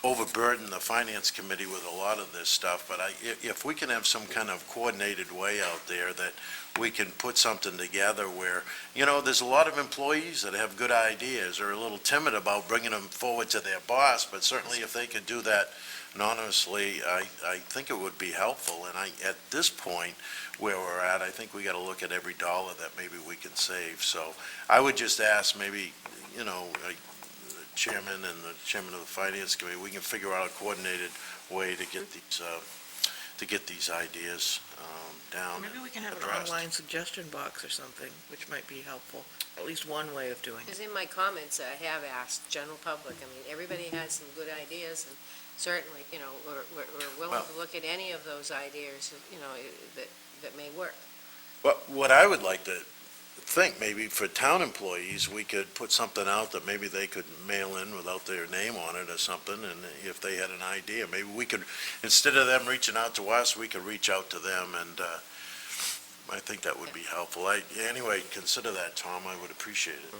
overburden the finance committee with a lot of this stuff, but if we can have some kind of coordinated way out there that we can put something together where, there's a lot of employees that have good ideas or are a little timid about bringing them forward to their boss, but certainly if they could do that anonymously, I think it would be helpful. And at this point where we're at, I think we got to look at every dollar that maybe we can save. So I would just ask maybe, like the chairman and the chairman of the finance committee, we can figure out a coordinated way to get these ideas down. Maybe we can have an addressed. online suggestion box or something, which might be helpful, at least one way of doing it. Because in my comments, I have asked general public, I mean, everybody has some good ideas, and certainly, we're willing to look at any of those ideas, that may work. Well, what I would like to think, maybe for town employees, we could put something out that maybe they could mail in without their name on it or something, and if they had an idea, maybe we could, instead of them reaching out to us, we could reach out to them, and I think that would be helpful. Anyway, consider that, Tom, I would appreciate it.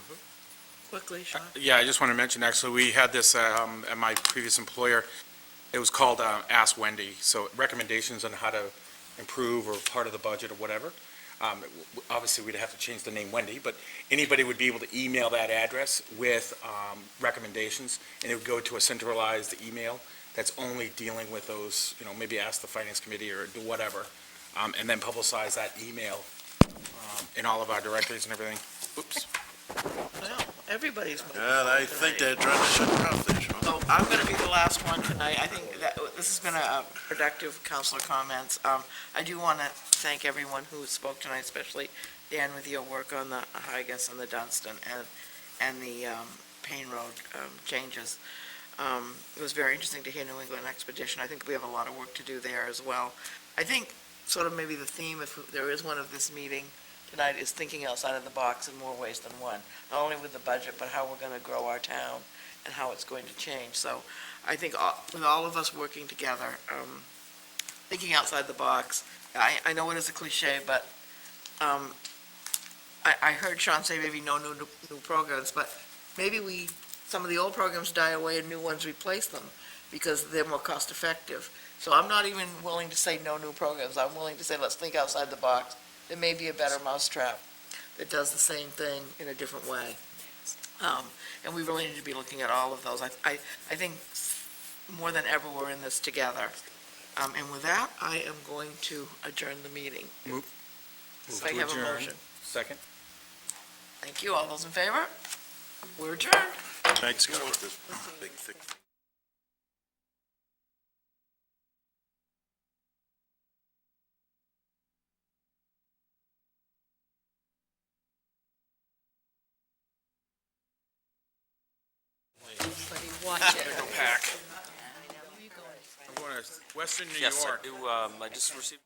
Quickly, Sean. Yeah, I just want to mention, actually, we had this at my previous employer. It was called Ask Wendy, so recommendations on how to improve or part of the budget or whatever. Obviously, we'd have to change the name Wendy, but anybody would be able to email that address with recommendations, and it would go to a centralized email that's only dealing with those, maybe ask the finance committee or do whatever, and then publicize that email in all of our directories and everything. Oops. Well, everybody's moving. Yeah, I think they're trying to shut you off there, Sean. So I'm going to be the last one tonight. I think that this has been a productive councilor comments. I do want to thank everyone who spoke tonight, especially Dan with your work on the Higas and the Dunstan and the Payne Road changes. It was very interesting to hear New England Expedition. I think we have a lot of work to do there as well. I think sort of maybe the theme, if there is one of this meeting tonight, is thinking outside of the box in more ways than one. Not only with the budget, but how we're going to grow our town and how it's going to change. So I think with all of us working together, thinking outside the box, I know it is a cliche, but I heard Sean say maybe no new programs, but maybe some of the old programs die away and new ones replace them because they're more cost effective. So I'm not even willing to say no new programs. I'm willing to say let's think outside the box. There may be a better mousetrap that does the same thing in a different way. And we really need to be looking at all of those. I think more than ever, we're in this together. And with that, I am going to adjourn the meeting. Move If I to have a adjourn. motion. Second. Thank you. All those in favor? We're adjourned. Thanks, go with this big, thick. Everybody watch it. Go pack. I'm going to Western New Yes, York. I do, I just received.